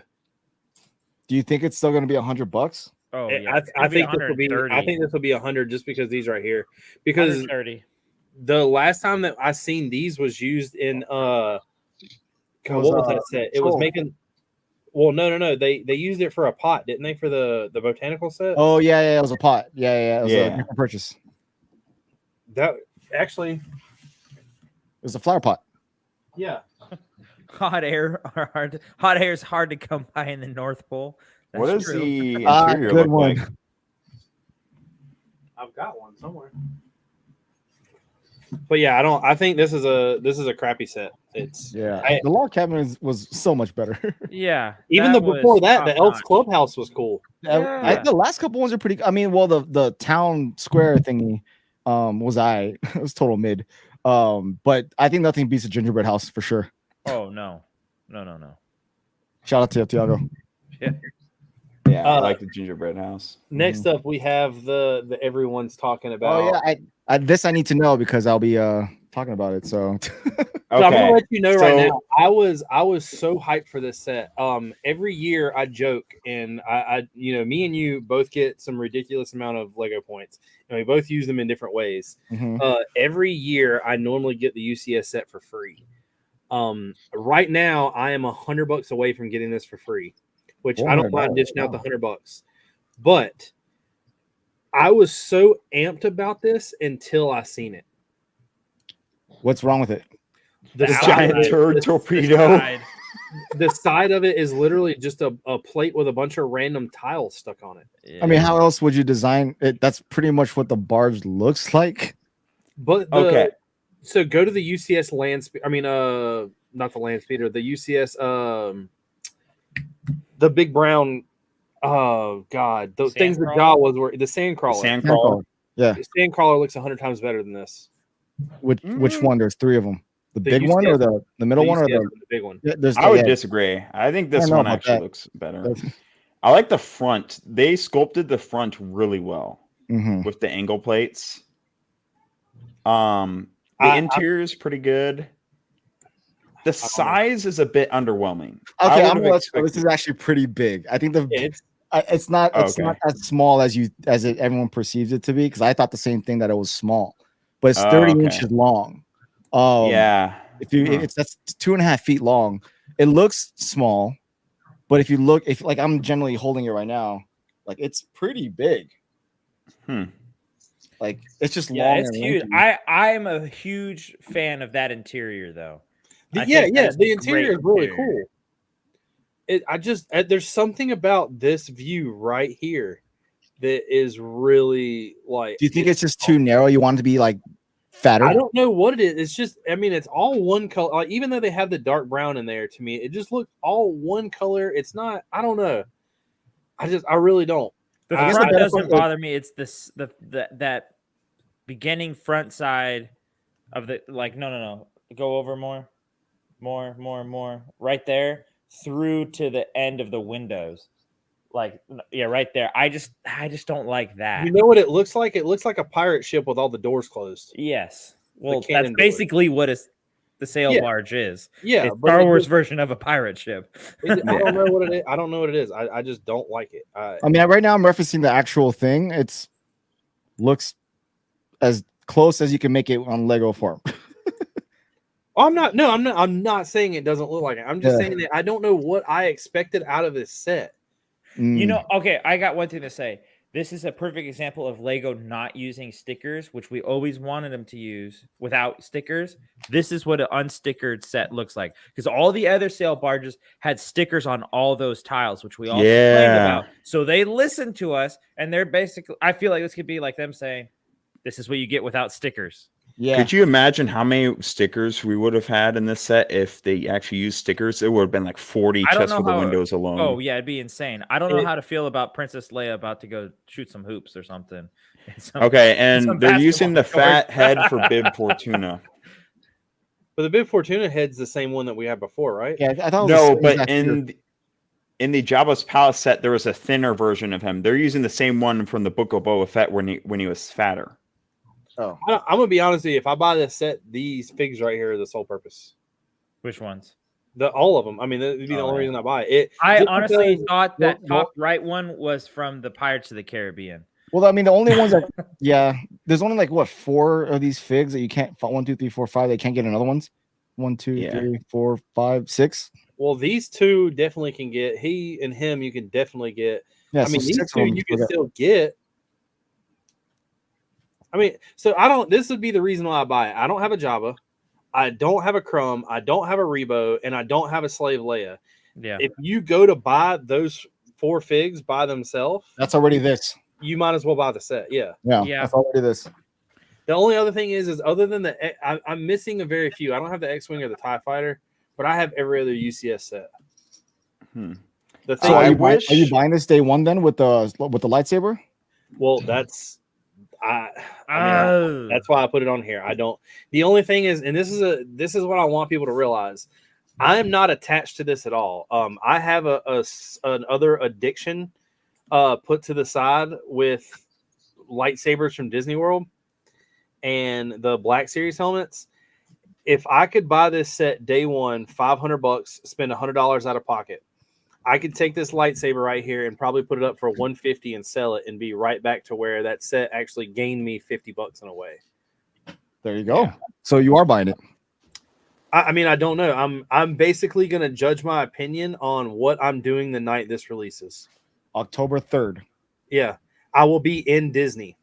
Do you think it's still going to be $100? Oh, I- yeah. I think this will be. I think this will be 100 just because these right here. Because 130. the last time that I seen these was used in God, It was, what was that set? It was Troll. making. Well, no. They used it for a pot, didn't they? For the botanical set. Oh yeah, it was a pot. Yeah, it was Yeah. a different purchase. That actually, It was a flower pot. yeah. Hot air are hard. Hot air is hard to come by in the North Pole. What That's does true. the interior Good look one. like? I've got one somewhere. But yeah, I think this is a crappy set. It's Yeah, I- the log cabin was so much better. Yeah. even that though before was that, the Elks top-notch. Clubhouse was cool. Yeah. The last couple ones are pretty. I mean, well, the town square thingy, was it was total mid. But I think nothing beats a gingerbread house for sure. Oh no. Shout out to Tiago. Yeah, I Uh, like the gingerbread house. Next up, we have the everyone's talking about. Oh yeah, I need to know because I'll be talking about it. So So I'm gonna Okay. let you know right So- now. I was so hyped for this set. Every year I joke and I me and you both get some ridiculous amount of Lego points, and we both use them in different ways. mhm. Every year I normally get the UCS set for free. Right now I am $100 away from getting this for free, which I don't mind $100, dishing out the wow. $100. But I was so amped about this until I seen it. What's wrong with it? The The side Giant of it- turd the- torpedo. Side. the side of it is literally just a plate with a bunch of random tiles stuck on it. I mean, how else would you design it? That's pretty much what the barge looks like. But Okay. So go to the UCS land speed. I mean, not the land speeder. The UCS, the big brown. Oh God, those things that Sandcrawler? jaw was were the sand crawler. Sandcrawler. Yeah. The sand crawler looks 100 times better than this. Which one? There's 3 of them. The big one or the middle one or UCS the big one? Yeah, there's, I would yeah, disagree. I think this don't know one about actually that. looks better. That's- I like the front. They sculpted the front really well Mhm. with the angle plates. The interior is pretty good. The size is a bit underwhelming. Okay, I I'm would gonna have let you know, this is actually pretty big. I think It's it's not Okay. as small as everyone perceives it to be, because I thought the same thing, that it was small, but it's 30 okay. inches long. Yeah. If that's 2.5 feet long, it looks small, but if like I'm generally holding it right now, like it's pretty big. Like it's just Yeah, long it's and huge. lengthy. I'm a huge fan of that interior, though. I yeah, think that yeah. is The a interior is great really interior. cool. There's something about this view right here that is really like. Do you think it's just too narrow? You want it to be like fatter? I don't know what it is. It's just, I mean, it's all one color. Like, even though they have the dark brown in there, to me, it just looks all one color. It's not. I don't know. I really don't. The I guess front the better doesn't part- bother me. It's that beginning front side of the no. Go over more, right there through to the end of the windows. Like yeah, right there. I just don't like that. You know what it looks like? It looks like a pirate ship with all the doors closed. Yes. Well, cannon that's doors. basically what the sail Yeah. barge is. Yeah, It's but Star it Wars just- version of a pirate ship. I don't know what it is. I don't know what it is. I just don't like it. I mean, right now I'm referencing the actual thing. It's looks as close as you can make it on Lego form. I'm not. No, I'm not. I'm not saying it doesn't look like it. I'm just Yeah. saying that I don't know what I expected out of this set. You know, okay, I got one thing to say. This is a perfect example of Lego not using stickers, which we always wanted them to use without stickers. This is what an unstickered set looks like, because all the other sail barges had stickers on all those tiles, which we all complained about. So they listened to us, and they're basically, I feel like this could be like them saying, this is what you get without stickers. Yeah. Could you imagine how many stickers we would have had in this set if they actually used stickers? It would have been like 40 I don't just know for the how- windows alone. Oh, yeah, it'd be insane. I don't know how to feel about Princess Leia about to go shoot some hoops or something. Okay, some and they're using the basketball fat court. head for Bib Fortuna. But the Bib Fortuna head's the same one that we had before, right? Yeah, I thought it was No, the same but exact figure. in the Jabba's Palace set, there was a thinner version of him. They're using the same one from the Book of Boba Fett when he was fatter. Oh, I'm gonna be honest with you. If I buy this set, these figs right here are the sole purpose. Which ones? All of them. I mean, that'd be the Oh, only yeah. reason I buy it. I just honestly because- thought that well- top right one was from the Pirates of the Caribbean. well, I mean, the only ones that, yeah, there's only like what 4 of these figs that you can't. 1, 2, 3, 4, 5. They can't get another ones. 1, 2, Yeah. 3, 4, 5, 6. Well, these two definitely can get. He and him, you can definitely get. Yeah, I mean, so these 6 two of them. you can still get. I mean, so I don't. This would be the reason why I buy it. I don't have a Jabba, I don't have a Crumb, I don't have a Rebo, and I don't have a Slave Leia. Yeah. If you go to buy those 4 figs by themselves, That's already this. you might as well buy the set. Yeah. Yeah, Yeah. that's already this. The only other thing is other than I'm missing a very few. I don't have the X-wing or the TIE Fighter, but I have every other UCS set. Hmm. The thing, So I are wish- you buying this day one then with the lightsaber? well, that's I mean, Oh. that's why I put it on here. I don't. The only thing is, and this is what I want people to realize. I am not attached to this at all. I have another addiction put to the side with lightsabers from Disney World and the Black Series helmets. If I could buy this set day one, $500, spend $100 out of pocket, I could take this lightsaber right here and probably put it up for $150 and sell it and be right back to where that set actually gained me $50 in a way. There you go. So you are buying it. I mean, I don't know. I'm basically going to judge my opinion on what I'm doing the night this releases. October 3rd. Yeah, I will be in Disney.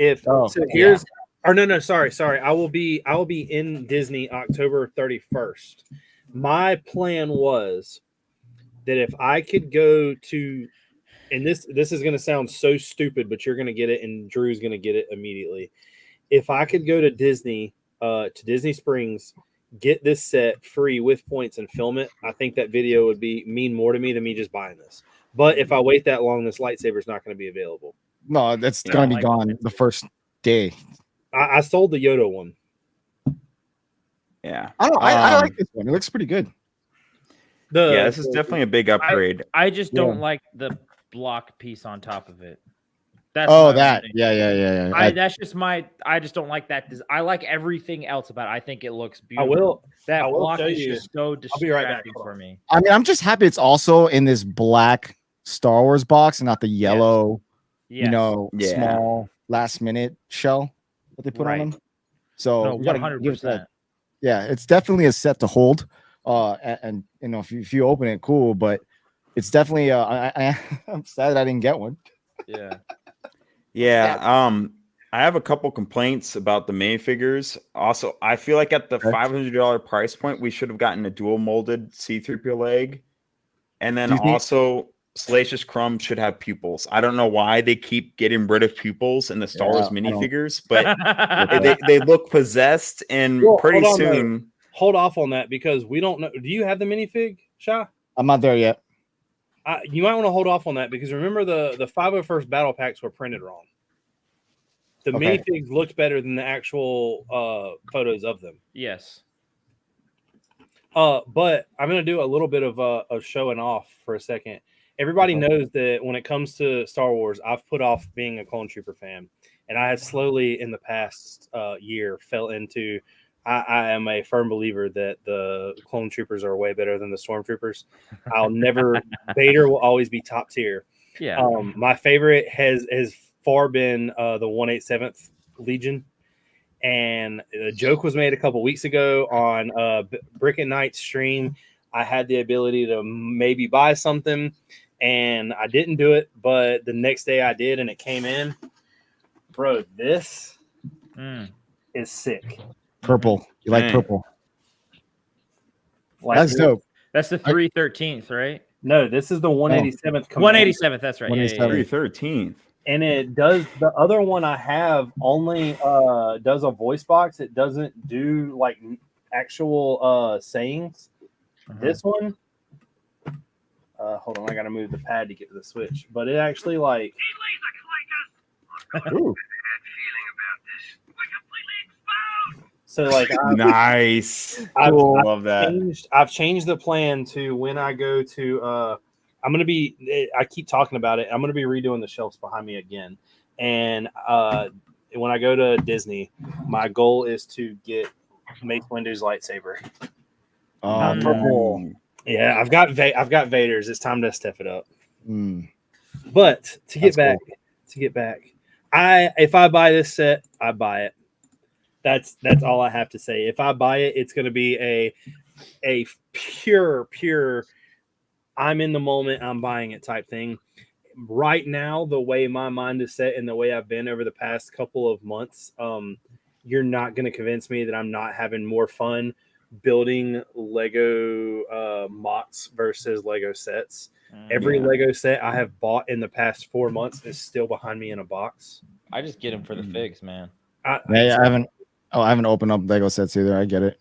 Or no, sorry. I will be in Disney October 31st. My plan was that if I could go to, and this is going to sound so stupid, but you're going to get it, and Drew's going to get it immediately. If I could go to Disney Springs, get this set free with points and film it, I think that video would mean more to me than me just buying this. But if I wait that long, this lightsaber is not going to be available. No, that's Yeah, gonna be like- gone the first day. I sold the Yoda one. Yeah. I don't. I like this one. It looks pretty good. Yeah, this is definitely a big upgrade. I just don't like the block piece on top of it. That's that. Yeah. that's just I just don't like that. I like everything else about it. I think it looks beautiful. I will block show is you. just so I'll be right back. distracting for me. I mean, I'm just happy it's also in this black Star Wars box and not the yellow, Yes. small last minute shell that they put on them. So No, we gotta 100%. give it that. Yeah, it's definitely a set to hold. And if you open it, cool. But it's definitely I'm sad that I didn't get one. Yeah. Yeah. I have a couple complaints about the minifigures. Also, I feel like at the $500 price point, we should have gotten a dual molded C-3PO leg. And then also, Salacious Crumb should have pupils. I don't know why they keep getting rid of pupils in the Star Wars minifigures, but they look possessed, and pretty soon. Hold off on that because we don't know. Do you have the minifig, Sha? I'm not there yet. You might want to hold off on that because remember the 501st battle packs were printed wrong. The minifigs looked better than the actual photos of them. Yes. But I'm going to do a little bit of showing off for a second. Everybody knows that when it comes to Star Wars, I've put off being a Clone Trooper fan. And I have slowly in the past year fell into, I am a firm believer that the Clone Troopers are way better than the Stormtroopers. I'll never, Vader will always be top tier. Yeah. My favorite has far been the 187th Legion. And a joke was made a couple weeks ago on Brickin Knight's stream. I had the ability to maybe buy something, and I didn't do it. But the next day I did, and it came in. Bro, this is sick. Purple. You like purple? That's dope. That's the 313th, right? No, this is the 187th. 187th. That's right. 313th. And it does the other one I have only does a voice box. It doesn't do like actual sayings. This one, hold on, I gotta move the pad to get to the switch. But it actually like Ooh. So like nice. I love that. I've changed the plan to when I go to I'm gonna be. I keep talking about it. I'm gonna be redoing the shelves behind me again, and when I go to Disney, my goal is to get Mace Windu's lightsaber. Purple. Yeah, I've got Vader's. It's time to step it up. But to get back, if I buy this set, I buy it. That's all I have to say. If I buy it, it's gonna be a pure. I'm in the moment, I'm buying it type thing. Right now, the way my mind is set and the way I've been over the past couple of months, you're not going to convince me that I'm not having more fun building Lego MOCs versus Lego sets. Every Lego set I have bought in the past 4 months is still behind me in a box. I just get them for the figs, man. I haven't opened up Lego sets either. I get it.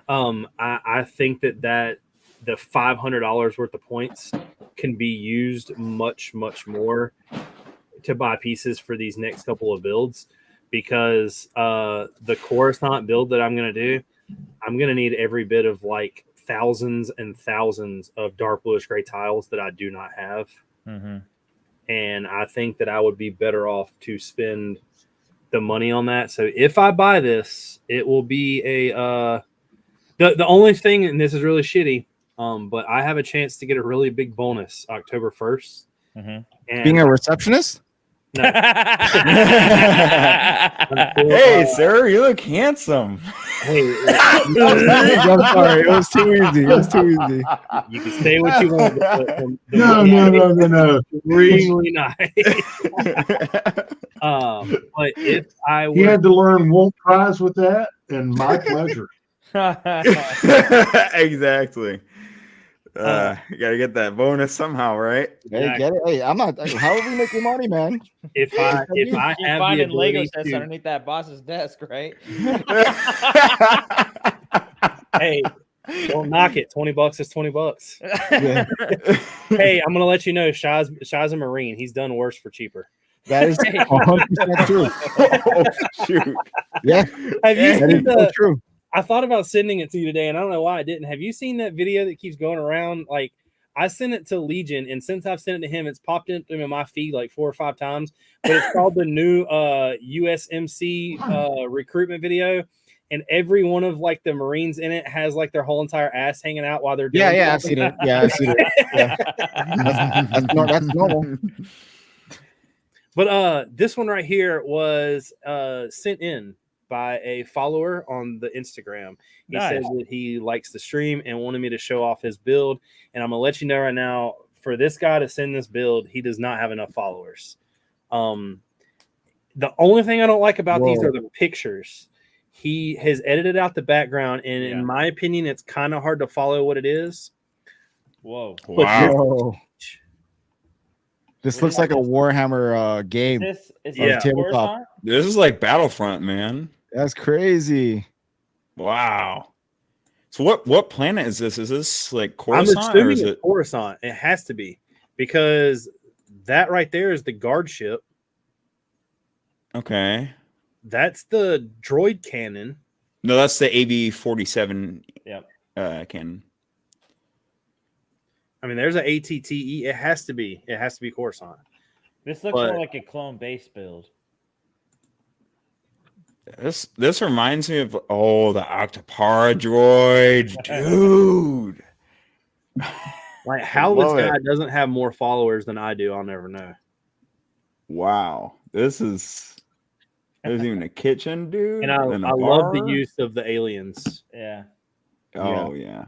I think that the $500 worth of points can be used much more to buy pieces for these next couple of builds, because the Coruscant build that I'm going to do, I'm going to need every bit of like thousands and thousands of dark bluish gray tiles that I do not have. And I think that I would be better off to spend the money on that. So if I buy this, it will be the only thing, and this is really shitty, but I have a chance to get a really big bonus October 1st. And being a receptionist? No. Hey, sir, you look handsome. Hey, I'm sorry. It was too easy. You can say what you want. But No. Really nice. But if I He had to learn won't prize with that, and my pleasure. Exactly. You gotta get that bonus somehow, right? Hey, get it. Hey, I'm not. How are we making money, man? If I You're have finding the Lego ability sets to, underneath that boss's desk, right? hey, don't knock it. $20 is $20. Yeah. Hey, I'm gonna let you know, Shaw's a Marine. He's done worse for cheaper. That is 100% true. Oh, shoot. Yeah, Have you that seen is so true. I thought about sending it to you today, and I don't know why I didn't. Have you seen that video that keeps going around? Like, I sent it to Legion, and since I've sent it to him, it's popped into my feed like 4 or 5 times. But it's called the new USMC recruitment video, and every one of like the Marines in it has like their whole entire ass hanging out while they're doing. Yeah, I've seen it. Yeah, I've seen it. Yeah. That's normal. But this one right here was sent in by a follower on the Instagram. He said that he likes the stream and wanted me to show off his build. And I'm gonna let you know right now, for this guy to send this build, he does not have enough followers. The only thing I don't like about these are the pictures. He has edited out the background, and in my opinion, it's kind of hard to follow what it is. Whoa. Wow. This looks like a Warhammer game. Is this tabletop. This is like Battlefront, man. That's crazy. Wow. So what planet is this? Is this like Coruscant? I'm assuming or is it's Coruscant. It has to be, because that right there is the guard ship. Okay. That's the droid cannon. No, that's the AV-47 cannon. I mean, there's an ATTE. It has to be. It has to be Coruscant. This looks more like a clone base build. This reminds me of the Octopara droid, dude. Like, how this guy doesn't have more followers than I do, I'll never know. Wow, there's even a kitchen, dude. And I love the use of the aliens. Yeah. Oh yeah.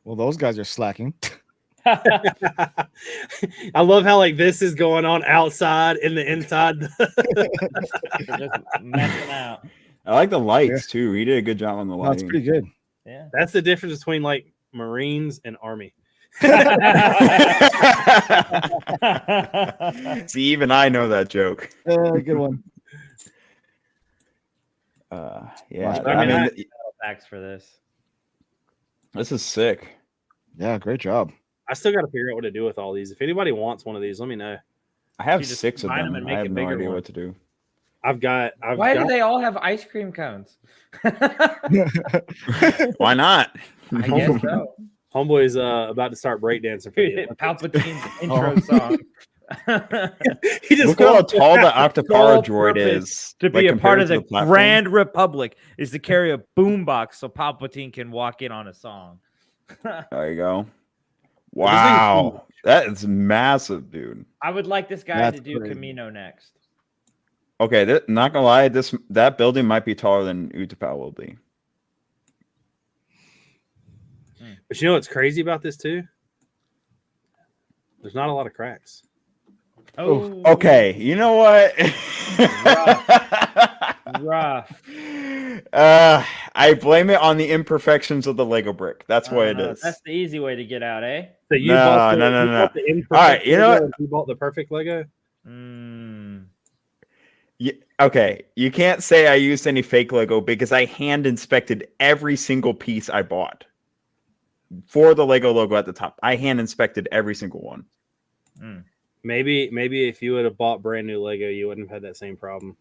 Well, those guys are slacking. I love how like this is going on outside and the inside. They're just messing out. I like the lights too. He did a good job on the lighting. That's pretty good. Yeah. That's the difference between like Marines and Army. See, even I know that joke. Good one. Yeah. I mean, facts for this. This is sick. Yeah, great job. I still got to figure out what to do with all these. If anybody wants one of these, let me know. I have You just 6 of combine them them. and I make have a no bigger idea one. what to do. Why do they all have ice cream cones? Why not? I guess so. Homeboy's about to start breakdancing for you. Palpatine's intro song. He just Look how wants tall the Octopara sole droid purpose is. to be a part of the platform. Grand Republic is to carry a boombox so Palpatine can walk in on a song. There you go. Wow. That is massive, dude. I would like this guy That's to do crazy. Camino next. Okay, not gonna lie, that building might be taller than Utapau will be. But you know what's crazy about this too? There's not a lot of cracks. Oh, Okay, you know what? rough. I blame it on the imperfections of the Lego brick. That's what it is. That's the easy way to get out, eh? So you No, bought the, no, you no, bought the imperfect All right, you know Lego what? and you bought the perfect Lego. Okay, you can't say I used any fake Lego because I hand inspected every single piece I bought for the Lego logo at the top. I hand inspected every single one. Maybe if you would have bought brand new Lego, you wouldn't have had that same problem.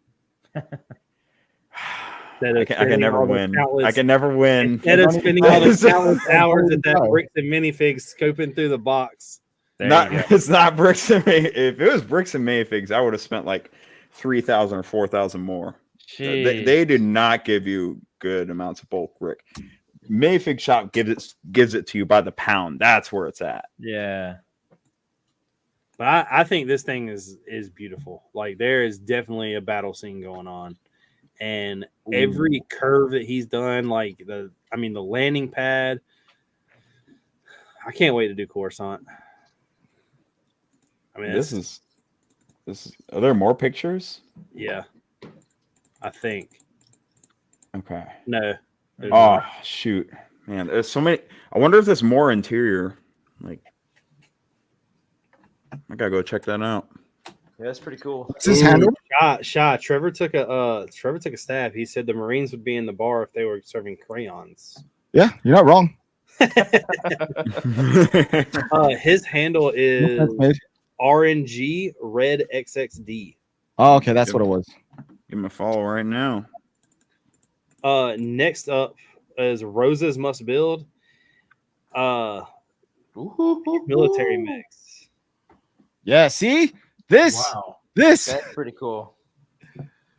I can never win. I can never win. Instead of spending all the countless hours at that Bricks and minifigs scoping through the box. It's not Bricks and May. If it was Bricks and Mayfigs, I would have spent like 3,000 or 4,000 more. They do not give you good amounts of bulk brick. Mayfig shop gives it to you by the pound. That's where it's at. Yeah. But I think this thing is beautiful. Like, there is definitely a battle scene going on. And every curve that he's done, like the landing pad, I can't wait to do Coruscant. I mean, This is. Are there more pictures? Yeah, I think. Okay. No. Oh shoot, man! There's so many. I wonder if there's more interior. Like, I gotta go check that out. Yeah, that's pretty cool. Is this handle? Shot. Trevor took a stab. He said the Marines would be in the bar if they were serving crayons. Yeah, you're not wrong. His handle is That's made. RNG Red XXD. Oh, okay, that's what it was. Give him a follow right now. Next up is Roses Must Build. Military mix. Yeah, see this. Wow. This. That's pretty cool.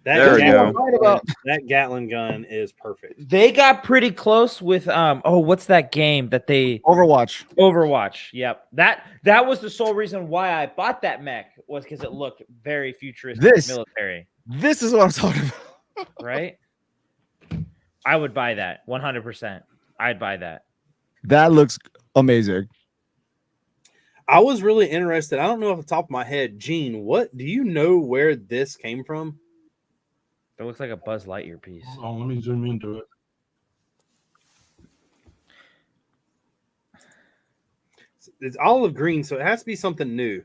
There we go. That Gatling gun is perfect. They got pretty close with what's that game that they Overwatch. Yep. That was the sole reason why I bought that mech was because it looked very futuristic military. This is what I'm talking about. Right? I would buy that 100%. I'd buy that. That looks amazing. I was really interested. I don't know off the top of my head, Gene, what do you know where this came from? It looks like a Buzz Lightyear piece. Hold on, let me zoom into it. It's olive green, so it has to be something new.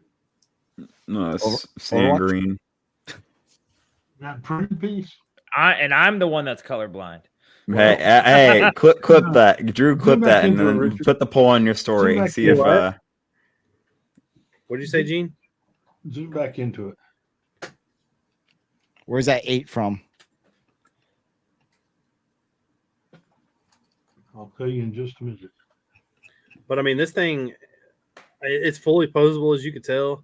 No, it's sand green. That pretty piece. I'm the one that's colorblind. Hey, clip that. Drew, clip that, and then put the poll on your story. See if. What did you say, Gene? Zoom back into it. Where's that 8 from? I'll tell you in just a minute. But I mean, this thing, it's fully posable, as you could tell.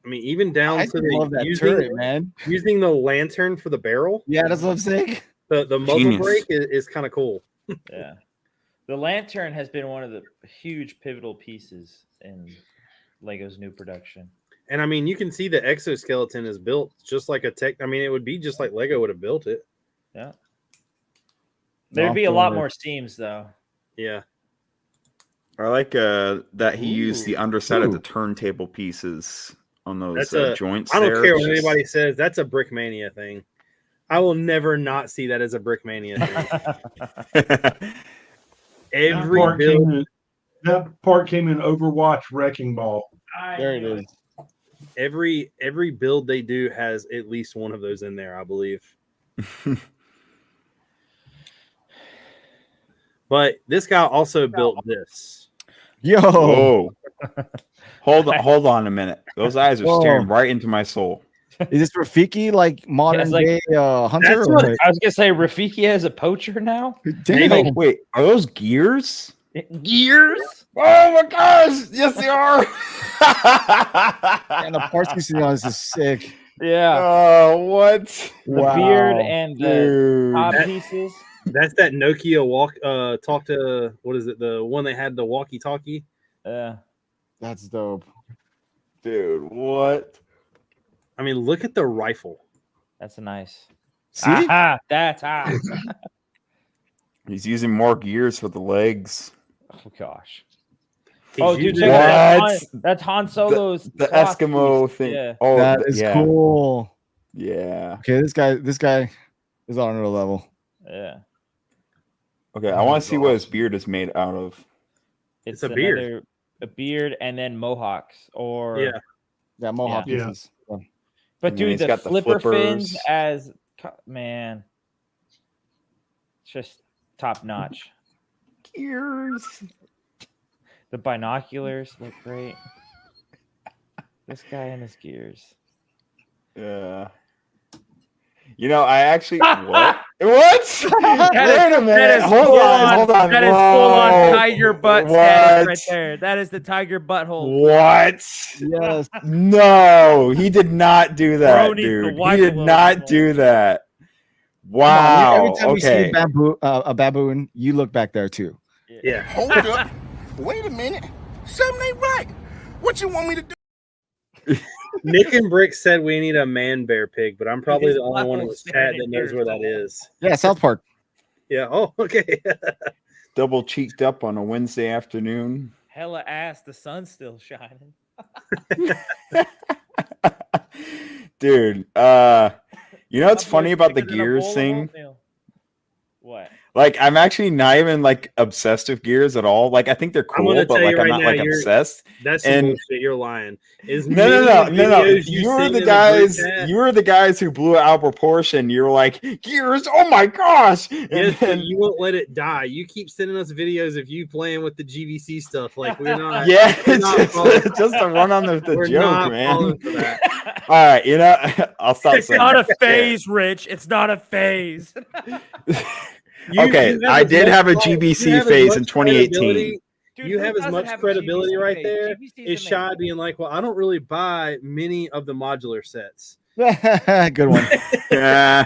I mean, even down to the turret, man. Using the lantern for the barrel. Yeah, that's what I'm saying. The muzzle brake is kind of cool. Yeah. The lantern has been one of the huge pivotal pieces in Lego's new production. And I mean, you can see the exoskeleton is built just like a tech. I mean, it would be just like Lego would have built it. Yeah. There'd be a lot more seams, though. Yeah. I like that he used the underside of the turntable pieces on those joints. I don't care what anybody says. That's a Brickmania thing. I will never not see that as a Brickmania thing. That part came in Overwatch Wrecking Ball. There it is. Every build they do has at least one of those in there, I believe. But this guy also built this. Yo. Whoa. Hold on a minute. Those eyes are staring right into my soul. Is this Rafiki like modern day hunter? I was gonna say Rafiki is a poacher now. Damn. Wait, are those gears? Gears? Oh my gosh! Yes, they are. And the parts you see on this is sick. Yeah. Oh, what? The beard and the top pieces. That's that Nokia talk to, what is it? The one they had the walkie-talkie. That's dope. Dude, what? I mean, look at the rifle. That's nice. See? Aha, that's hot. He's using more gears for the legs. Oh gosh. Dude, check that. That's Han Solo's the Eskimo piece. thing. Yeah. Oh, that is cool. Yeah. Okay, this guy is on another level. Yeah. Okay, I want to see what his beard is made out of. It's a beard. A beard and then mohawks or mohawk pieces. Yeah. But dude, the flipper fins as man, it's just top notch. Gears. The binoculars look great. This guy and his gears. Yeah. You know, I actually what? What? Wait a minute. Hold on. That is full on tiger butt status right there. That is the tiger butthole. What? Yes. No, he did not do that, dude. He did not do that. Wow. Every time you see a baboon, you look back there too. Yeah. Hold up. Wait a minute. Something ain't right. What you want me to do? Nick and Brix said we need a man bear pig, but I'm probably the only one in the chat that knows where that is. Yeah, South Park. Yeah. Oh, okay. Double cheeked up on a Wednesday afternoon. Hella ass, the sun's still shining. Dude, you know what's funny about the gears thing? What? Like, I'm actually not even like obsessed with gears at all. Like, I think they're I'm cool, gonna but tell like you I'm right not now, like obsessed. That's some And bullshit. You're lying. As no, many no. videos You were seen the in guys. group chat- You were the guys who blew it out of proportion. You were like, gears. Oh my gosh! And Yes, but then, you won't let it die. You keep sending us videos of you playing with the GVC stuff. Like we're not. yeah, we're it's not just, falling- just to run on the we're joke, not man. falling for that. All right, you know, I'll stop It's saying not a that. phase, Rich. It's not a phase. Okay, have I as did much- have a you GBC have as phase much in 2018. credibility- Dude, you who have as doesn't much have a credibility GBC right phase? there. GBC Is Shy being like, well, I don't really buy many of the modular sets. Good one. Yeah.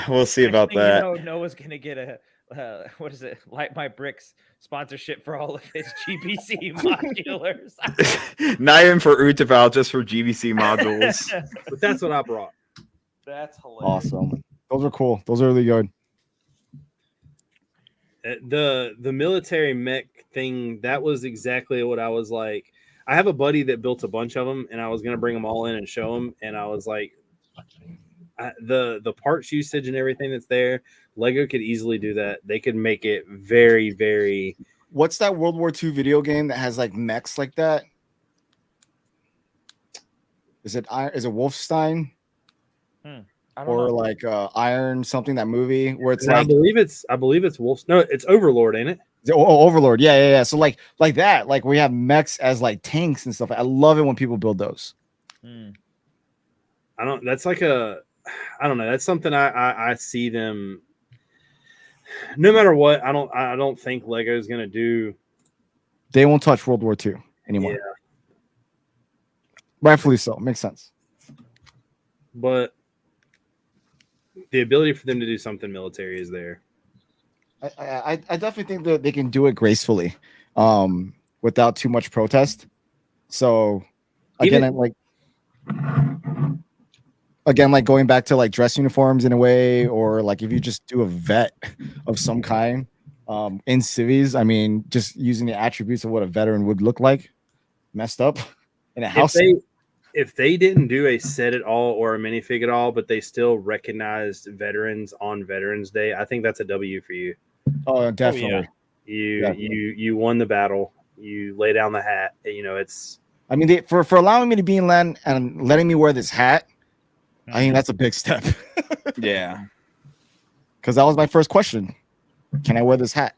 We'll see Next about thing that. You know, Noah's gonna get a what is it? Light My Bricks sponsorship for all of his GBC modulars. Not even for Utaval, just for GBC modules. But that's what I brought. That's hilarious. Awesome. Those are cool. Those are really good. The military mech thing, that was exactly what I was like. I have a buddy that built a bunch of them, and I was gonna bring them all in and show them. And I was like, the parts usage and everything that's there, Lego could easily do that. They could make it very, very. What's that World War II video game that has like mechs like that? Is it Wolfenstein I don't or know. like Iron something, that movie where it's And like I believe it's Wolf. No, it's Overlord, ain't it? Overlord. Yeah. So like that, like we have mechs as like tanks and stuff. I love it when people build those. I don't. That's like a. I don't know. That's something I see them. No matter what, I don't think Lego's gonna do. They won't touch World War II anymore. Yeah, Rightfully so. Makes sense. but the ability for them to do something military is there. I definitely think that they can do it gracefully, without too much protest. So again, like going back to like dress uniforms in a way, or like if you just do a vet of some kind in civies, I mean, just using the attributes of what a veteran would look like, messed up in a house. If they didn't do a set at all or a minifig at all, but they still recognized veterans on Veterans Day, I think that's a W for you. Oh, definitely. You won the battle. You lay down the hat. You know, it's. I mean, for allowing me to be in land and letting me wear this hat, I think that's a big step. Yeah. Because that was my first question. Can I wear this hat?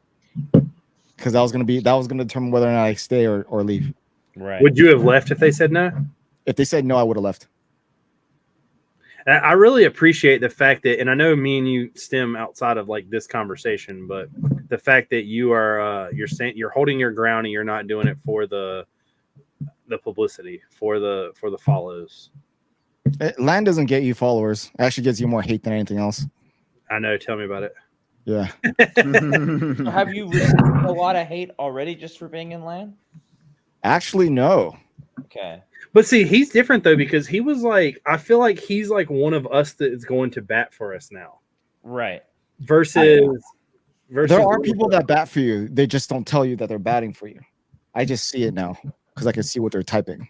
Because that was gonna determine whether or not I stay or leave. Right. Would you have left if they said no? If they said no, I would have left. And I really appreciate the fact that, and I know me and you stem outside of like this conversation, but the fact that you are you're holding your ground and you're not doing it for the publicity, for the follows. Land doesn't get you followers. It actually gets you more hate than anything else. I know. Tell me about it. Yeah. So have you received a lot of hate already just for being in land? Actually, no. Okay. But see, he's different though, because he was like, I feel like he's like one of us that is going to bat for us now. Right. Versus There are people that bat for you. They just don't tell you that they're batting for you. I just see it now because I can see what they're typing.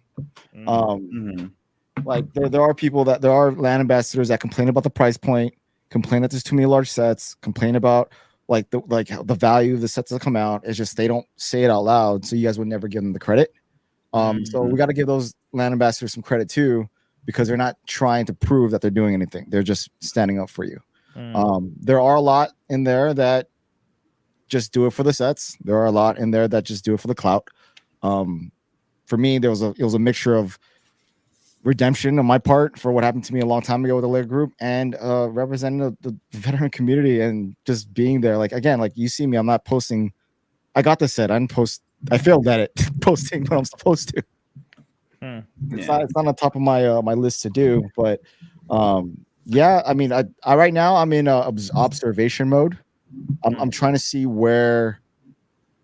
Like there are land ambassadors that complain about the price point, complain that there's too many large sets, complain about the value of the sets that come out. It's just they don't say it out loud, so you guys would never give them the credit. So we got to give those land ambassadors some credit too, because they're not trying to prove that they're doing anything. They're just standing up for you. There are a lot in there that just do it for the sets. There are a lot in there that just do it for the clout. For me, it was a mixture of redemption on my part for what happened to me a long time ago with the Lego group, and representing the veteran community and just being there. Like again, like you see me, I'm not posting. I got the set. I failed at it posting what I'm supposed to. It's not on the top of my my list to do, but yeah. I mean, I right now I'm in observation mode. I'm trying to see where.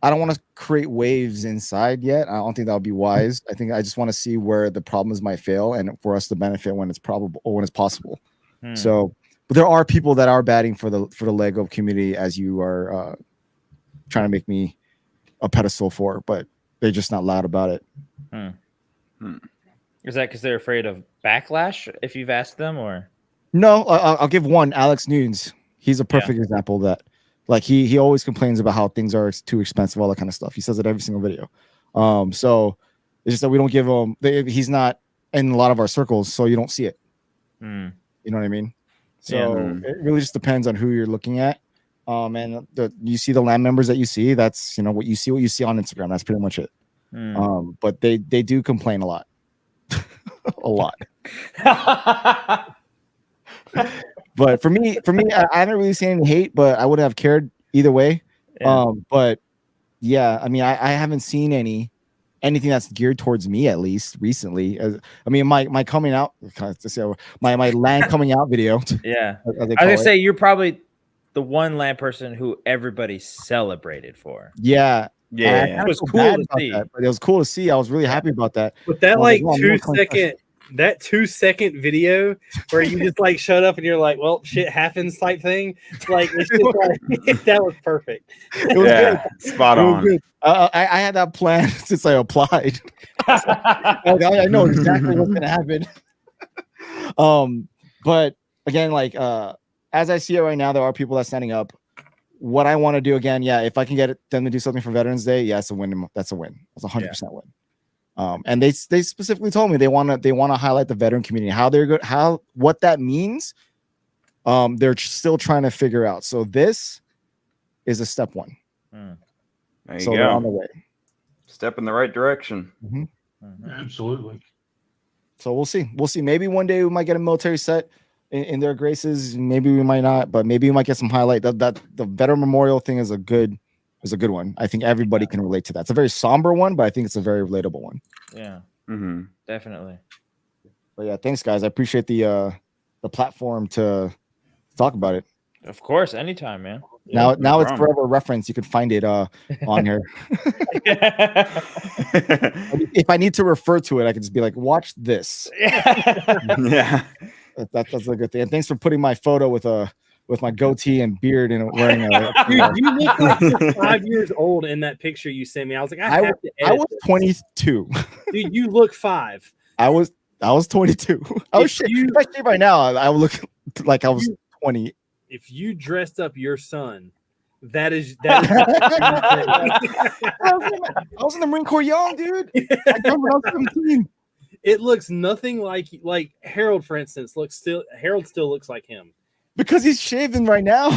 I don't want to create waves inside yet. I don't think that would be wise. I think I just want to see where the problems might fail and for us to benefit when it's probable or when it's possible. So, but there are people that are batting for the Lego community, as you are trying to make me a pedestal for, but they're just not loud about it. Is that because they're afraid of backlash if you've asked them, or? No, I'll give one. Alex Nunes. He's a perfect example of that. Like he always complains about how things are too expensive, all that kind of stuff. He says it every single video. So it's just that we don't give him. He's not in a lot of our circles, so you don't see it. Mm. You know what I mean? So it really just depends on who you're looking at. And you see the land members that you see. That's what you see on Instagram. That's pretty much it. But they do complain a lot, a lot. But for me, I haven't really seen any hate, but I wouldn't have cared either way. Yeah. But yeah, I mean, I haven't seen anything that's geared towards me, at least recently. I mean, my coming out, my land coming out video. Yeah, as they I was call gonna it. say you're probably the one land person who everybody celebrated for. Yeah. Yeah. It was feel cool bad to about see. that, but it was cool to see. I was really happy about that. But that I was like like, wow, 2 more content. second, that 2 second video where you just like shut up and you're like, well, shit happens type thing. Like it's just like that was perfect. It was Yeah, good. spot It was on. good. I had that plan since I applied. I know exactly what's gonna happen. But again, like as I see it right now, there are people that's standing up. What I want to do again, if I can get them to do something for Veterans Day, it's a win. That's a win. That's 100% win. And they specifically told me they want to highlight the veteran community, how they're good, what that means. They're still trying to figure out. So this is a step one. There you So they're on the go. way. Step in the right direction. Absolutely. So we'll see. Maybe one day we might get a military set in their graces. Maybe we might not, but maybe we might get some highlight. That the veteran memorial thing is a good one. I think everybody can relate to that. It's a very somber one, but I think it's a very relatable one. Yeah, Mm-hmm. definitely. But yeah, thanks guys. I appreciate the platform to talk about it. Of course, anytime, man. Now no it's problem. forever reference. You can find it on here. If I need to refer to it, I can just be like, watch this. Yeah. That's a good thing. And thanks for putting my photo with my goatee and beard and wearing a. Dude, you look like you're 5 years old in that picture you sent me. I was like, I have to I edit was this. 22. Dude, you look 5. I was 22. Oh If shit! you- If I shave right now, I would look like I was 20. If you dressed up your son, that is I was in the Marine Corps young, dude. I come when I was 17. it looks nothing like Harold, for instance. Harold still looks like him. Because he's shaving right now.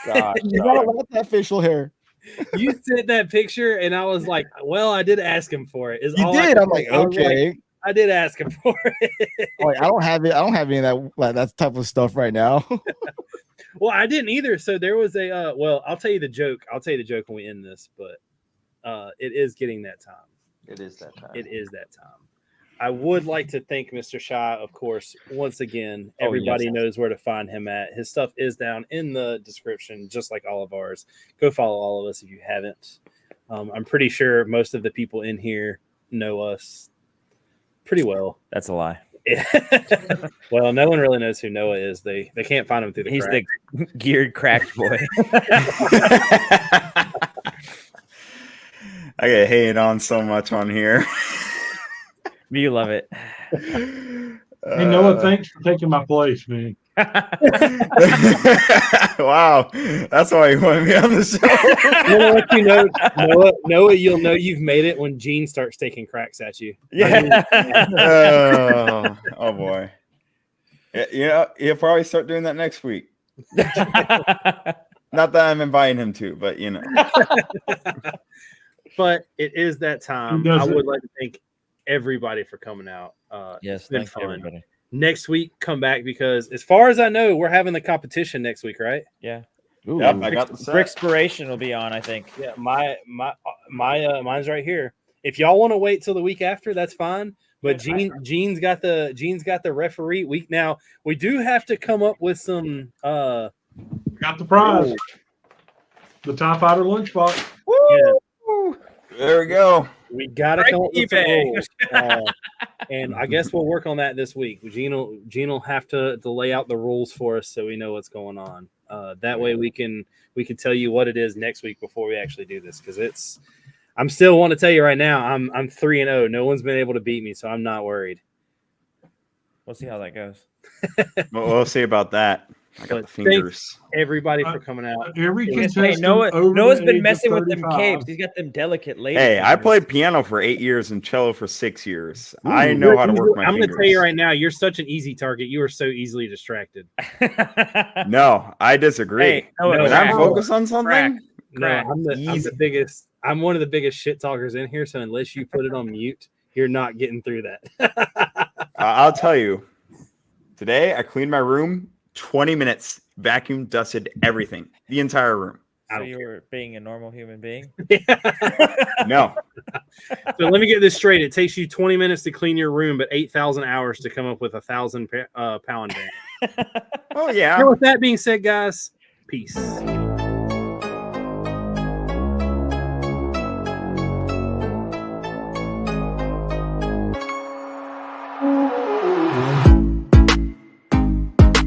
Gosh, You gotta let that facial hair. You sent that picture, and I was like, "Well, I did ask him for it." Is You all I did. could I'm like, say. I was okay. I did ask him for it. Like, I don't have it. I don't have any of that type of stuff right now. Well, I didn't either. So there was a well, I'll tell you the joke. I'll tell you the joke when we end this, but it is getting that time. it is that time. It is that time. I would like to thank Mr. Shy, of course, once again. Oh, Everybody yes. knows where to find him at. His stuff is down in the description, just like all of ours. Go follow all of us if you haven't. I'm pretty sure most of the people in here know us pretty well. That's a lie. Well, no one really knows who Noah is. They can't find him through the He's cracks. the geared cracked boy. I get hated on so much on here. You love it. Hey, Noah, thanks for taking my place, man. Wow, that's why you want me on the show. You know what you know, Noah, you'll know you've made it when Gene starts taking cracks at you. Yeah. Oh boy. Yeah, he'll probably start doing that next week. Not that I'm inviting him to, but you know. But it is that time. Who does I it? would like to thank everybody for coming out. Yes, it's been thanks fun. everybody. Next week, come back because as far as I know, we're having the competition next week, right? Yeah. Ooh. Yep, I got the set. Brixpiration will be on, I think. Yeah, mine's right here. If y'all want to wait till the week after, that's fine. But Gene's got the referee week. Now we do have to come up with some Got the prize. The TIE Fighter lunchbox. yeah, There we go. we gotta Right come up with some eBay. rules. And I guess we'll work on that this week. Gene will have to lay out the rules for us so we know what's going on. That way we can tell you what it is next week before we actually do this, because I'm still want to tell you right now, I'm 3-0. No one's been able to beat me, so I'm not worried. We'll see how that goes. We'll see about that. I got But the fingers. everybody for coming out. Every Hey, contestant Noah's over the been age messing of with them 35. capes. He's got them delicate lady. Hey, I fingers. played piano for 8 years and cello for 6 years. I know You're how to work my I'm fingers. going to tell you right now, you're such an easy target. You are so easily distracted. No, I disagree. Hey, Noah, when crack. I'm focused on something, Crack. No, I'm the Easy. biggest. I'm one of the biggest shit talkers in here. So unless you put it on mute, you're not getting through that. I'll tell you. Today, I cleaned my room 20 minutes, vacuum dusted everything, the entire room. So you were being a normal human being? No. So let me get this straight. It takes you 20 minutes to clean your room, but 8,000 hours to come up with 1,000 pound band. Oh, yeah. So with that being said, guys, peace.